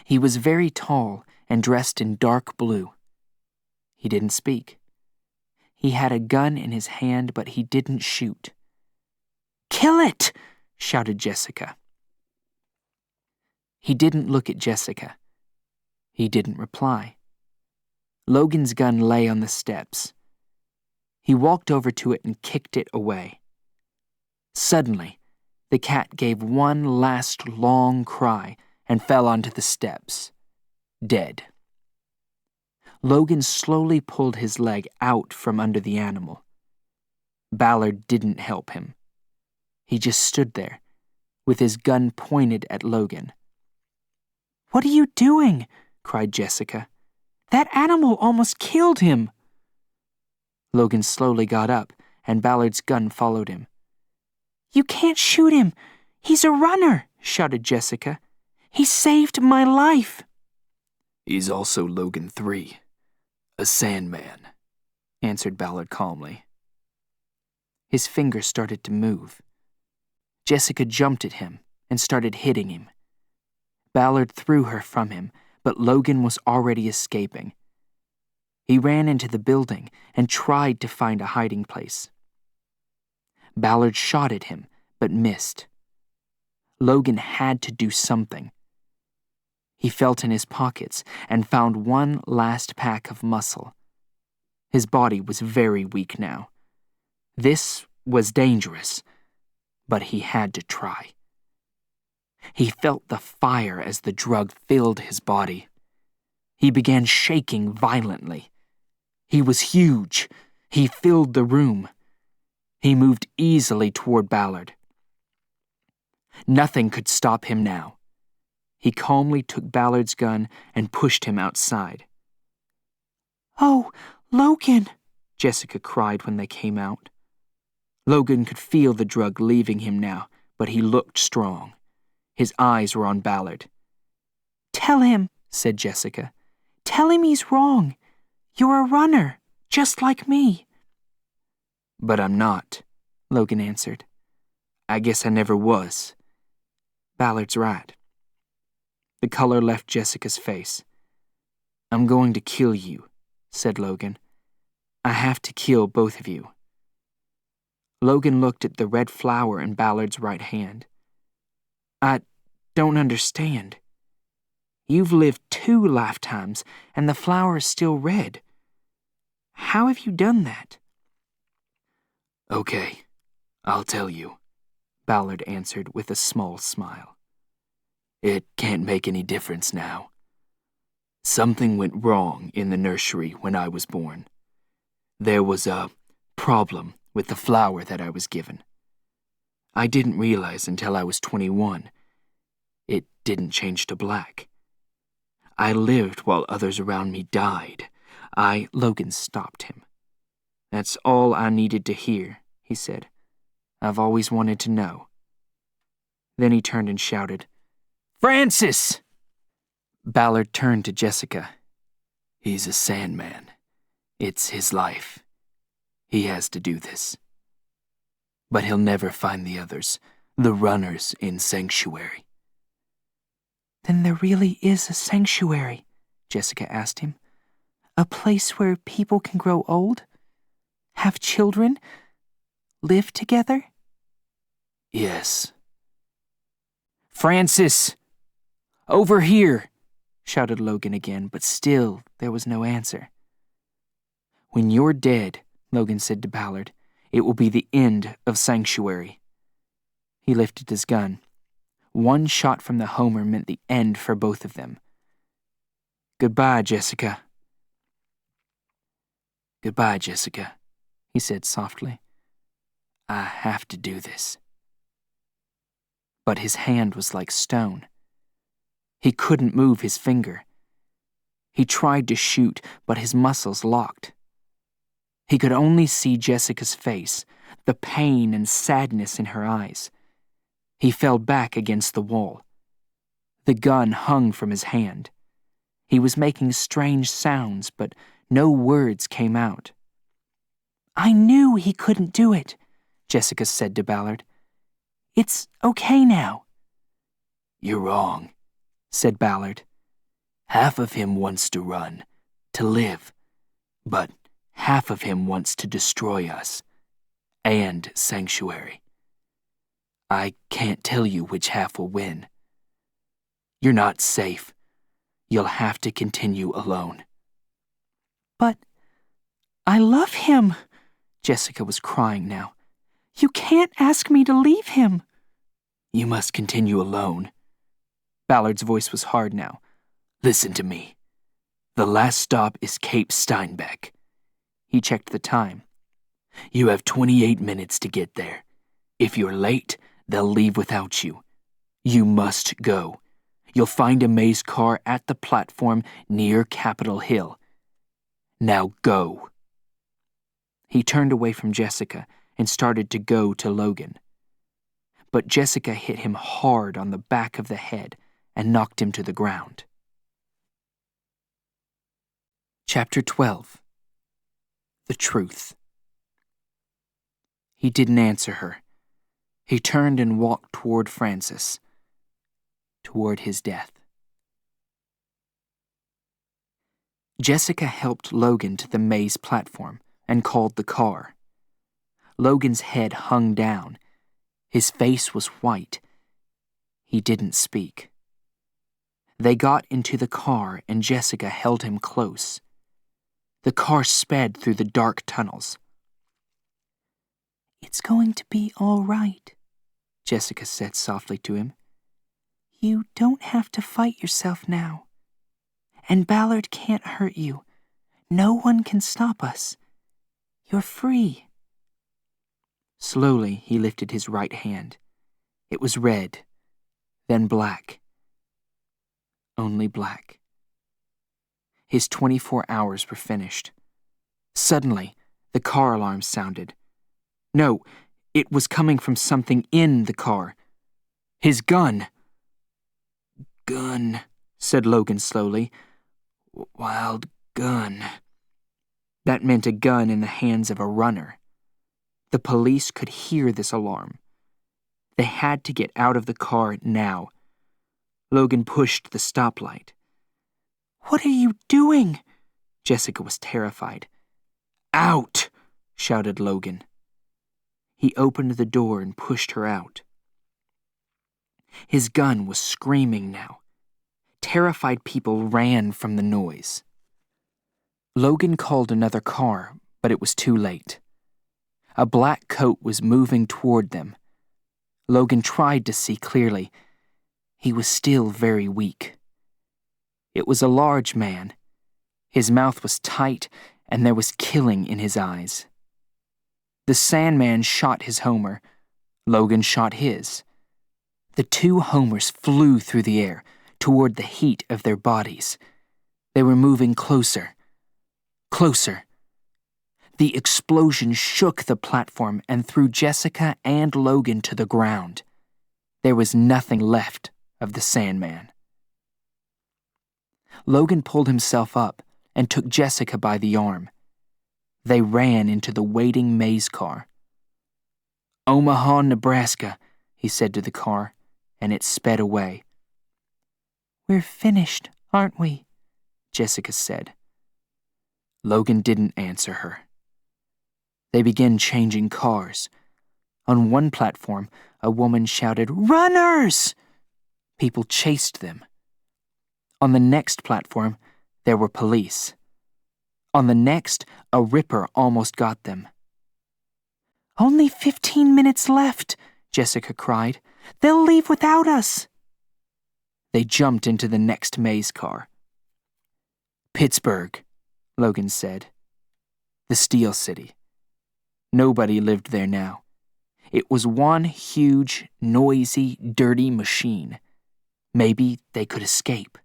He was very tall and dressed in dark blue. He didn't speak. He had a gun in his hand, but he didn't shoot. "Kill it!" shouted Jessica. He didn't look at Jessica. He didn't reply. Logan's gun lay on the steps. He walked over to it and kicked it away. Suddenly, the cat gave one last long cry and fell onto the steps, dead. Logan slowly pulled his leg out from under the animal. Ballard didn't help him. He just stood there, with his gun pointed at Logan. "What are you doing?" cried Jessica. "That animal almost killed him." Logan slowly got up, and Ballard's gun followed him. "You can't shoot him. He's a runner," shouted Jessica. "He saved my life." He's also Logan 3, a Sandman," answered Ballard calmly. His fingers started to move. Jessica jumped at him and started hitting him. Ballard threw her from him, but Logan was already escaping. He ran into the building and tried to find a hiding place. Ballard shot at him, but missed. Logan had to do something. He felt in his pockets and found one last pack of muscle. His body was very weak now. This was dangerous, but he had to try. He felt the fire as the drug filled his body. He began shaking violently. He was huge. He filled the room. He moved easily toward Ballard. Nothing could stop him now. He calmly took Ballard's gun and pushed him outside. "Oh, Logan," Jessica cried when they came out. Logan could feel the drug leaving him now, but he looked strong. His eyes were on Ballard. "Tell him," said Jessica. "Tell him he's wrong. You're a runner, just like me." "But I'm not," Logan answered. "I guess I never was." Ballard's right. The color left Jessica's face. "I'm going to kill you," said Logan. "I have to kill both of you." Logan looked at the red flower in Ballard's right hand. "I don't understand. You've lived 2 lifetimes, and the flower is still red. How have you done that?" "Okay, I'll tell you," Ballard answered with a small smile. "It can't make any difference now. Something went wrong in the nursery when I was born. There was a problem with the flower that I was given. I didn't realize until I was 21. It didn't change to black. I lived while others around me died. Logan stopped him. "That's all I needed to hear," he said. "I've always wanted to know." Then he turned and shouted, "Francis!" Ballard turned to Jessica. "He's a Sandman. It's his life. He has to do this. But he'll never find the others, the runners in Sanctuary." "Then there really is a sanctuary?" Jessica asked him. "A place where people can grow old? Have children? Live together?" "Yes." "Francis! Over here!" shouted Logan again, but still there was no answer. "When you're dead," Logan said to Ballard, "it will be the end of Sanctuary." He lifted his gun. One shot from the Homer meant the end for both of them. "Goodbye, Jessica." "Goodbye, Jessica," he said softly. "I have to do this." But his hand was like stone. He couldn't move his finger. He tried to shoot, but his muscles locked. He could only see Jessica's face, the pain and sadness in her eyes. He fell back against the wall. The gun hung from his hand. He was making strange sounds, but no words came out. "I knew he couldn't do it," Jessica said to Ballard. "It's okay now." "You're wrong," said Ballard. "Half of him wants to run, to live, but half of him wants to destroy us and Sanctuary. I can't tell you which half will win. You're not safe. You'll have to continue alone." "But I love him," Jessica was crying now. "You can't ask me to leave him." "You must continue alone." Ballard's voice was hard now. "Listen to me. The last stop is Cape Steinbeck. He checked the time. You have 28 minutes to get there. If you're late, they'll leave without you. You must go. You'll find a maze car at the platform near Capitol Hill. Now go. He turned away from Jessica and started to go to Logan. But Jessica hit him hard on the back of the head and knocked him to the ground. Chapter 12. The Truth. He didn't answer her. He turned and walked toward Francis, toward his death. Jessica helped Logan to the maze platform and called the car. Logan's head hung down. His face was white. He didn't speak. They got into the car and Jessica held him close. The car sped through the dark tunnels. "It's going to be all right," Jessica said softly to him. "You don't have to fight yourself now. And Ballard can't hurt you. No one can stop us. You're free." Slowly, he lifted his right hand. It was red, then black. Only black. His 24 hours were finished. Suddenly, the car alarm sounded. No, it was coming from something in the car. His gun. "Gun," said Logan slowly. "Wild gun." That meant a gun in the hands of a runner. The police could hear this alarm. They had to get out of the car now. Logan pushed the stoplight. "What are you doing?" Jessica was terrified. "Out!" shouted Logan. He opened the door and pushed her out. His gun was screaming now. Terrified people ran from the noise. Logan called another car, but it was too late. A black coat was moving toward them. Logan tried to see clearly. He was still very weak. It was a large man. His mouth was tight, and there was killing in his eyes. The Sandman shot his Homer. Logan shot his. The two Homers flew through the air, toward the heat of their bodies. They were moving closer. Closer. The explosion shook the platform and threw Jessica and Logan to the ground. There was nothing left of the Sandman. Logan pulled himself up and took Jessica by the arm. They ran into the waiting maze car. "Omaha, Nebraska," he said to the car, and it sped away. "We're finished, aren't we?" Jessica said. Logan didn't answer her. They began changing cars. On one platform, a woman shouted, "Runners!" People chased them. On the next platform, there were police. On the next, a ripper almost got them. "Only 15 minutes left," Jessica cried. "They'll leave without us." They jumped into the next maze car. "Pittsburgh," Logan said. "The Steel City." Nobody lived there now. It was one huge, noisy, dirty machine. Maybe they could escape.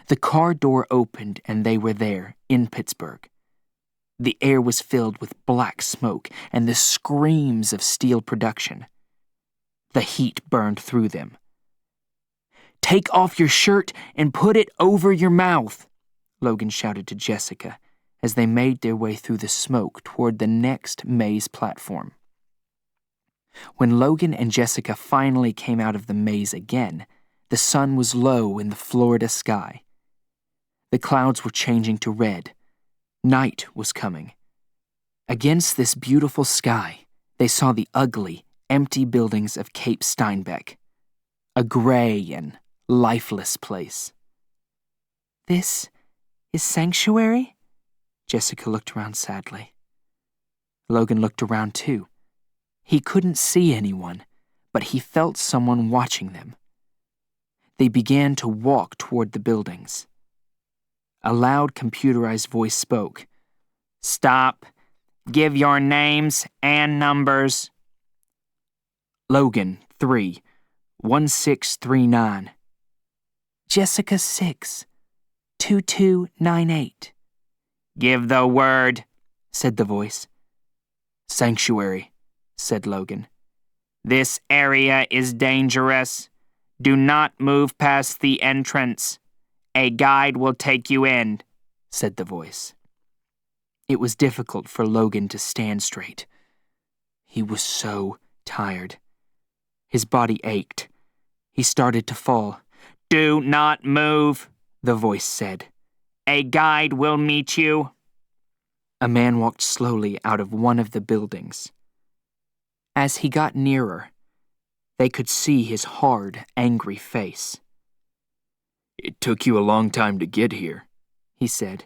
The car door opened and they were there, in Pittsburgh. The air was filled with black smoke and the screams of steel production. The heat burned through them. "Take off your shirt and put it over your mouth," Logan shouted to Jessica as they made their way through the smoke toward the next maze platform. When Logan and Jessica finally came out of the maze again, the sun was low in the Florida sky. The clouds were changing to red. Night was coming. Against this beautiful sky, they saw the ugly, empty buildings of Cape Steinbeck, a gray and lifeless place. "This is sanctuary?" Jessica looked around sadly. Logan looked around too. He couldn't see anyone, but he felt someone watching them. They began to walk toward the buildings. A loud computerized voice spoke. Stop. Give your names and numbers. Logan, 3, 1639. Jessica 6, 2298. Give the word, said the voice. Sanctuary, said Logan. This area is dangerous. Do not move past the entrance. A guide will take you in, said the voice. It was difficult for Logan to stand straight. He was so tired. His body ached. He started to fall. Do not move, the voice said. A guide will meet you. A man walked slowly out of one of the buildings. As he got nearer, they could see his hard, angry face. It took you a long time to get here, he said.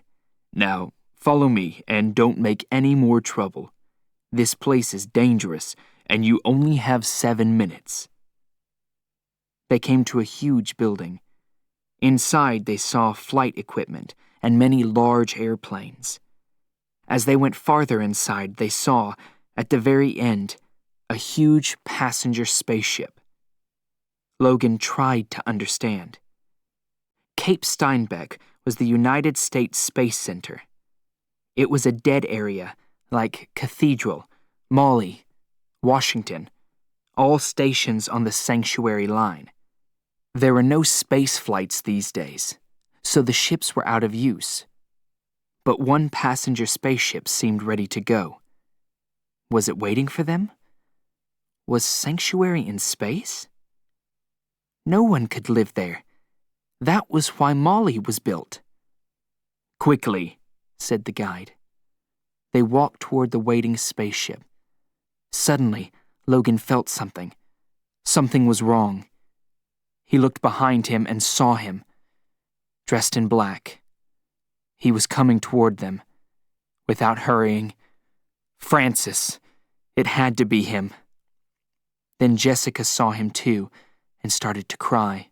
Now, follow me and don't make any more trouble. This place is dangerous, and you only have 7 minutes. They came to a huge building. Inside, they saw flight equipment and many large airplanes. As they went farther inside, they saw, at the very end, a huge passenger spaceship. Logan tried to understand. Cape Steinbeck was the United States Space Center. It was a dead area, like Cathedral, Molly, Washington, all stations on the Sanctuary line. There were no space flights these days, so the ships were out of use. But one passenger spaceship seemed ready to go. Was it waiting for them? Was Sanctuary in space? No one could live there. That was why Molly was built. Quickly, said the guide. They walked toward the waiting spaceship. Suddenly, Logan felt something. Something was wrong. He looked behind him and saw him, dressed in black. He was coming toward them. Without hurrying, Francis. It had to be him. Then Jessica saw him too and started to cry.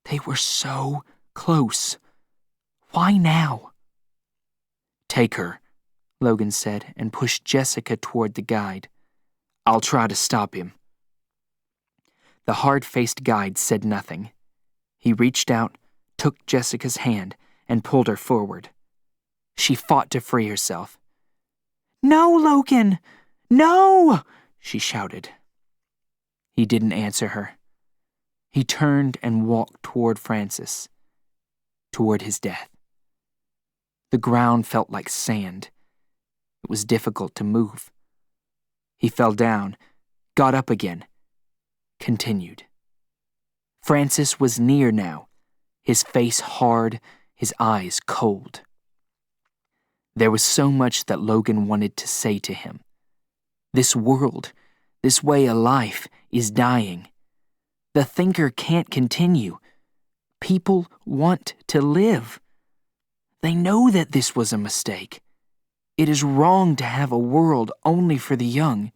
They were so close. Why now? Take her, Logan said, and pushed Jessica toward the guide. I'll try to stop him. The hard-faced guide said nothing. He reached out, took Jessica's hand, and pulled her forward. She fought to free herself. No, Logan! No! She shouted. He didn't answer her. He turned and walked toward Francis, toward his death. The ground felt like sand. It was difficult to move. He fell down, got up again, continued. Francis was near now, his face hard, his eyes cold. There was so much that Logan wanted to say to him. This world, this way of life, is dying. The thinker can't continue. People want to live. They know that this was a mistake. It is wrong to have a world only for the young.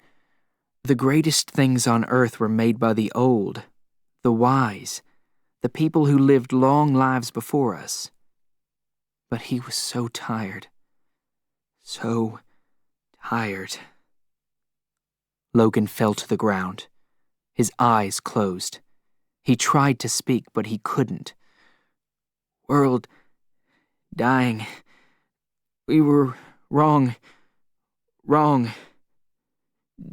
The greatest things on earth were made by the old, the wise, the people who lived long lives before us. But he was so tired. So tired. Logan fell to the ground. His eyes closed. He tried to speak, but he couldn't. World dying. We were wrong.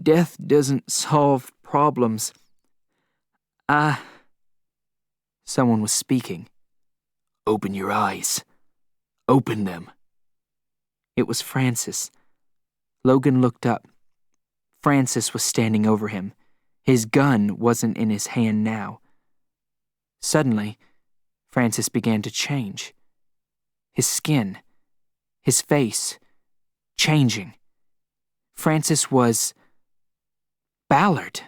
Death doesn't solve problems. Someone was speaking. Open your eyes. Open them. It was Francis. Logan looked up. Francis was standing over him. His gun wasn't in his hand now. Suddenly, Francis began to change. His skin, his face, changing. Francis was Ballard.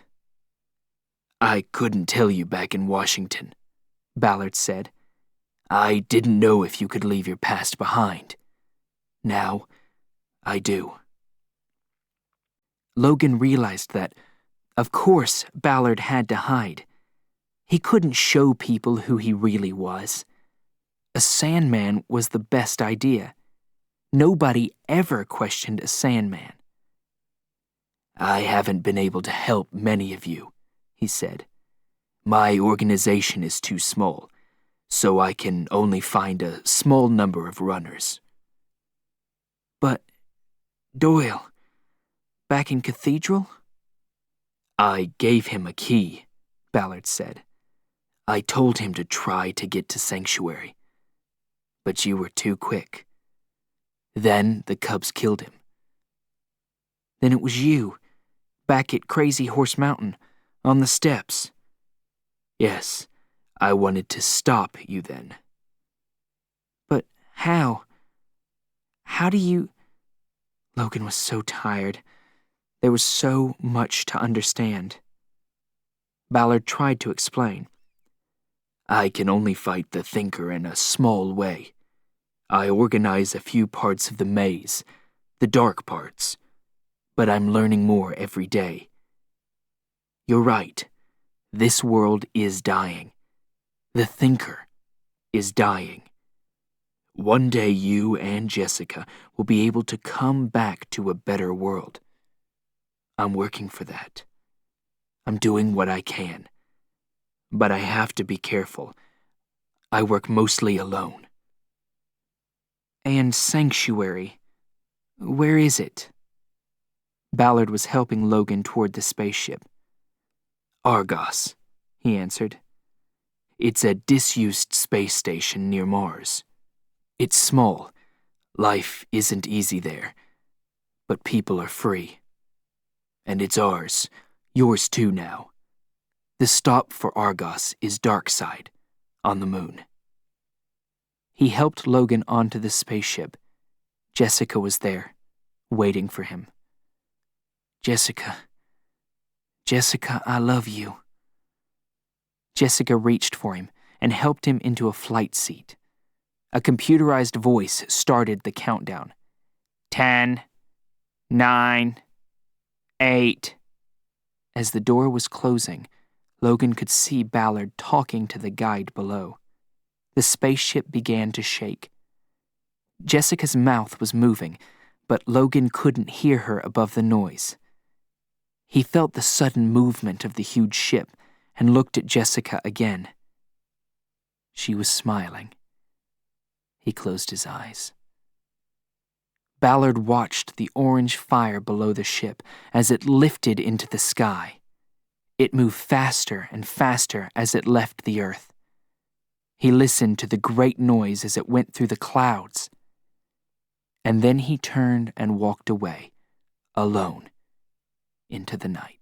I couldn't tell you back in Washington, Ballard said. I didn't know if you could leave your past behind. Now, I do. Logan realized that, of course, Ballard had to hide. He couldn't show people who he really was. A Sandman was the best idea. Nobody ever questioned a Sandman. I haven't been able to help many of you, he said. My organization is too small, so I can only find a small number of runners. But, Doyle, back in Cathedral? I gave him a key, Ballard said. I told him to try to get to Sanctuary. But you were too quick. Then the Cubs killed him. Then it was you, back at Crazy Horse Mountain, on the steps. Yes, I wanted to stop you then. But how? How do you... Logan was so tired. There was so much to understand. Ballard tried to explain. I can only fight the Thinker in a small way. I organize a few parts of the maze, the dark parts, but I'm learning more every day. You're right. This world is dying. The Thinker is dying. One day you and Jessica will be able to come back to a better world. I'm working for that. I'm doing what I can. But I have to be careful. I work mostly alone. And Sanctuary, where is it? Ballard was helping Logan toward the spaceship. Argos, he answered. It's a disused space station near Mars. It's small. Life isn't easy there. But people are free. And it's ours. Yours too now. The stop for Argos is Darkside, on the moon. He helped Logan onto the spaceship. Jessica was there, waiting for him. Jessica, I love you. Jessica reached for him and helped him into a flight seat. A computerized voice started the countdown. 10, 9, 8. As the door was closing, Logan could see Ballard talking to the guide below. The spaceship began to shake. Jessica's mouth was moving, but Logan couldn't hear her above the noise. He felt the sudden movement of the huge ship and looked at Jessica again. She was smiling. He closed his eyes. Ballard watched the orange fire below the ship as it lifted into the sky. It moved faster and faster as it left the earth. He listened to the great noise as it went through the clouds. And then he turned and walked away, alone, into the night.